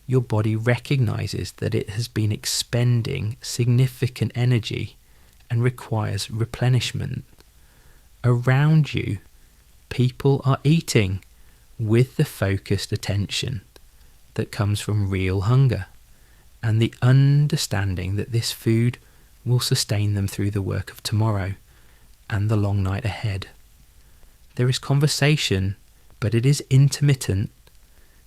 your body recognises that it has been expending significant energy and requires replenishment. Around you, people are eating with the focused attention that comes from real hunger and the understanding that this food will sustain them through the work of tomorrow and the long night ahead. There is conversation, but it is intermittent,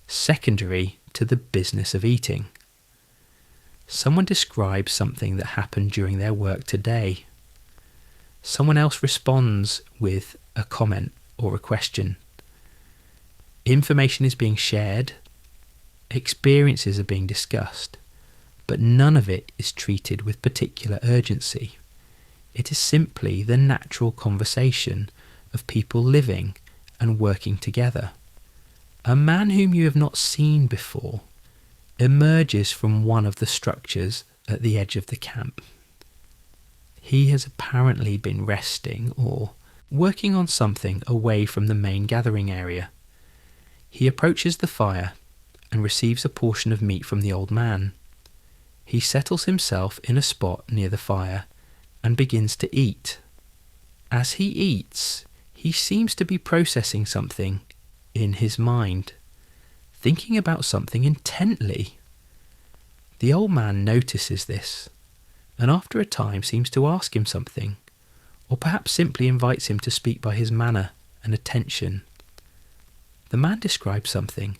secondary to the business of eating. Someone describes something that happened during their work today. Someone else responds with a comment or a question. Information is being shared, experiences are being discussed, but none of it is treated with particular urgency. It is simply the natural conversation of people living and working together. A man whom you have not seen before emerges from one of the structures at the edge of the camp. He has apparently been resting or working on something away from the main gathering area. He approaches the fire and receives a portion of meat from the old man. He settles himself in a spot near the fire and begins to eat. As he eats, he seems to be processing something in his mind, thinking about something intently. The old man notices this, and after a time seems to ask him something, or perhaps simply invites him to speak by his manner and attention. The man describes something,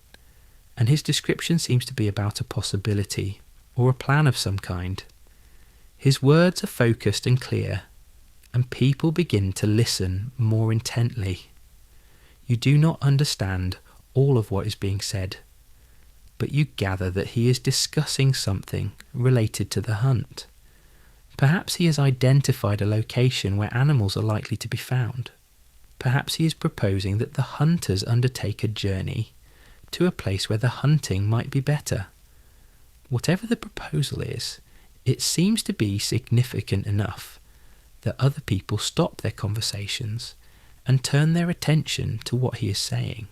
and his description seems to be about a possibility or a plan of some kind. His words are focused and clear, and people begin to listen more intently. You do not understand all of what is being said, but you gather that he is discussing something related to the hunt. Perhaps he has identified a location where animals are likely to be found. Perhaps he is proposing that the hunters undertake a journey to a place where the hunting might be better. Whatever the proposal is, it seems to be significant enough that other people stop their conversations and turn their attention to what he is saying.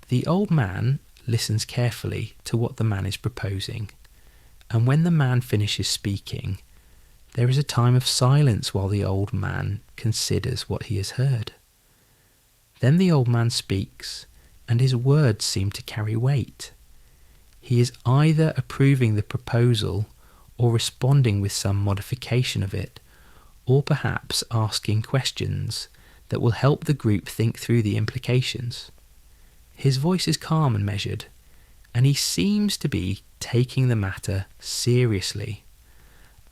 The old man listens carefully to what the man is proposing, and when the man finishes speaking, there is a time of silence while the old man considers what he has heard. Then the old man speaks, and his words seem to carry weight. He is either approving the proposal or responding with some modification of it, or perhaps asking questions that will help the group think through the implications. His voice is calm and measured, and he seems to be taking the matter seriously.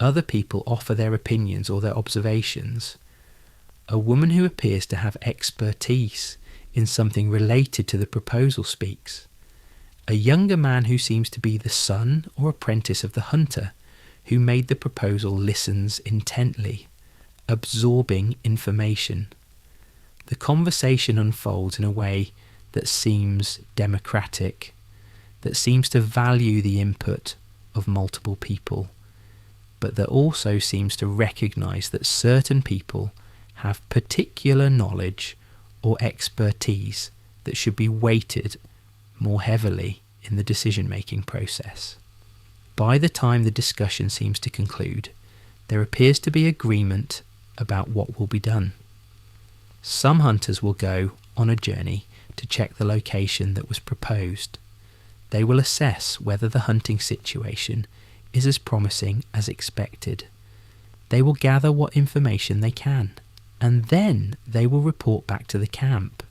Other people offer their opinions or their observations. A woman who appears to have expertise in something related to the proposal speaks. A younger man who seems to be the son or apprentice of the hunter who made the proposal listens intently, absorbing information. The conversation unfolds in a way that seems democratic, that seems to value the input of multiple people, but that also seems to recognise that certain people have particular knowledge or expertise that should be weighted more heavily in the decision-making process. By the time the discussion seems to conclude, there appears to be agreement about what will be done. Some hunters will go on a journey to check the location that was proposed. They will assess whether the hunting situation is as promising as expected. They will gather what information they can, and then they will report back to the camp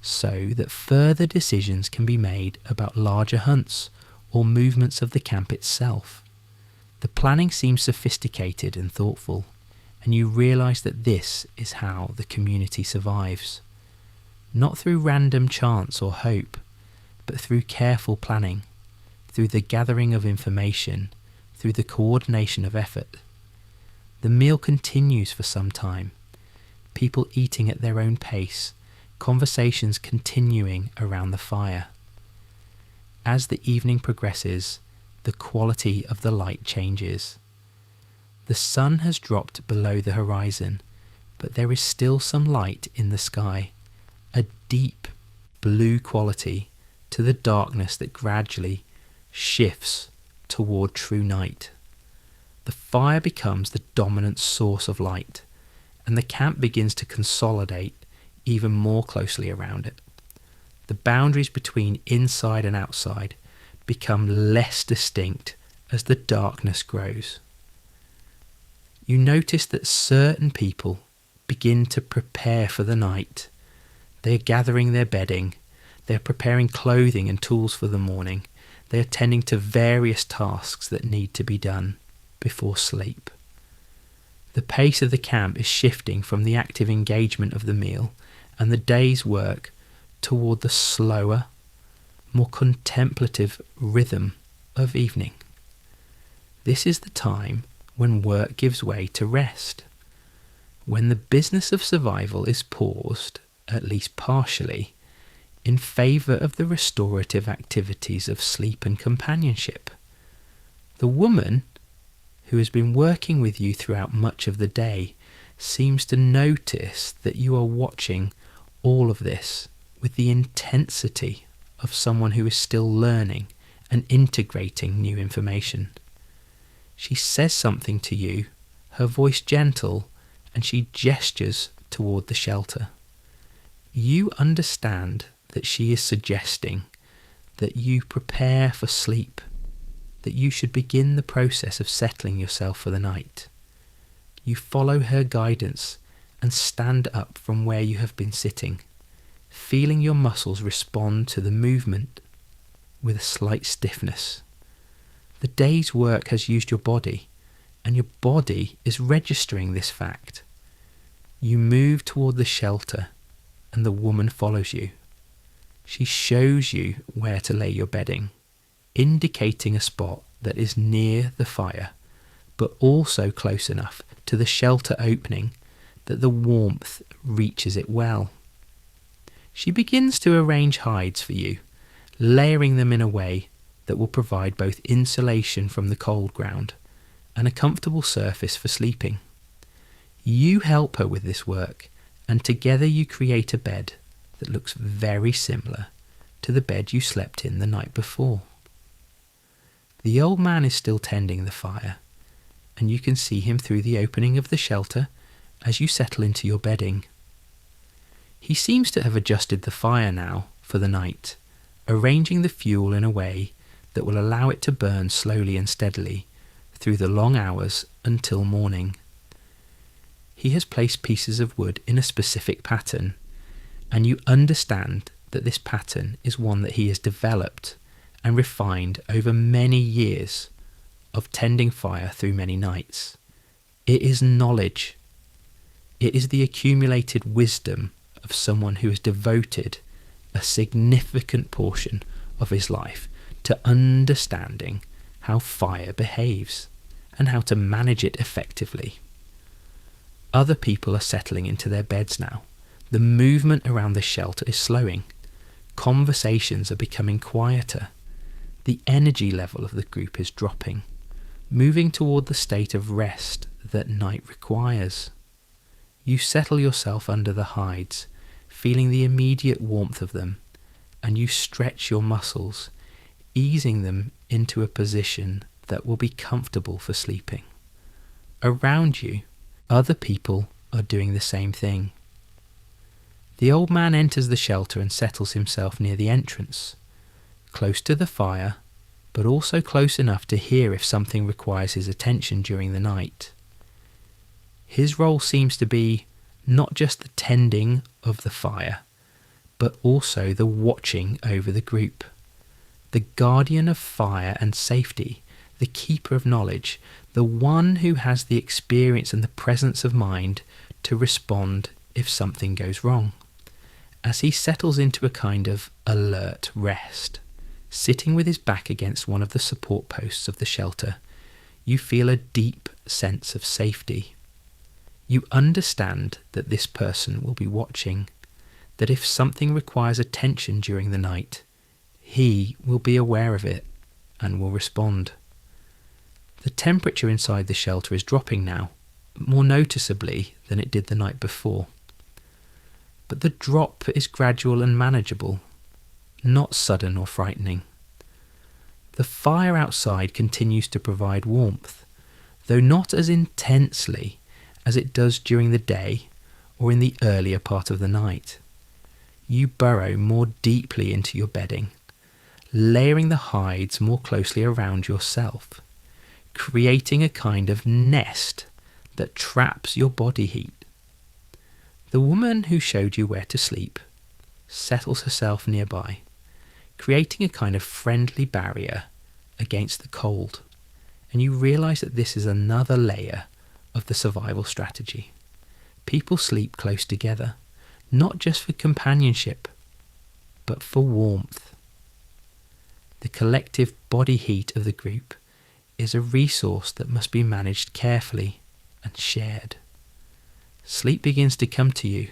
so that further decisions can be made about larger hunts or movements of the camp itself. The planning seems sophisticated and thoughtful, and you realise that this is how the community survives. Not through random chance or hope, but through careful planning, through the gathering of information, through the coordination of effort. The meal continues for some time, people eating at their own pace, conversations continuing around the fire. As the evening progresses, the quality of the light changes. The sun has dropped below the horizon, but there is still some light in the sky, a deep blue quality to the darkness that gradually shifts toward true night. The fire becomes the dominant source of light, and the camp begins to consolidate even more closely around it. The boundaries between inside and outside become less distinct as the darkness grows. You notice that certain people begin to prepare for the night. They are gathering their bedding, they are preparing clothing and tools for the morning, they are tending to various tasks that need to be done before sleep. The pace of the camp is shifting from the active engagement of the meal and the day's work toward the slower, more contemplative rhythm of evening. This is the time when work gives way to rest, when the business of survival is paused, at least partially, in favour of the restorative activities of sleep and companionship. The woman, who has been working with you throughout much of the day, seems to notice that you are watching all of this with the intensity of someone who is still learning and integrating new information. She says something to you, her voice gentle, and she gestures toward the shelter. You understand that she is suggesting that you prepare for sleep, that you should begin the process of settling yourself for the night. You follow her guidance and stand up from where you have been sitting, feeling your muscles respond to the movement with a slight stiffness. The day's work has used your body, and your body is registering this fact. You move toward the shelter, and the woman follows you. She shows you where to lay your bedding, indicating a spot that is near the fire, but also close enough to the shelter opening that the warmth reaches it well. She begins to arrange hides for you, layering them in a way that will provide both insulation from the cold ground and a comfortable surface for sleeping. You help her with this work, and together you create a bed that looks very similar to the bed you slept in the night before. The old man is still tending the fire, and you can see him through the opening of the shelter as you settle into your bedding. He seems to have adjusted the fire now for the night, arranging the fuel in a way that will allow it to burn slowly and steadily through the long hours until morning. He has placed pieces of wood in a specific pattern, and you understand that this pattern is one that he has developed and refined over many years of tending fire through many nights. It is knowledge. It is the accumulated wisdom of someone who has devoted a significant portion of his life to understanding how fire behaves and how to manage it effectively. Other people are settling into their beds now. The movement around the shelter is slowing. Conversations are becoming quieter. The energy level of the group is dropping, moving toward the state of rest that night requires. You settle yourself under the hides, feeling the immediate warmth of them, and you stretch your muscles, easing them into a position that will be comfortable for sleeping. Around you, other people are doing the same thing. The old man enters the shelter and settles himself near the entrance, close to the fire, but also close enough to hear if something requires his attention during the night. His role seems to be not just the tending of the fire, but also the watching over the group. The guardian of fire and safety, the keeper of knowledge, the one who has the experience and the presence of mind to respond if something goes wrong. As he settles into a kind of alert rest, sitting with his back against one of the support posts of the shelter, you feel a deep sense of safety. You understand that this person will be watching, that if something requires attention during the night, he will be aware of it and will respond. The temperature inside the shelter is dropping now, more noticeably than it did the night before. But the drop is gradual and manageable, not sudden or frightening. The fire outside continues to provide warmth, though not as intensely as it does during the day or in the earlier part of the night. You burrow more deeply into your bedding, layering the hides more closely around yourself, creating a kind of nest that traps your body heat. The woman who showed you where to sleep settles herself nearby, creating a kind of friendly barrier against the cold, and you realise that this is another layer of the survival strategy. People sleep close together, not just for companionship, but for warmth. The collective body heat of the group is a resource that must be managed carefully and shared. Sleep begins to come to you,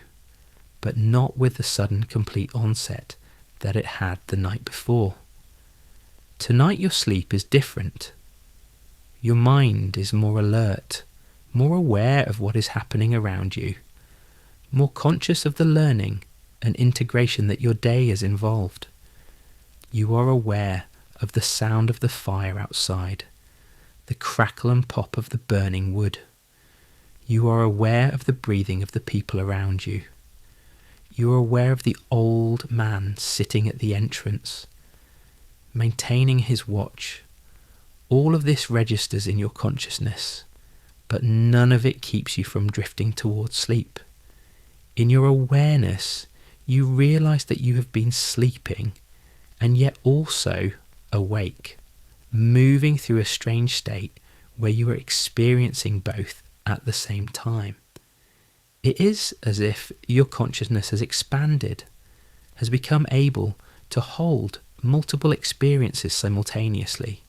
but not with the sudden complete onset that it had the night before. Tonight your sleep is different. Your mind is more alert, more aware of what is happening around you, more conscious of the learning and integration that your day has involved. You are aware of the sound of the fire outside, the crackle and pop of the burning wood. You are aware of the breathing of the people around you. You are aware of the old man sitting at the entrance, maintaining his watch. All of this registers in your consciousness, but none of it keeps you from drifting towards sleep. In your awareness, you realise that you have been sleeping and yet also awake, moving through a strange state where you are experiencing both at the same time. It is as if your consciousness has expanded, has become able to hold multiple experiences simultaneously.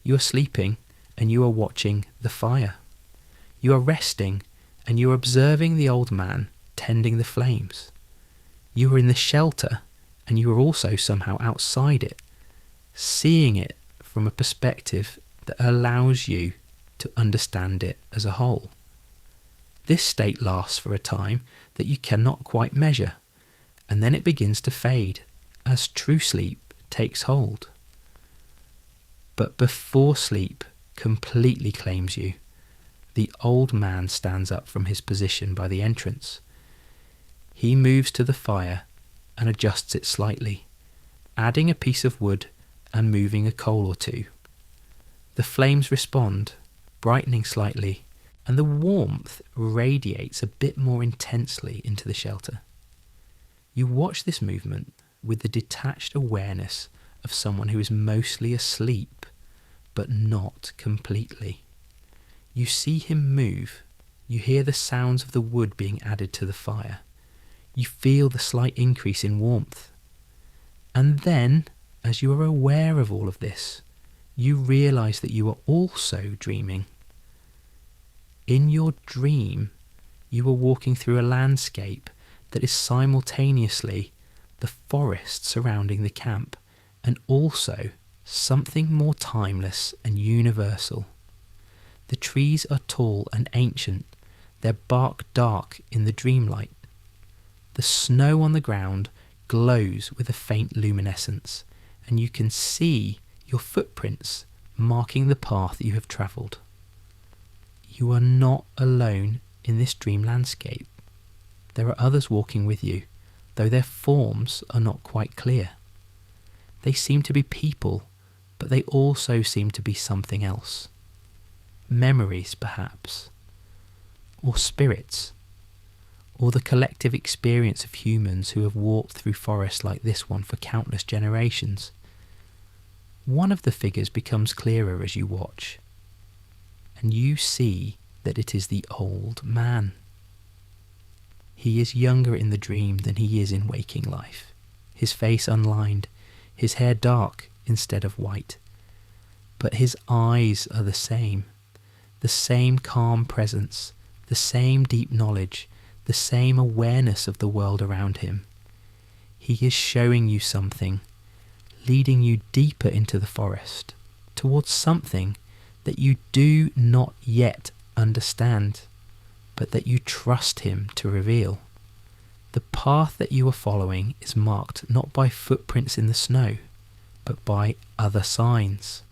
You are sleeping and you are watching the fire. You are resting and you are observing the old man tending the flames. You are in the shelter and you are also somehow outside it, seeing it from a perspective that allows you to understand it as a whole. This state lasts for a time that you cannot quite measure, and then it begins to fade as true sleep takes hold. But before sleep completely claims you, the old man stands up from his position by the entrance. He moves to the fire and adjusts it slightly, adding a piece of wood and moving a coal or two. The flames respond, brightening slightly, and the warmth radiates a bit more intensely into the shelter. You watch this movement with the detached awareness of someone who is mostly asleep, but not completely. You see him move, you hear the sounds of the wood being added to the fire, you feel the slight increase in warmth. And then, as you are aware of all of this, you realise that you are also dreaming. In your dream, you are walking through a landscape that is simultaneously the forest surrounding the camp and also something more timeless and universal. The trees are tall and ancient, their bark dark in the dreamlight. The snow on the ground glows with a faint luminescence, and you can see your footprints marking the path you have travelled. You are not alone in this dream landscape. There are others walking with you, though their forms are not quite clear. They seem to be people, but they also seem to be something else. Memories, perhaps, or spirits, or the collective experience of humans who have walked through forests like this one for countless generations. One of the figures becomes clearer as you watch, and you see that it is the old man. He is younger in the dream than he is in waking life, his face unlined, his hair dark instead of white. But his eyes are the same calm presence, the same deep knowledge, the same awareness of the world around him. He is showing you something, leading you deeper into the forest, towards something that you do not yet understand, but that you trust him to reveal. The path that you are following is marked not by footprints in the snow, but by other signs.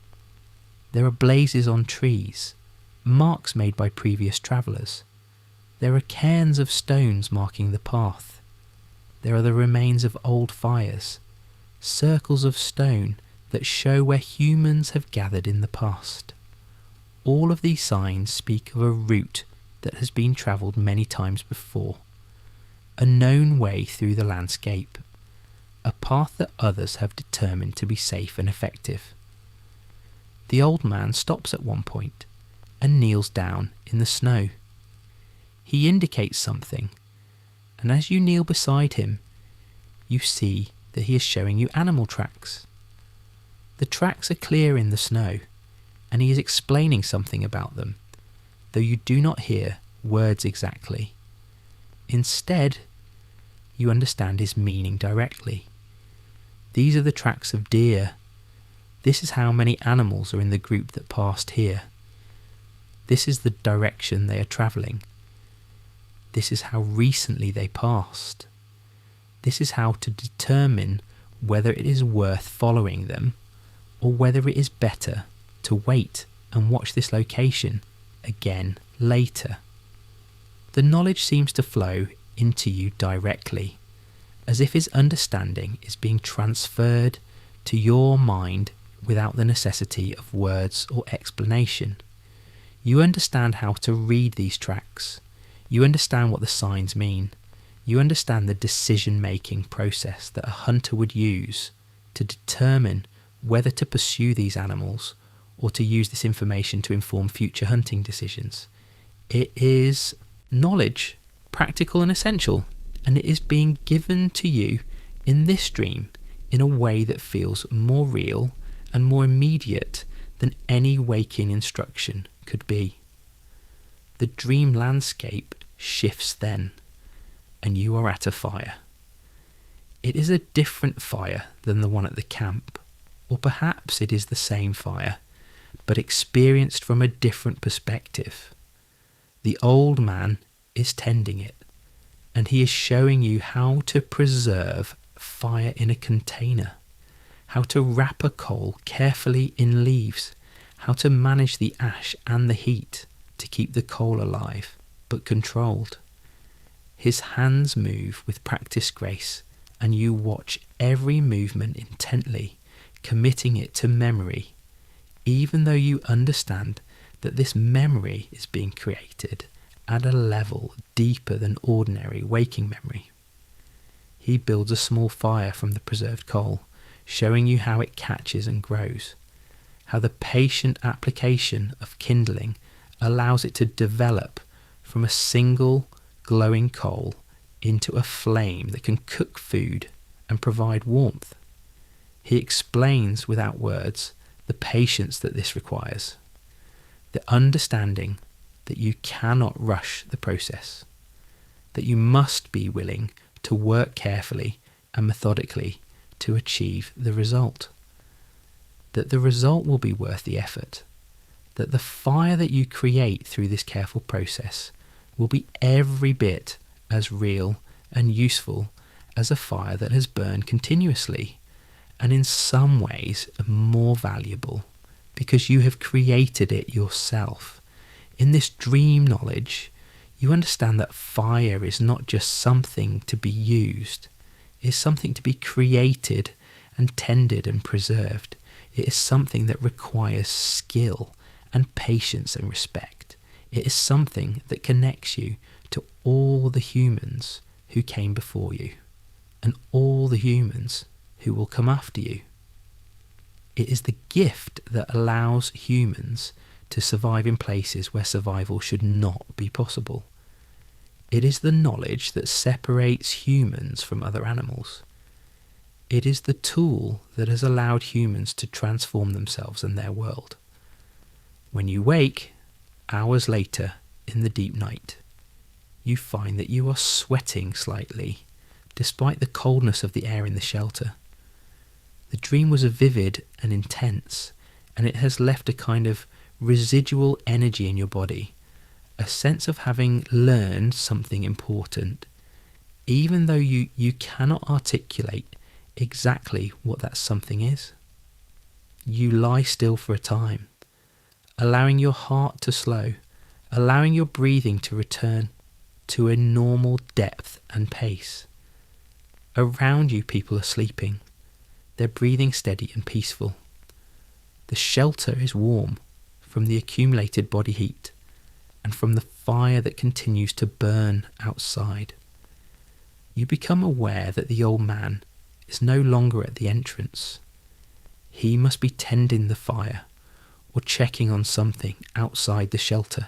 There are blazes on trees, marks made by previous travellers. There are cairns of stones marking the path. There are the remains of old fires, circles of stone that show where humans have gathered in the past. All of these signs speak of a route that has been travelled many times before, a known way through the landscape, a path that others have determined to be safe and effective. The old man stops at one point and kneels down in the snow. He indicates something, and as you kneel beside him, you see that he is showing you animal tracks. The tracks are clear in the snow, and he is explaining something about them, though you do not hear words exactly. Instead, you understand his meaning directly. These are the tracks of deer. This is how many animals are in the group that passed here. This is the direction they are travelling. This is how recently they passed. This is how to determine whether it is worth following them or whether it is better to wait and watch this location again later. The knowledge seems to flow into you directly, as if his understanding is being transferred to your mind without the necessity of words or explanation. You understand how to read these tracks. You understand what the signs mean. You understand the decision-making process that a hunter would use to determine whether to pursue these animals or to use this information to inform future hunting decisions. It is knowledge, practical and essential, and it is being given to you in this dream in a way that feels more real and more immediate than any waking instruction could be. The dream landscape shifts then, and you are at a fire. It is a different fire than the one at the camp, or perhaps it is the same fire, but experienced from a different perspective. The old man is tending it, and he is showing you how to preserve fire in a container, how to wrap a coal carefully in leaves, how to manage the ash and the heat to keep the coal alive, but controlled. His hands move with practiced grace, and you watch every movement intently, committing it to memory, even though you understand that this memory is being created at a level deeper than ordinary waking memory. He builds a small fire from the preserved coal, showing you how it catches and grows, how the patient application of kindling allows it to develop from a single glowing coal into a flame that can cook food and provide warmth. He explains without words the patience that this requires, the understanding that you cannot rush the process, that you must be willing to work carefully and methodically to achieve the result, that the result will be worth the effort, that the fire that you create through this careful process will be every bit as real and useful as a fire that has burned continuously, and in some ways more valuable because you have created it yourself. In this dream knowledge, you understand that fire is not just something to be used, it is something to be created and tended and preserved. It is something that requires skill and patience and respect. It is something that connects you to all the humans who came before you and all the humans who will come after you. It is the gift that allows humans to survive in places where survival should not be possible. It is the knowledge that separates humans from other animals. It is the tool that has allowed humans to transform themselves and their world. When you wake, hours later in the deep night, you find that you are sweating slightly, despite the coldness of the air in the shelter. The dream was vivid and intense, and it has left a kind of residual energy in your body, a sense of having learned something important, even though you cannot articulate exactly what that something is. You lie still for a time, allowing your heart to slow, allowing your breathing to return to a normal depth and pace. Around you, people are sleeping. They're breathing steady and peaceful. The shelter is warm from the accumulated body heat and from the fire that continues to burn outside. You become aware that the old man is no longer at the entrance. He must be tending the fire or checking on something outside the shelter.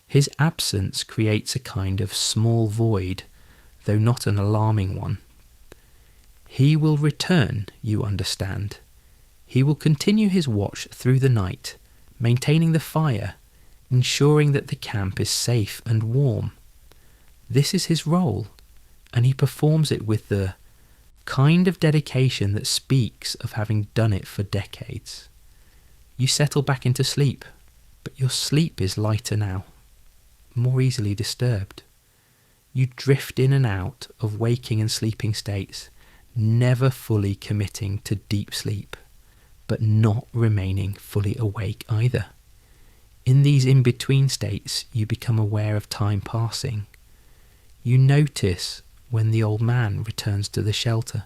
His absence creates a kind of small void, though not an alarming one. He will return, you understand. He will continue his watch through the night, maintaining the fire, ensuring that the camp is safe and warm. This is his role, and he performs it with the kind of dedication that speaks of having done it for decades. You settle back into sleep, but your sleep is lighter now, more easily disturbed. You drift in and out of waking and sleeping states, never fully committing to deep sleep, but not remaining fully awake either. In these in-between states, you become aware of time passing. You notice when the old man returns to the shelter.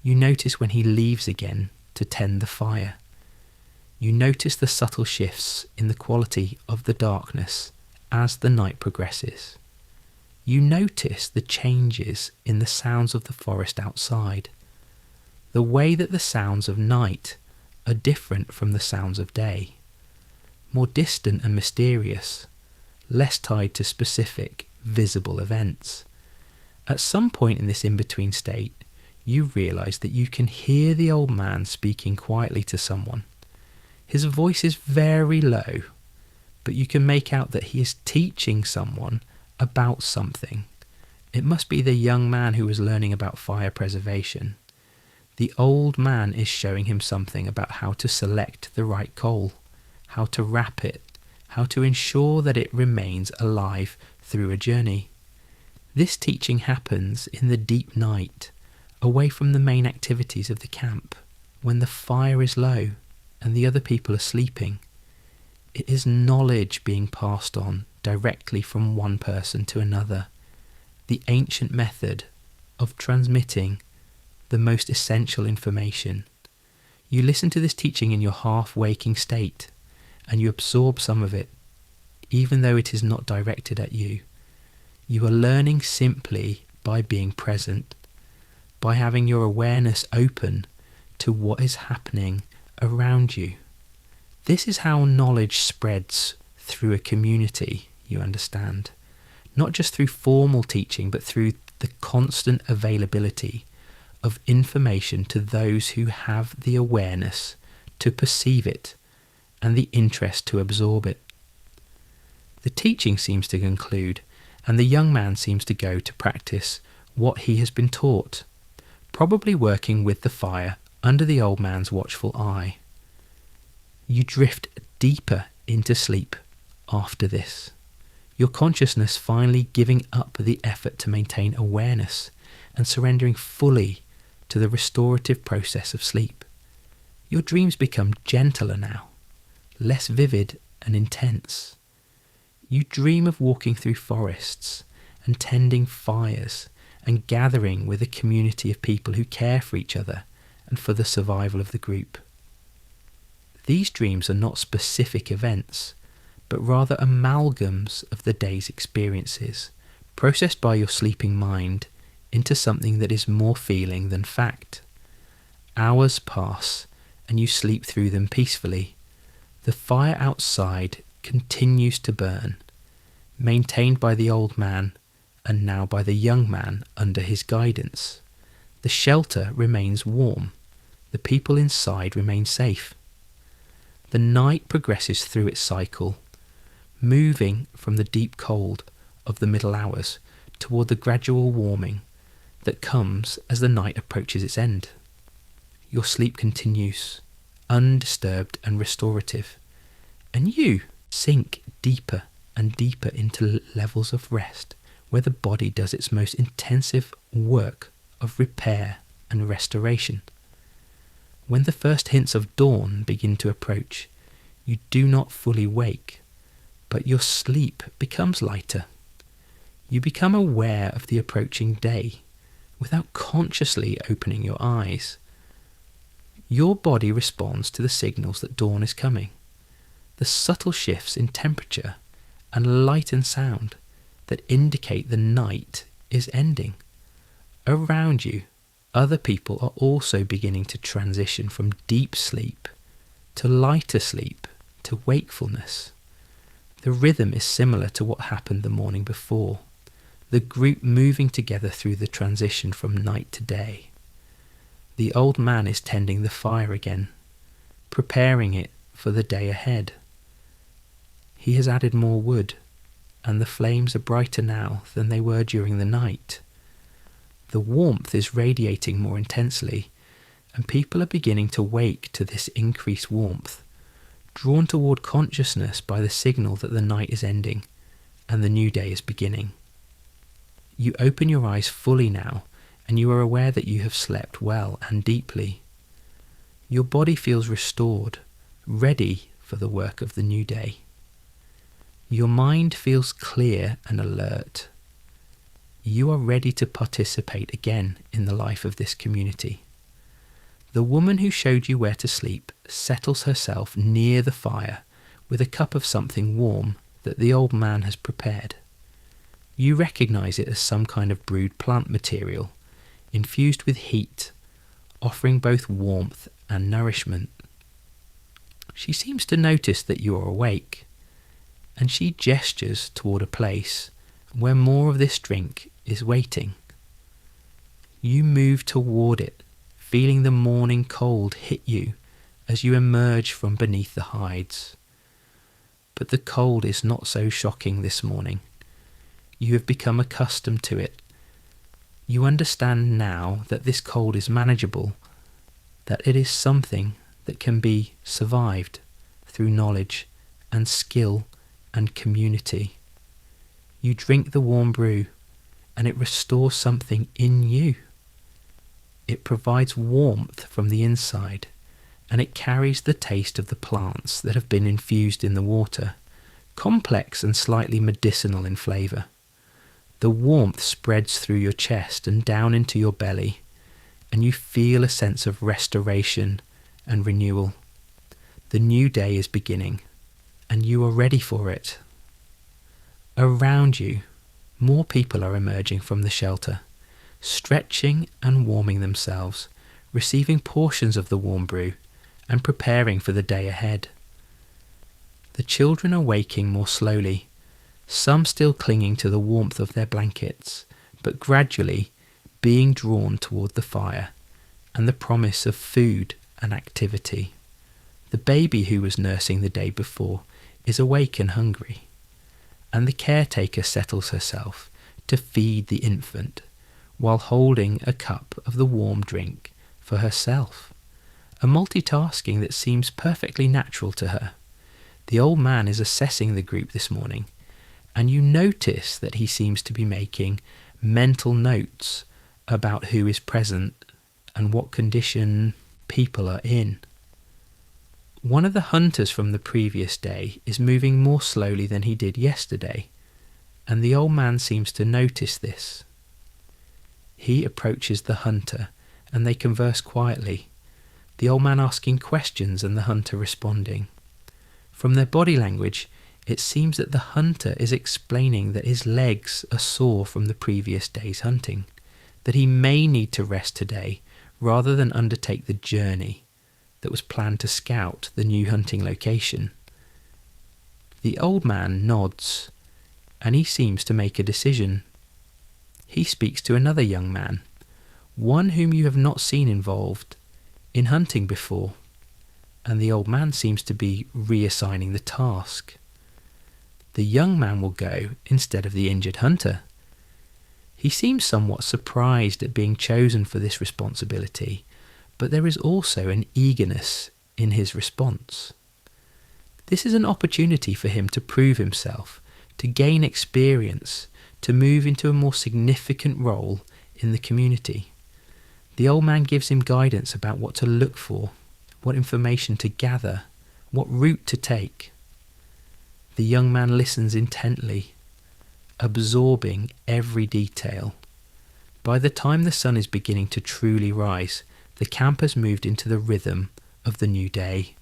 You notice when he leaves again to tend the fire. You notice the subtle shifts in the quality of the darkness as the night progresses. You notice the changes in the sounds of the forest outside, the way that the sounds of night are different from the sounds of day, more distant and mysterious, less tied to specific, visible events. At some point in this in-between state, you realise that you can hear the old man speaking quietly to someone. His voice is very low, but you can make out that he is teaching someone about something. It must be the young man who was learning about fire preservation. The old man is showing him something about how to select the right coal, how to wrap it, how to ensure that it remains alive through a journey. This teaching happens in the deep night, away from the main activities of the camp. when the fire is low and the other people are sleeping. It is knowledge being passed on directly from one person to another, the ancient method of transmitting the most essential information. You listen to this teaching in your half-waking state, and you absorb some of it, even though it is not directed at you. You are learning simply by being present, by having your awareness open to what is happening around you. This is how knowledge spreads through a community, you understand. Not just through formal teaching, but through the constant availability of information to those who have the awareness to perceive it and the interest to absorb it. The teaching seems to conclude, and the young man seems to go to practice what he has been taught, probably working with the fire under the old man's watchful eye. You drift deeper into sleep after this, your consciousness finally giving up the effort to maintain awareness and surrendering fully to the restorative process of sleep. Your dreams become gentler now, less vivid and intense. You dream of walking through forests and tending fires and gathering with a community of people who care for each other and for the survival of the group. These dreams are not specific events, but rather amalgams of the day's experiences, processed by your sleeping mind into something that is more feeling than fact. Hours pass and you sleep through them peacefully. The fire outside continues to burn, maintained by the old man and now by the young man under his guidance. The shelter remains warm. The people inside remain safe. The night progresses through its cycle, moving from the deep cold of the middle hours toward the gradual warming that comes as the night approaches its end. Your sleep continues, undisturbed and restorative, and you sink deeper and deeper into levels of rest where the body does its most intensive work of repair and restoration. When the first hints of dawn begin to approach, you do not fully wake, but your sleep becomes lighter. You become aware of the approaching day without consciously opening your eyes. Your body responds to the signals that dawn is coming, the subtle shifts in temperature and light and sound that indicate the night is ending. Around you, other people are also beginning to transition from deep sleep to lighter sleep to wakefulness. The rhythm is similar to what happened the morning before, the group moving together through the transition from night to day. The old man is tending the fire again, preparing it for the day ahead. He has added more wood, and the flames are brighter now than they were during the night. The warmth is radiating more intensely, and people are beginning to wake to this increased warmth, drawn toward consciousness by the signal that the night is ending and the new day is beginning. You open your eyes fully now, and you are aware that you have slept well and deeply. Your body feels restored, ready for the work of the new day. Your mind feels clear and alert. You are ready to participate again in the life of this community. The woman who showed you where to sleep settles herself near the fire with a cup of something warm that the old man has prepared. You recognize it as some kind of brewed plant material, infused with heat, offering both warmth and nourishment. She seems to notice that you are awake, and she gestures toward a place where more of this drink is waiting. You move toward it, feeling the morning cold hit you as you emerge from beneath the hides. But the cold is not so shocking this morning. You have become accustomed to it. You understand now that this cold is manageable, that it is something that can be survived through knowledge and skill and community. You drink the warm brew, and it restores something in you. It provides warmth from the inside and it carries the taste of the plants that have been infused in the water, complex and slightly medicinal in flavour. The warmth spreads through your chest and down into your belly, and you feel a sense of restoration and renewal. The new day is beginning, and you are ready for it. Around you, more people are emerging from the shelter, stretching and warming themselves, receiving portions of the warm brew, and preparing for the day ahead. The children are waking more slowly, some still clinging to the warmth of their blankets, but gradually being drawn toward the fire and the promise of food and activity. The baby who was nursing the day before is awake and hungry, and the caretaker settles herself to feed the infant while holding a cup of the warm drink for herself, a multitasking that seems perfectly natural to her. The old man is assessing the group this morning, and you notice that he seems to be making mental notes about who is present and what condition people are in. One of the hunters from the previous day is moving more slowly than he did yesterday, and the old man seems to notice this. He approaches the hunter, and they converse quietly, the old man asking questions and the hunter responding. From their body language, it seems that the hunter is explaining that his legs are sore from the previous day's hunting, that he may need to rest today rather than undertake the journey that was planned to scout the new hunting location. The old man nods, and he seems to make a decision. He speaks to another young man, one whom you have not seen involved in hunting before, and the old man seems to be reassigning the task. The young man will go instead of the injured hunter. He seems somewhat surprised at being chosen for this responsibility, but there is also an eagerness in his response. This is an opportunity for him to prove himself, to gain experience, to move into a more significant role in the community. The old man gives him guidance about what to look for, what information to gather, what route to take. The young man listens intently, absorbing every detail. By the time the sun is beginning to truly rise, the camp has moved into the rhythm of the new day.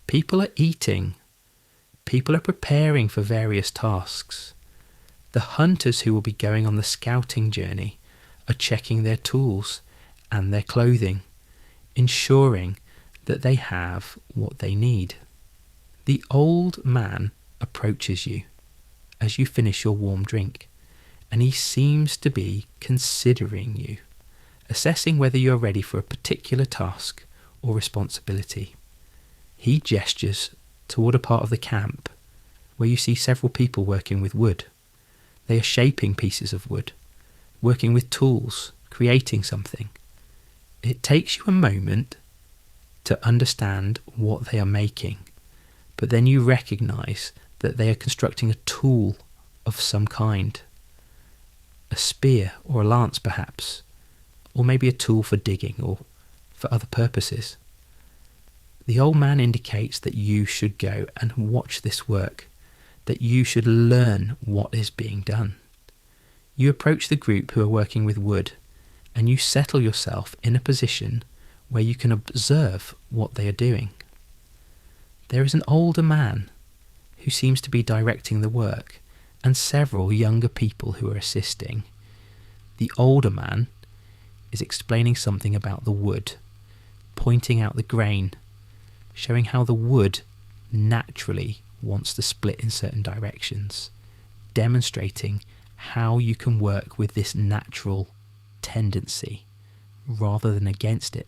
People are eating. People are preparing for various tasks. The hunters who will be going on the scouting journey are checking their tools and their clothing, ensuring that they have what they need. The old man approaches you as you finish your warm drink, and he seems to be considering you, assessing whether you are ready for a particular task or responsibility. He gestures toward a part of the camp where you see several people working with wood. They are shaping pieces of wood, working with tools, creating something. It takes you a moment to understand what they are making, but then you recognize that they are constructing a tool of some kind. A spear or a lance perhaps, or maybe a tool for digging or for other purposes. The old man indicates that you should go and watch this work, that you should learn what is being done. You approach the group who are working with wood, and you settle yourself in a position where you can observe what they are doing. There is an older man who seems to be directing the work, and several younger people who are assisting. The older man is explaining something about the wood, pointing out the grain, showing how the wood naturally wants to split in certain directions, demonstrating how you can work with this natural tendency rather than against it.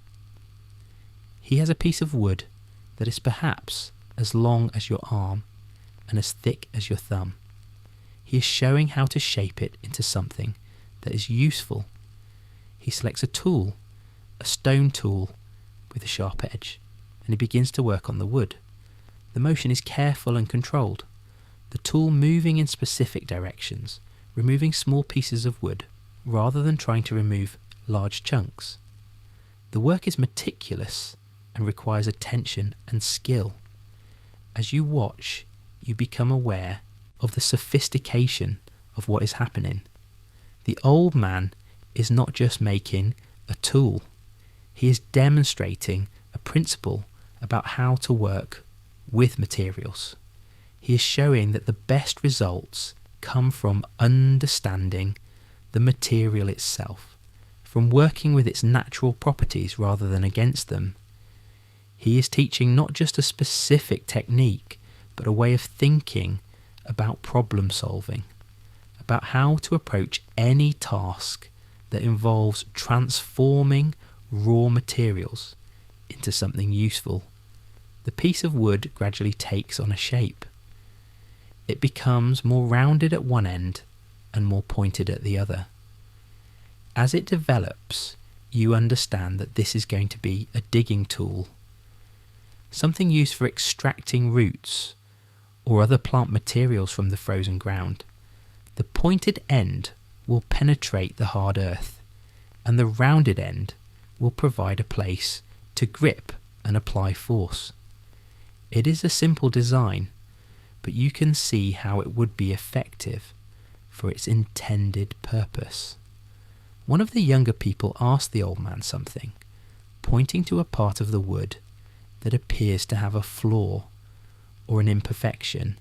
He has a piece of wood that is perhaps as long as your arm and as thick as your thumb. He is showing how to shape it into something that is useful. He selects a tool, a stone tool with a sharp edge, and he begins to work on the wood. The motion is careful and controlled, the tool moving in specific directions, removing small pieces of wood rather than trying to remove large chunks. The work is meticulous and requires attention and skill. As you watch, you become aware of the sophistication of what is happening. The old man is not just making a tool. He is demonstrating a principle about how to work with materials. He is showing that the best results come from understanding the material itself, from working with its natural properties rather than against them. He is teaching not just a specific technique, but a way of thinking about problem solving, about how to approach any task that involves transforming raw materials into something useful. The piece of wood gradually takes on a shape. It becomes more rounded at one end and more pointed at the other. As it develops, you understand that this is going to be a digging tool, something used for extracting roots or other plant materials from the frozen ground. The pointed end will penetrate the hard earth, and the rounded end will provide a place to grip and apply force. It is a simple design, but you can see how it would be effective for its intended purpose. One of the younger people asked the old man something, pointing to a part of the wood that appears to have a flaw or an imperfection.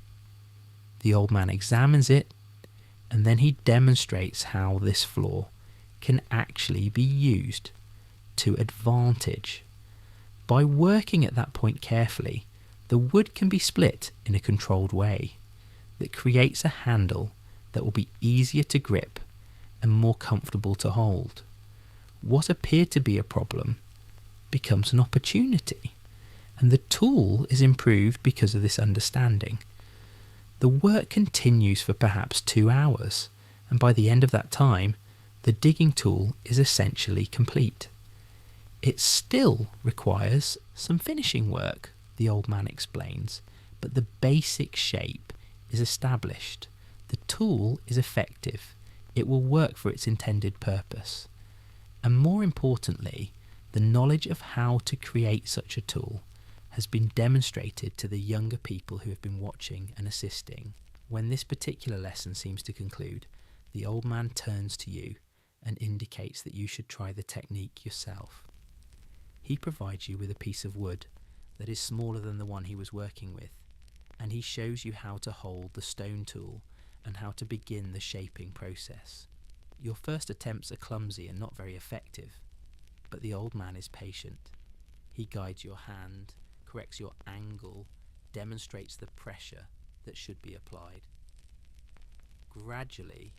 The old man examines it, and then he demonstrates how this flaw can actually be used to advantage. By working at that point carefully, the wood can be split in a controlled way that creates a handle that will be easier to grip and more comfortable to hold. What appeared to be a problem becomes an opportunity, and the tool is improved because of this understanding. The work continues for perhaps 2 hours, and by the end of that time, the digging tool is essentially complete. It still requires some finishing work, the old man explains, but the basic shape is established. The tool is effective. It will work for its intended purpose. And more importantly, the knowledge of how to create such a tool has been demonstrated to the younger people who have been watching and assisting. When this particular lesson seems to conclude, the old man turns to you and indicates that you should try the technique yourself. He provides you with a piece of wood that is smaller than the one he was working with, and he shows you how to hold the stone tool and how to begin the shaping process. Your first attempts are clumsy and not very effective, but the old man is patient. He guides your hand, corrects your angle, demonstrates the pressure that should be applied. Gradually,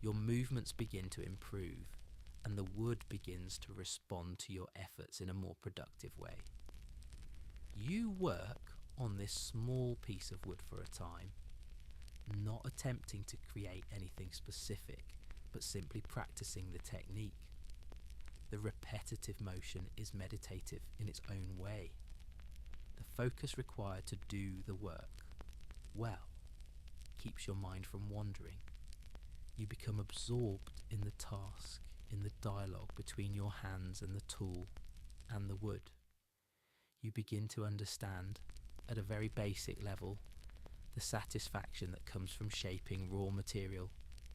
your movements begin to improve, and the wood begins to respond to your efforts in a more productive way. You work on this small piece of wood for a time, not attempting to create anything specific, but simply practicing the technique. The repetitive motion is meditative in its own way. The focus required to do the work well keeps your mind from wandering. You become absorbed in the task, in the dialogue between your hands and the tool and the wood. You begin to understand, at a very basic level, the satisfaction that comes from shaping raw material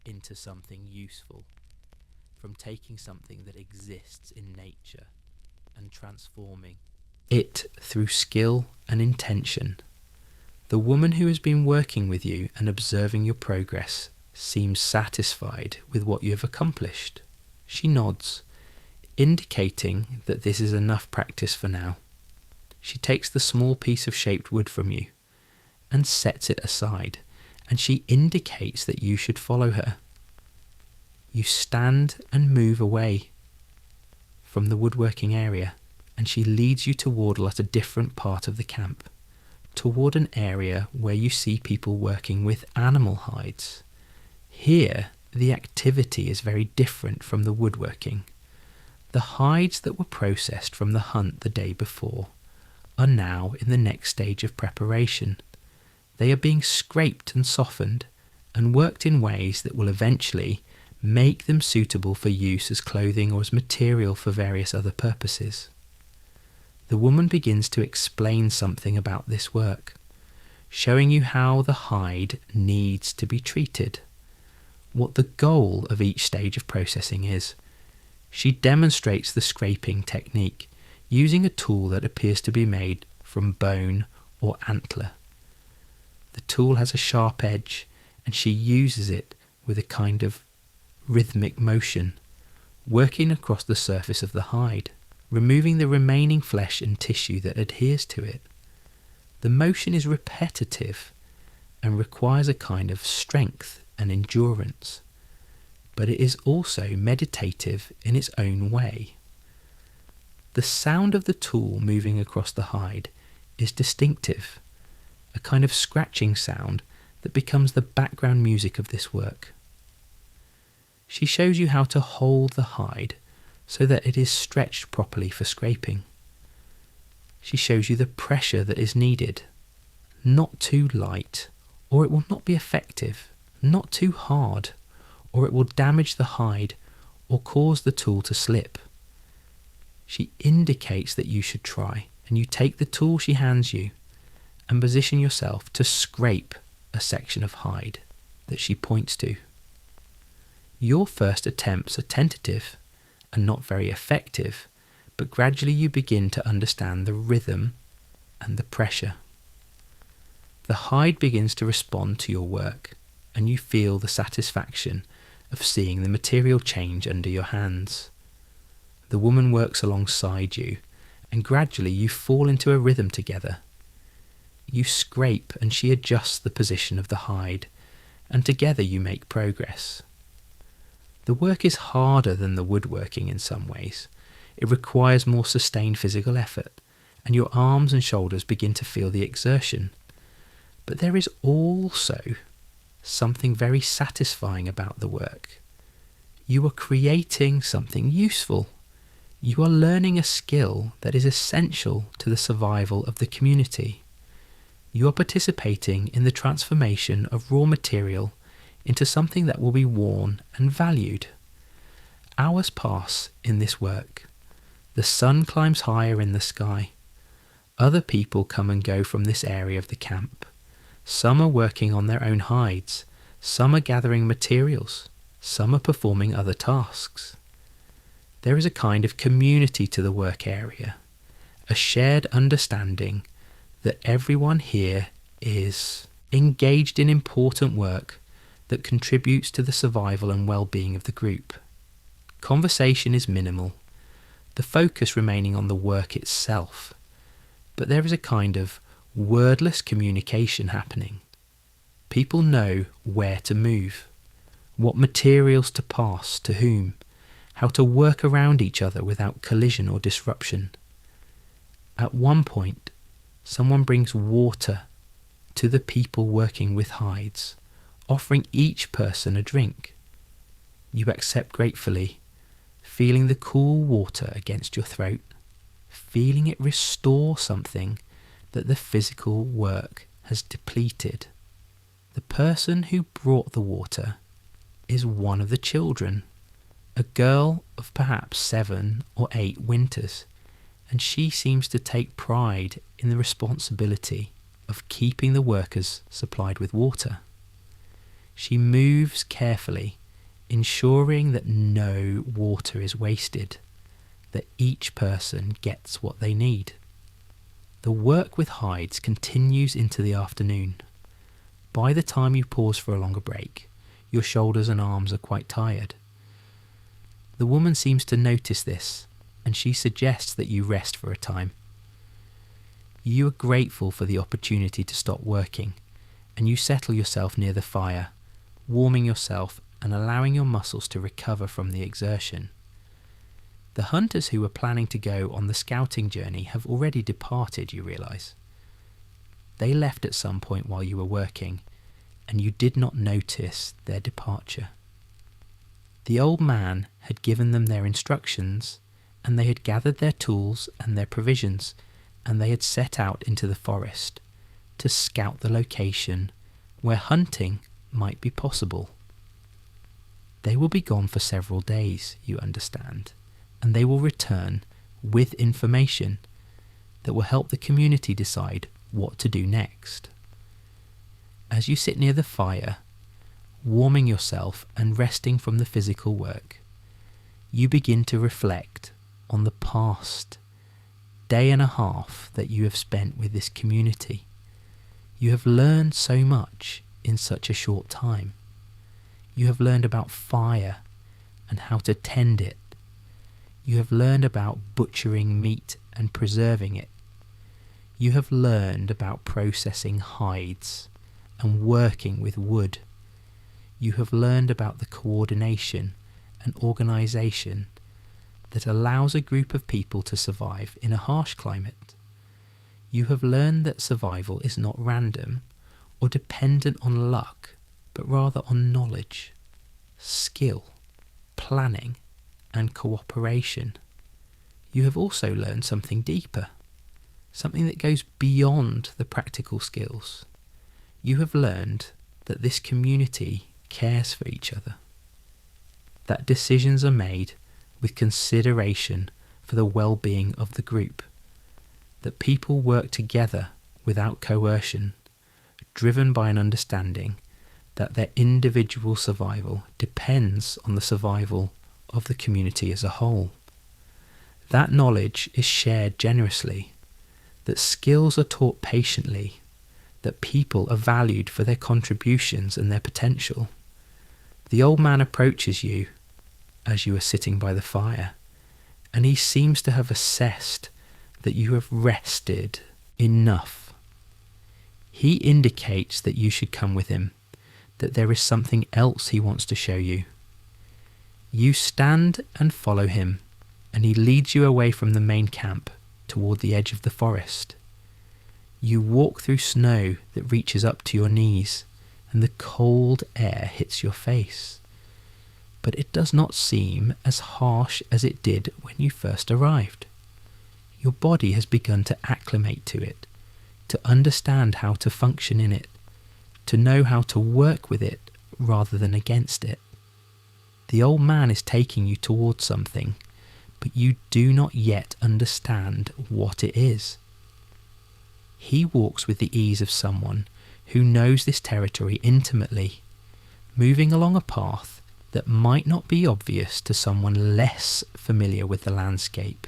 into something useful, from taking something that exists in nature and transforming it through skill and intention. The woman who has been working with you and observing your progress seems satisfied with what you have accomplished. She nods, indicating that this is enough practice for now. She takes the small piece of shaped wood from you and sets it aside, and she indicates that you should follow her. You stand and move away from the woodworking area, and she leads you toward a different part of the camp, toward an area where you see people working with animal hides. Here, the activity is very different from the woodworking. The hides that were processed from the hunt the day before are now in the next stage of preparation. They are being scraped and softened and worked in ways that will eventually make them suitable for use as clothing or as material for various other purposes. the woman begins to explain something about this work, showing you how the hide needs to be treated, what the goal of each stage of processing is. She demonstrates the scraping technique using a tool that appears to be made from bone or antler. The tool has a sharp edge, and she uses it with a kind of rhythmic motion, working across the surface of the hide, removing the remaining flesh and tissue that adheres to it. The motion is repetitive and requires a kind of strength and endurance, but it is also meditative in its own way. The sound of the tool moving across the hide is distinctive, a kind of scratching sound that becomes the background music of this work. She shows you how to hold the hide so that it is stretched properly for scraping. She shows you the pressure that is needed, not too light, or it will not be effective, not too hard, or it will damage the hide or cause the tool to slip. She indicates that you should try, and you take the tool she hands you and position yourself to scrape a section of hide that she points to. Your first attempts are tentative and not very effective, but gradually you begin to understand the rhythm and the pressure. The hide begins to respond to your work, and you feel the satisfaction of seeing the material change under your hands. The woman works alongside you, and gradually you fall into a rhythm together. You scrape and she adjusts the position of the hide, and together you make progress. The work is harder than the woodworking in some ways. It requires more sustained physical effort, and your arms and shoulders begin to feel the exertion. But there is also something very satisfying about the work. You are creating something useful. You are learning a skill that is essential to the survival of the community. You are participating in the transformation of raw material into something that will be worn and valued. Hours pass in this work. The sun climbs higher in the sky. Other people come and go from this area of the camp. Some are working on their own hides. Some are gathering materials. Some are performing other tasks. There is a kind of community to the work area, a shared understanding that everyone here is engaged in important work that contributes to the survival and well-being of the group. Conversation is minimal, the focus remaining on the work itself, but there is a kind of wordless communication happening. People know where to move, what materials to pass to whom, how to work around each other without collision or disruption. At one point, someone brings water to the people working with hides, offering each person a drink. You accept gratefully, feeling the cool water against your throat, feeling it restore something that the physical work has depleted. The person who brought the water is one of the children, a girl of perhaps 7 or 8 winters, and she seems to take pride in the responsibility of keeping the workers supplied with water. She moves carefully, ensuring that no water is wasted, that each person gets what they need. The work with hides continues into the afternoon. By the time you pause for a longer break, your shoulders and arms are quite tired. The woman seems to notice this, and she suggests that you rest for a time. You are grateful for the opportunity to stop working, and you settle yourself near the fire, warming yourself and allowing your muscles to recover from the exertion. The hunters who were planning to go on the scouting journey have already departed, you realise. They left at some point while you were working, and you did not notice their departure. The old man had given them their instructions, and they had gathered their tools and their provisions, and they had set out into the forest to scout the location where hunting might be possible. They will be gone for several days, you understand, and they will return with information, that will help the community decide what to do next. As you sit near the fire, warming yourself and resting from the physical work, you begin to reflect on the past day and a half that you have spent with this community. You have learned so much in such a short time. You have learned about fire and how to tend it. You have learned about butchering meat and preserving it. You have learned about processing hides and working with wood. You have learned about the coordination and organisation that allows a group of people to survive in a harsh climate. You have learned that survival is not random or dependent on luck, but rather on knowledge, skill, planning, and cooperation. You have also learned something deeper, something that goes beyond the practical skills. You have learned that this community cares for each other, that decisions are made with consideration for the well-being of the group, that people work together without coercion, driven by an understanding that their individual survival depends on the survival of the community as a whole. That knowledge is shared generously, that skills are taught patiently, that people are valued for their contributions and their potential. The old man approaches you as you are sitting by the fire, and he seems to have assessed that you have rested enough. He indicates that you should come with him, that there is something else he wants to show you. You stand and follow him, and he leads you away from the main camp toward the edge of the forest. You walk through snow that reaches up to your knees, and the cold air hits your face. But it does not seem as harsh as it did when you first arrived. Your body has begun to acclimate to it, to understand how to function in it, to know how to work with it rather than against it. The old man is taking you towards something, but you do not yet understand what it is. He walks with the ease of someone who knows this territory intimately, moving along a path that might not be obvious to someone less familiar with the landscape.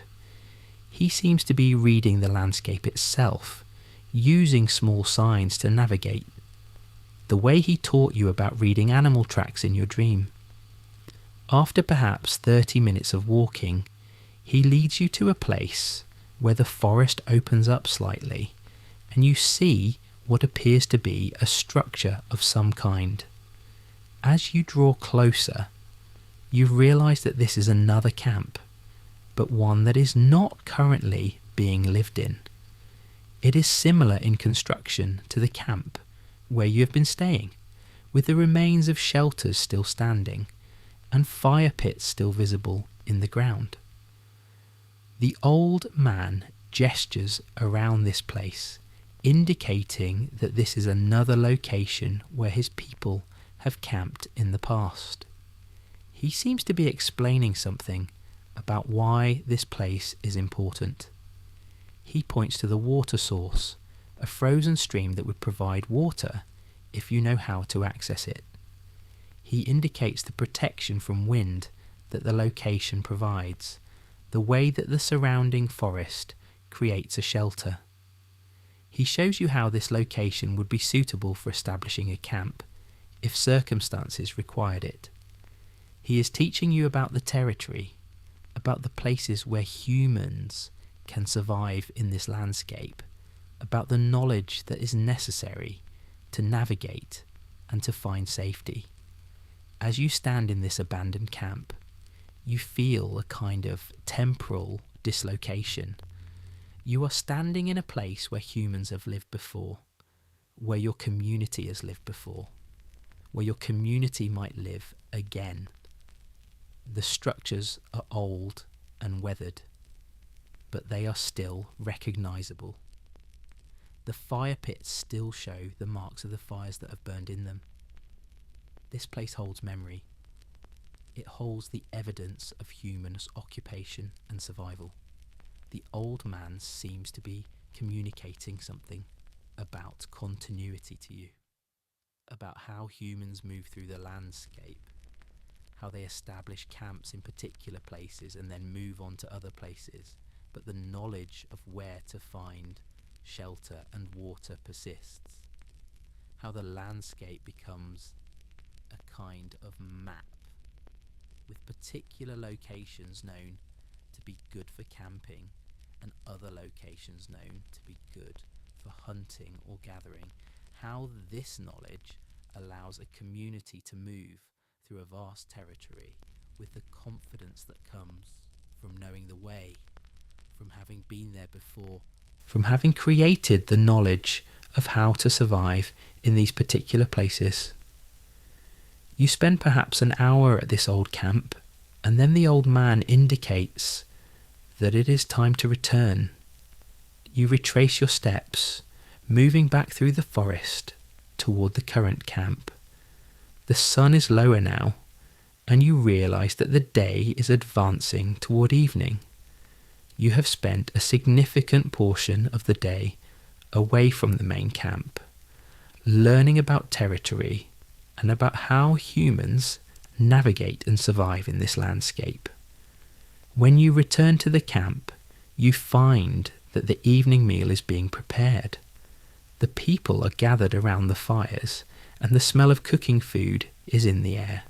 He seems to be reading the landscape itself, using small signs to navigate, the way he taught you about reading animal tracks in your dream. After perhaps 30 minutes of walking, he leads you to a place where the forest opens up slightly, and you see what appears to be a structure of some kind. As you draw closer, you realise that this is another camp, but one that is not currently being lived in. It is similar in construction to the camp where you have been staying, with the remains of shelters still standing and fire pits still visible in the ground. The old man gestures around this place, indicating that this is another location where his people have camped in the past. He seems to be explaining something about why this place is important. He points to the water source, a frozen stream that would provide water if you know how to access it. He indicates the protection from wind that the location provides, the way that the surrounding forest creates a shelter. He shows you how this location would be suitable for establishing a camp, if circumstances required it. He is teaching you about the territory, about the places where humans can survive in this landscape, about the knowledge that is necessary to navigate and to find safety. As you stand in this abandoned camp, you feel a kind of temporal dislocation. You are standing in a place where humans have lived before, where your community has lived before, where your community might live again. The structures are old and weathered, but they are still recognisable. The fire pits still show the marks of the fires that have burned in them. This place holds memory. It holds the evidence of human occupation and survival. the old man seems to be communicating something about continuity to you, about how humans move through the landscape, how they establish camps in particular places and then move on to other places, but the knowledge of where to find shelter and water persists, how the landscape becomes a kind of map with particular locations known to be good for camping and other locations known to be good for hunting or gathering, how this knowledge allows a community to move through a vast territory with the confidence that comes from knowing the way, from having been there before, from having created the knowledge of how to survive in these particular places. You spend perhaps an hour at this old camp, and then the old man indicates that it is time to return. You retrace your steps, moving back through the forest toward the current camp. The sun is lower now, and you realise that the day is advancing toward evening. You have spent a significant portion of the day away from the main camp, learning about territory and about how humans navigate and survive in this landscape. When you return to the camp, you find that the evening meal is being prepared. The people are gathered around the fires, and the smell of cooking food is in the air.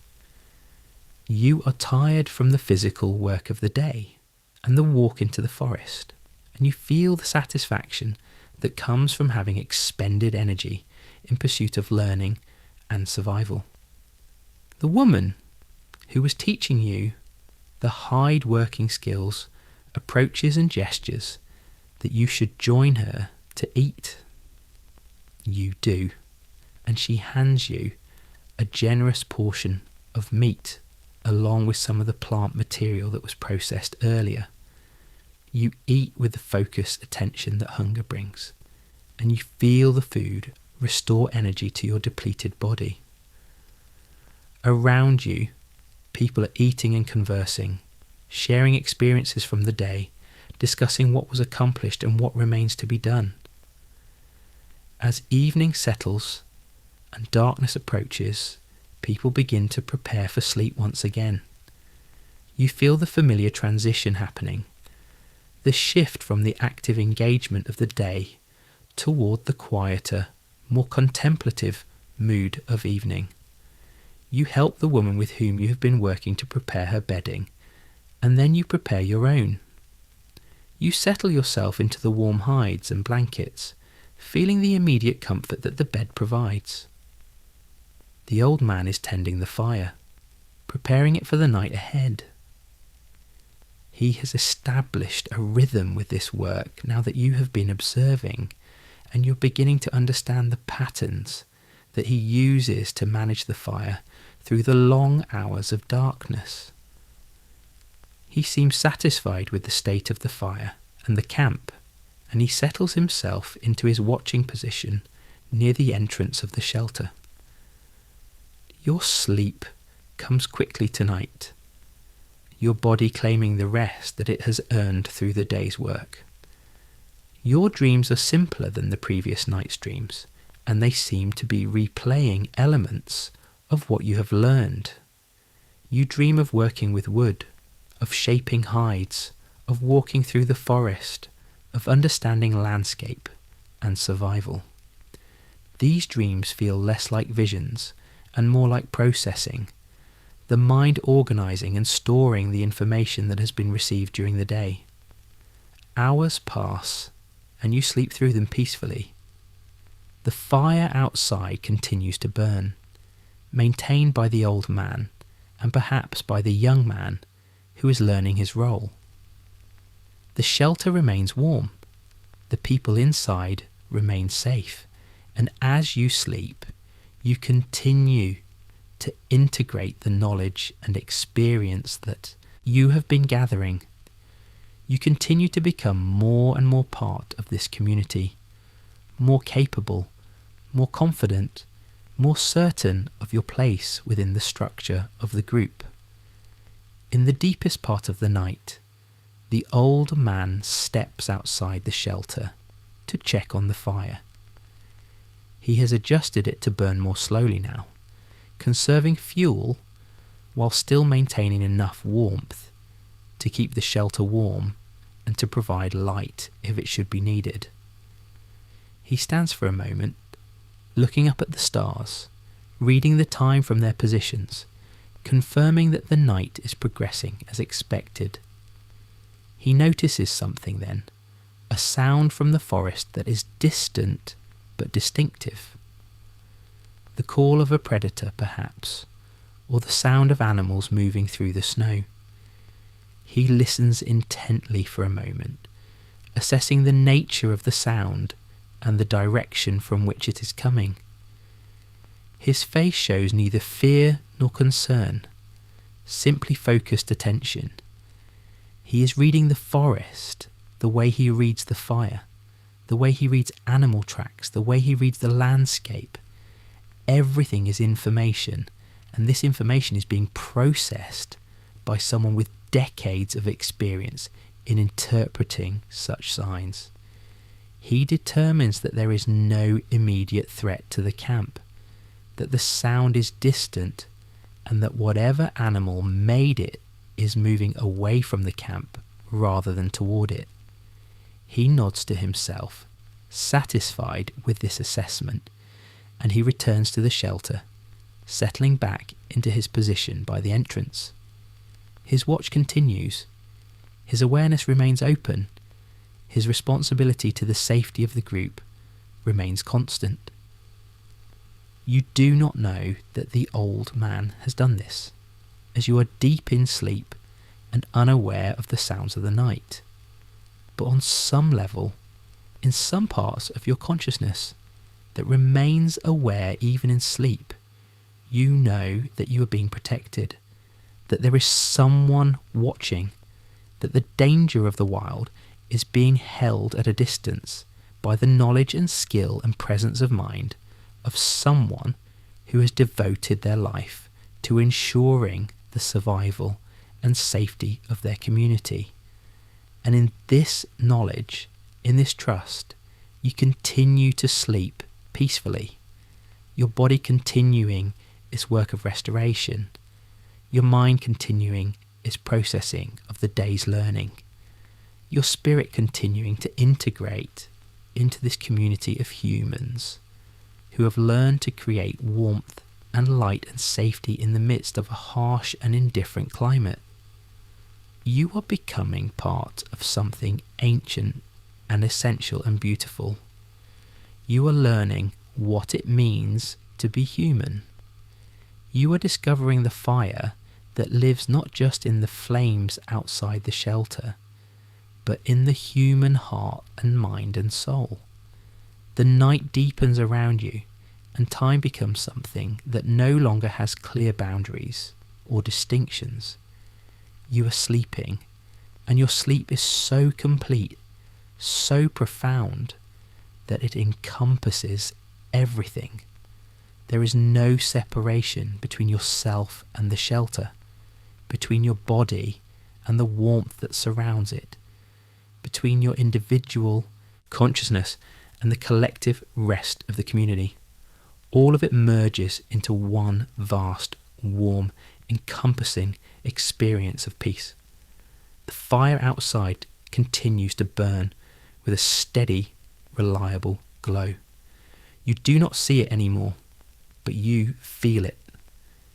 You are tired from the physical work of the day and the walk into the forest, and you feel the satisfaction that comes from having expended energy in pursuit of learning and survival. The woman who was teaching you the hide working skills, approaches and gestures that you should join her to eat. You do, and she hands you a generous portion of meat along with some of the plant material that was processed earlier. You eat with the focused attention that hunger brings, and you feel the food restore energy to your depleted body. Around you, people are eating and conversing, sharing experiences from the day, discussing what was accomplished and what remains to be done. As evening settles and darkness approaches, people begin to prepare for sleep once again. You feel the familiar transition happening, the shift from the active engagement of the day toward the quieter, more contemplative mood of evening. You help the woman with whom you have been working to prepare her bedding, and then you prepare your own. You settle yourself into the warm hides and blankets, feeling the immediate comfort that the bed provides. The old man is tending the fire, preparing it for the night ahead. He has established a rhythm with this work now that you have been observing, and you're beginning to understand the patterns that he uses to manage the fire through the long hours of darkness. He seems satisfied with the state of the fire and the camp, and he settles himself into his watching position near the entrance of the shelter. Your sleep comes quickly tonight, your body claiming the rest that it has earned through the day's work. Your dreams are simpler than the previous night's dreams, and they seem to be replaying elements of what you have learned. You dream of working with wood, of shaping hides, of walking through the forest, of understanding landscape and survival. These dreams feel less like visions and more like processing, the mind organising and storing the information that has been received during the day. Hours pass, and you sleep through them peacefully. The fire outside continues to burn, maintained by the old man, and perhaps by the young man who is learning his role. The shelter remains warm, the people inside remain safe, and as you sleep, you continue to integrate the knowledge and experience that you have been gathering. You continue to become more and more part of this community, more capable, more confident, more certain of your place within the structure of the group. In the deepest part of the night, The old man steps outside the shelter to check on the fire. He has adjusted it to burn more slowly now, conserving fuel while still maintaining enough warmth to keep the shelter warm and to provide light if it should be needed. He stands for a moment, looking up at the stars, reading the time from their positions, confirming that the night is progressing as expected. He notices something then, a sound from the forest that is distant but distinctive. The call of a predator, perhaps, or the sound of animals moving through the snow. He listens intently for a moment, assessing the nature of the sound and the direction from which it is coming. His face shows neither fear nor concern, simply focused attention. He is reading the forest the way he reads the fire, the way he reads animal tracks, the way he reads the landscape. Everything is information, and this information is being processed by someone with decades of experience in interpreting such signs. He determines that there is no immediate threat to the camp, that the sound is distant, and that whatever animal made it is moving away from the camp rather than toward it. He nods to himself, satisfied with this assessment, and he returns to the shelter, settling back into his position by the entrance. His watch continues. His awareness remains open. His responsibility to the safety of the group remains constant. You do not know that the old man has done this, as you are deep in sleep and unaware of the sounds of the night. But on some level, in some parts of your consciousness that remains aware even in sleep, you know that you are being protected, that there is someone watching, that the danger of the wild is being held at a distance by the knowledge and skill and presence of mind of someone who has devoted their life to ensuring the survival and safety of their community. And in this knowledge, in this trust, you continue to sleep peacefully, your body continuing its work of restoration, your mind continuing its processing of the day's learning, your spirit continuing to integrate into this community of humans who have learned to create warmth and light and safety in the midst of a harsh and indifferent climate. You are becoming part of something ancient and essential and beautiful. You are learning what it means to be human. You are discovering the fire that lives not just in the flames outside the shelter, but in the human heart and mind and soul. The night deepens around you, and time becomes something that no longer has clear boundaries or distinctions. You are sleeping, and your sleep is so complete, so profound, that it encompasses everything. There is no separation between yourself and the shelter, between your body and the warmth that surrounds it, between your individual consciousness and the collective rest of the community. All of it merges into one vast, warm, encompassing experience of peace. The fire outside continues to burn with a steady, reliable glow. You do not see it anymore, but you feel it.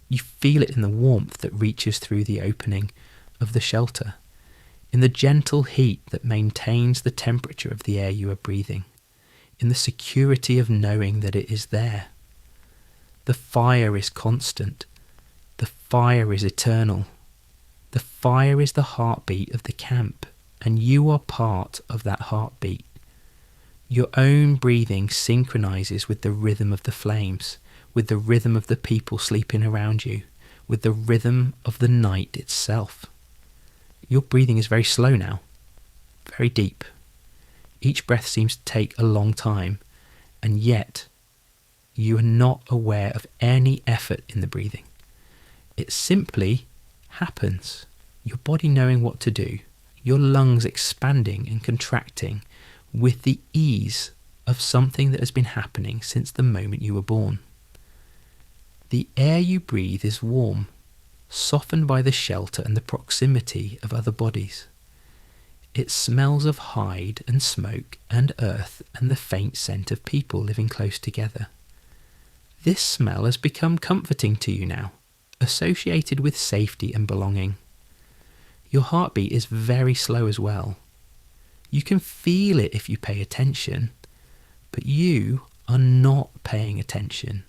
You feel it in the warmth that reaches through the opening of the shelter, in the gentle heat that maintains the temperature of the air you are breathing, in the security of knowing that it is there. The fire is constant. The fire is eternal. The fire is the heartbeat of the camp, and you are part of that heartbeat. Your own breathing synchronizes with the rhythm of the flames, with the rhythm of the people sleeping around you, with the rhythm of the night itself. Your breathing is very slow now, very deep. Each breath seems to take a long time, and yet you are not aware of any effort in the breathing. It simply happens. Your body knowing what to do, your lungs expanding and contracting with the ease of something that has been happening since the moment you were born. The air you breathe is warm, softened by the shelter and the proximity of other bodies. It smells of hide and smoke and earth and the faint scent of people living close together. This smell has become comforting to you now, associated with safety and belonging. Your heartbeat is very slow as well. You can feel it if you pay attention, but you are not paying attention.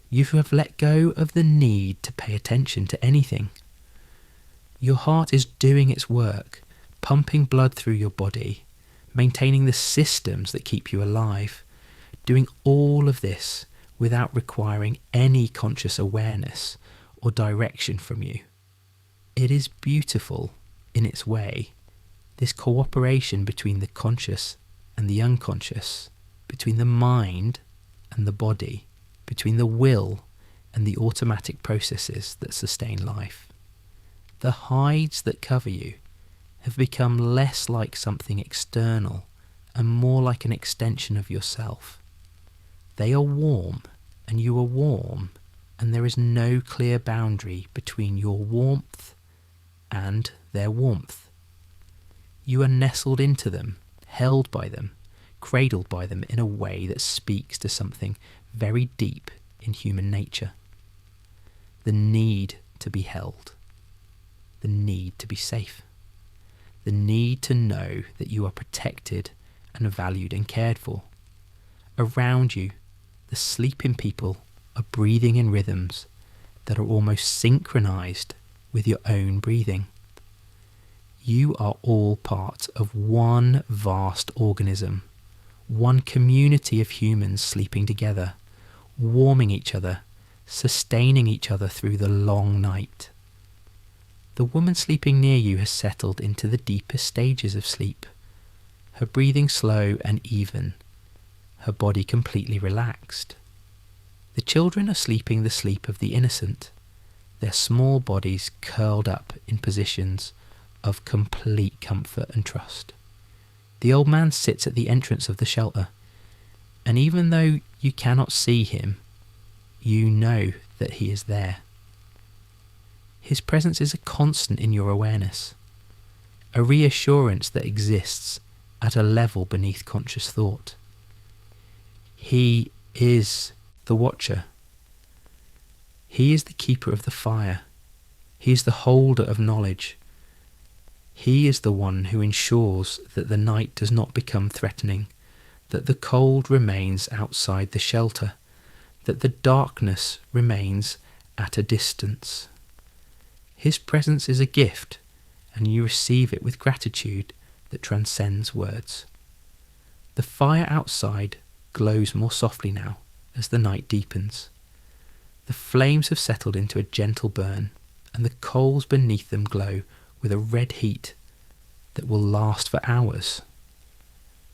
You have let go of the need to pay attention to anything. Your heart is doing its work, pumping blood through your body, maintaining the systems that keep you alive, doing all of this without requiring any conscious awareness or direction from you. It is beautiful in its way, this cooperation between the conscious and the unconscious, between the mind and the body, between the will and the automatic processes that sustain life. The hides that cover you have become less like something external and more like an extension of yourself. They are warm, and you are warm, and there is no clear boundary between your warmth and their warmth. You are nestled into them, held by them, cradled by them in a way that speaks to something very deep in human nature. The need to be held, the need to be safe, the need to know that you are protected and valued and cared for. Around you, the sleeping people are breathing in rhythms that are almost synchronized with your own breathing. You are all part of one vast organism, one community of humans sleeping together, warming each other, sustaining each other through the long night. The woman sleeping near you has settled into the deepest stages of sleep, her breathing slow and even, her body completely relaxed. The children are sleeping the sleep of the innocent, their small bodies curled up in positions of complete comfort and trust. The old man sits at the entrance of the shelter, and even though you cannot see him, you know that he is there. His presence is a constant in your awareness, a reassurance that exists at a level beneath conscious thought. He is the watcher. He is the keeper of the fire. He is the holder of knowledge. He is the one who ensures that the night does not become threatening, that the cold remains outside the shelter, that the darkness remains at a distance. His presence is a gift, and you receive it with gratitude that transcends words. The fire outside glows more softly now as the night deepens. The flames have settled into a gentle burn, and the coals beneath them glow with a red heat that will last for hours.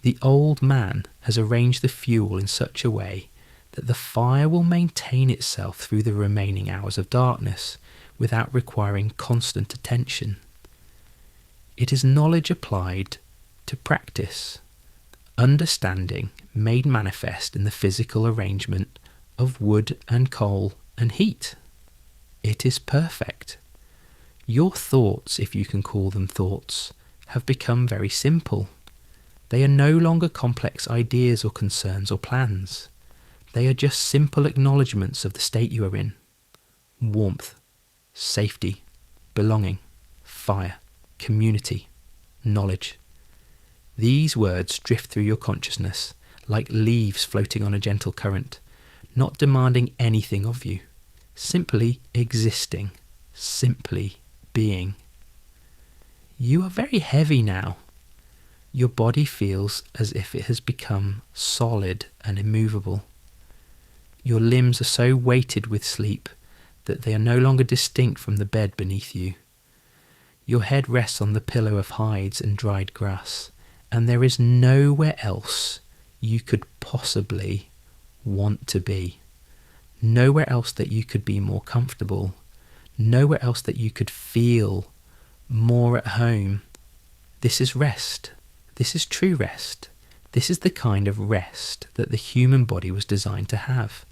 The old man has arranged the fuel in such a way that the fire will maintain itself through the remaining hours of darkness without requiring constant attention. It is knowledge applied to practice, understanding made manifest in the physical arrangement of wood and coal and heat. It is perfect. Your thoughts, if you can call them thoughts, have become very simple. They are no longer complex ideas or concerns or plans. They are just simple acknowledgements of the state you are in. Warmth, safety, belonging, fire, community, knowledge. These words drift through your consciousness like leaves floating on a gentle current, not demanding anything of you, simply existing, simply being. You are very heavy now. Your body feels as if it has become solid and immovable. Your limbs are so weighted with sleep that they are no longer distinct from the bed beneath you. Your head rests on the pillow of hides and dried grass, and there is nowhere else you could possibly want to be. Nowhere else that you could be more comfortable. Nowhere else that you could feel more at home This is rest. This is true rest. This is the kind of rest that the human body was designed to have.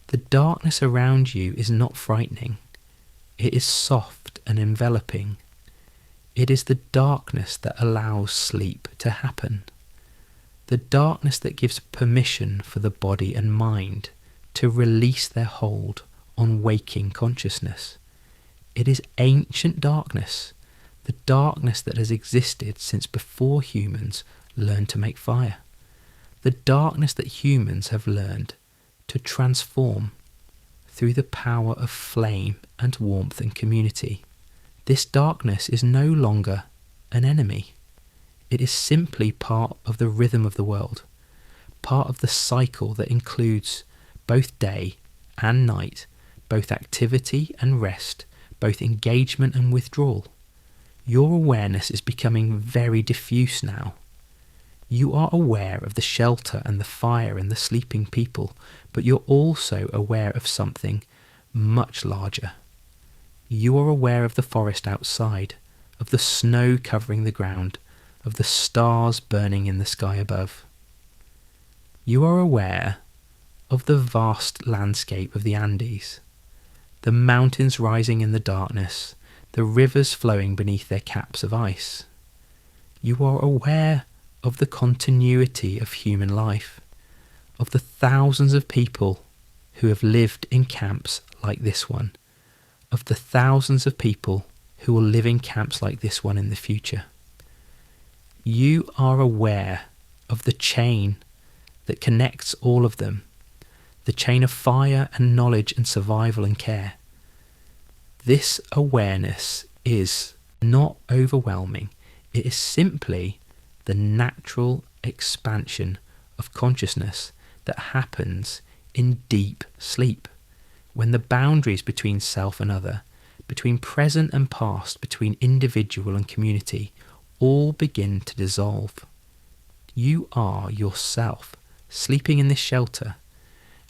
The darkness around you is not frightening. It is soft and enveloping. It is the darkness that allows sleep to happen. The darkness that gives permission for the body and mind to release their hold on waking consciousness. It is ancient darkness, the darkness that has existed since before humans learned to make fire. The darkness that humans have learned to transform through the power of flame and warmth and community. This darkness is no longer an enemy. It is simply part of the rhythm of the world, part of the cycle that includes both day and night, both activity and rest, both engagement and withdrawal. Your awareness is becoming very diffuse now. You are aware of the shelter and the fire and the sleeping people, but you're also aware of something much larger. You are aware of the forest outside, of the snow covering the ground, of the stars burning in the sky above. You are aware of the vast landscape of the Andes, the mountains rising in the darkness, the rivers flowing beneath their caps of ice. You are aware of the continuity of human life, of the thousands of people who have lived in camps like this one, of the thousands of people who will live in camps like this one in the future. You are aware of the chain that connects all of them, the chain of fire and knowledge and survival and care. This awareness is not overwhelming. It is simply the natural expansion of consciousness that happens in deep sleep, when the boundaries between self and other, between present and past, between individual and community, all begin to dissolve. You are yourself, sleeping in this shelter,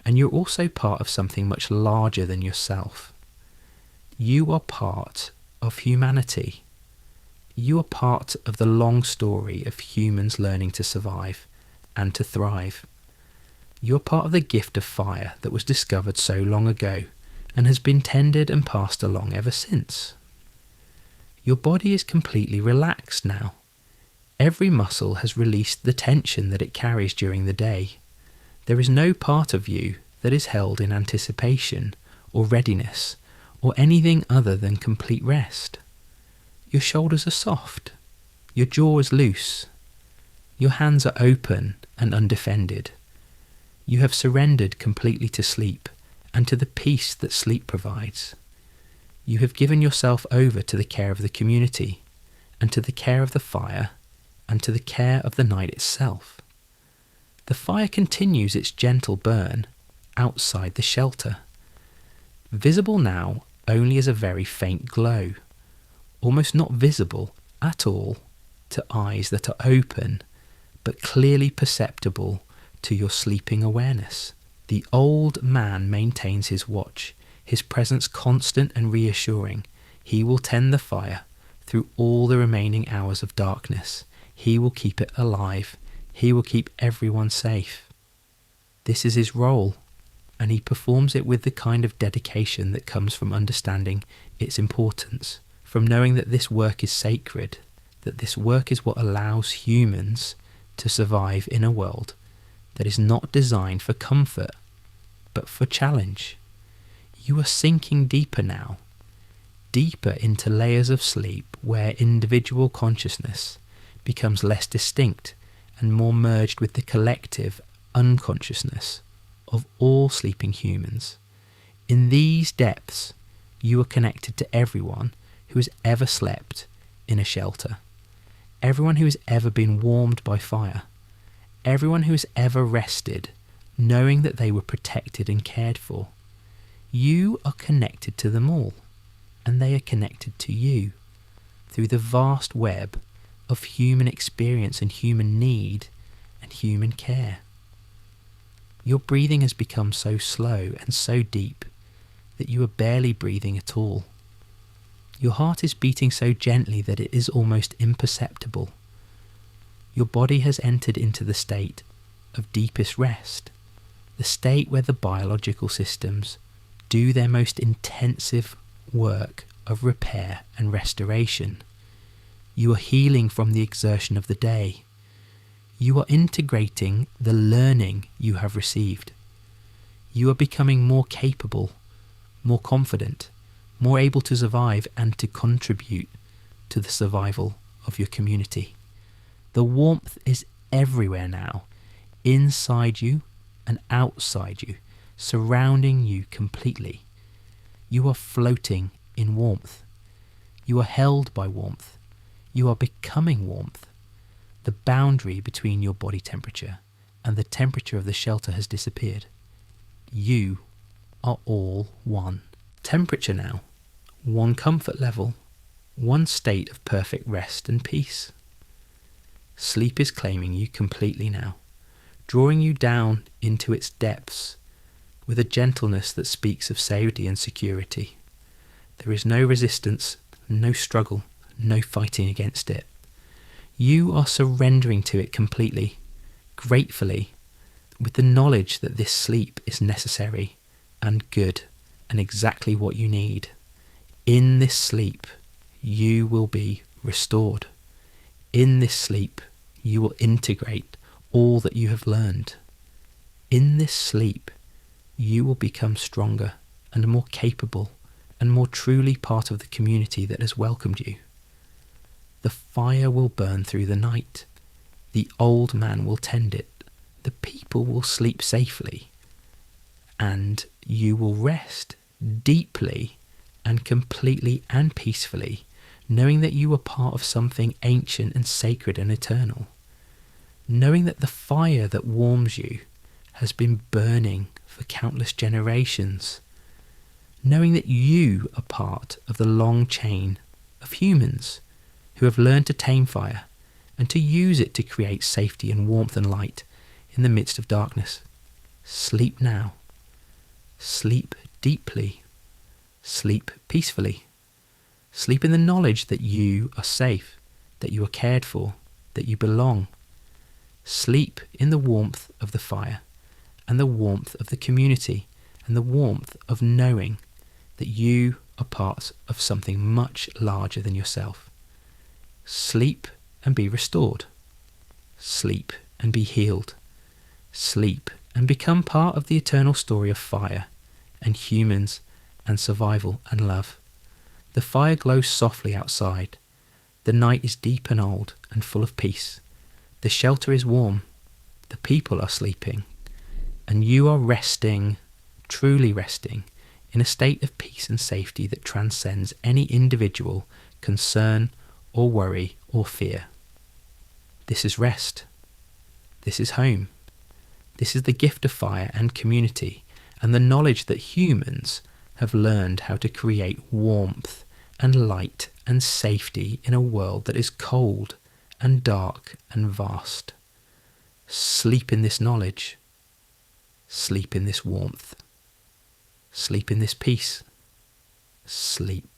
and you're also part of something much larger than yourself. You are part of humanity. You are part of the long story of humans learning to survive and to thrive. You are part of the gift of fire that was discovered so long ago and has been tended and passed along ever since. Your body is completely relaxed now. Every muscle has released the tension that it carries during the day. There is no part of you that is held in anticipation or readiness or anything other than complete rest. Your shoulders are soft. Your jaw is loose. Your hands are open and undefended. You have surrendered completely to sleep and to the peace that sleep provides. You have given yourself over to the care of the community and to the care of the fire and to the care of the night itself. The fire continues its gentle burn outside the shelter, visible now only as a very faint glow, almost not visible at all to eyes that are open, but clearly perceptible to your sleeping awareness. The old man maintains his watch, his presence constant and reassuring. He will tend the fire through all the remaining hours of darkness. He will keep it alive. He will keep everyone safe. This is his role, and he performs it with the kind of dedication that comes from understanding its importance, from knowing that this work is sacred, that this work is what allows humans to survive in a world that is not designed for comfort, but for challenge. You are sinking deeper now, deeper into layers of sleep where individual consciousness becomes less distinct and more merged with the collective unconsciousness of all sleeping humans. In these depths, you are connected to everyone who has ever slept in a shelter, everyone who has ever been warmed by fire, everyone who has ever rested knowing that they were protected and cared for. You are connected to them all, and they are connected to you through the vast web of human experience and human need and human care. Your breathing has become so slow and so deep that you are barely breathing at all. Your heart is beating so gently that it is almost imperceptible. Your body has entered into the state of deepest rest, the state where the biological systems do their most intensive work of repair and restoration. You are healing from the exertion of the day. You are integrating the learning you have received. You are becoming more capable, more confident, more able to survive and to contribute to the survival of your community. The warmth is everywhere now, inside you and outside you, surrounding you completely. You are floating in warmth. You are held by warmth. You are becoming warmth. The boundary between your body temperature and the temperature of the shelter has disappeared. You are all one. Temperature now, one comfort level, one state of perfect rest and peace. Sleep is claiming you completely now, drawing you down into its depths with a gentleness that speaks of safety and security. There is no resistance, no struggle, no fighting against it. You are surrendering to it completely, gratefully, with the knowledge that this sleep is necessary and good and exactly what you need. In this sleep, you will be restored. In this sleep, you will integrate all that you have learned. In this sleep, you will become stronger and more capable and more truly part of the community that has welcomed you. The fire will burn through the night. The old man will tend it. The people will sleep safely. And you will rest deeply and completely and peacefully, knowing that you are part of something ancient and sacred and eternal. Knowing that the fire that warms you has been burning for countless generations. Knowing that you are part of the long chain of humans who have learned to tame fire and to use it to create safety and warmth and light in the midst of darkness. Sleep now. Sleep deeply. Sleep peacefully. Sleep in the knowledge that you are safe, that you are cared for, that you belong. Sleep in the warmth of the fire and the warmth of the community and the warmth of knowing that you are part of something much larger than yourself. Sleep and be restored. Sleep and be healed. Sleep and become part of the eternal story of fire and humans and survival and love. The fire glows softly outside. The night is deep and old and full of peace. The shelter is warm. The people are sleeping. And you are resting, truly resting, in a state of peace and safety that transcends any individual concern or worry or fear. This is rest. This is home. This is the gift of fire and community and the knowledge that humans have learned how to create warmth and light and safety in a world that is cold and dark and vast. Sleep in this knowledge. Sleep in this warmth. Sleep in this peace. Sleep.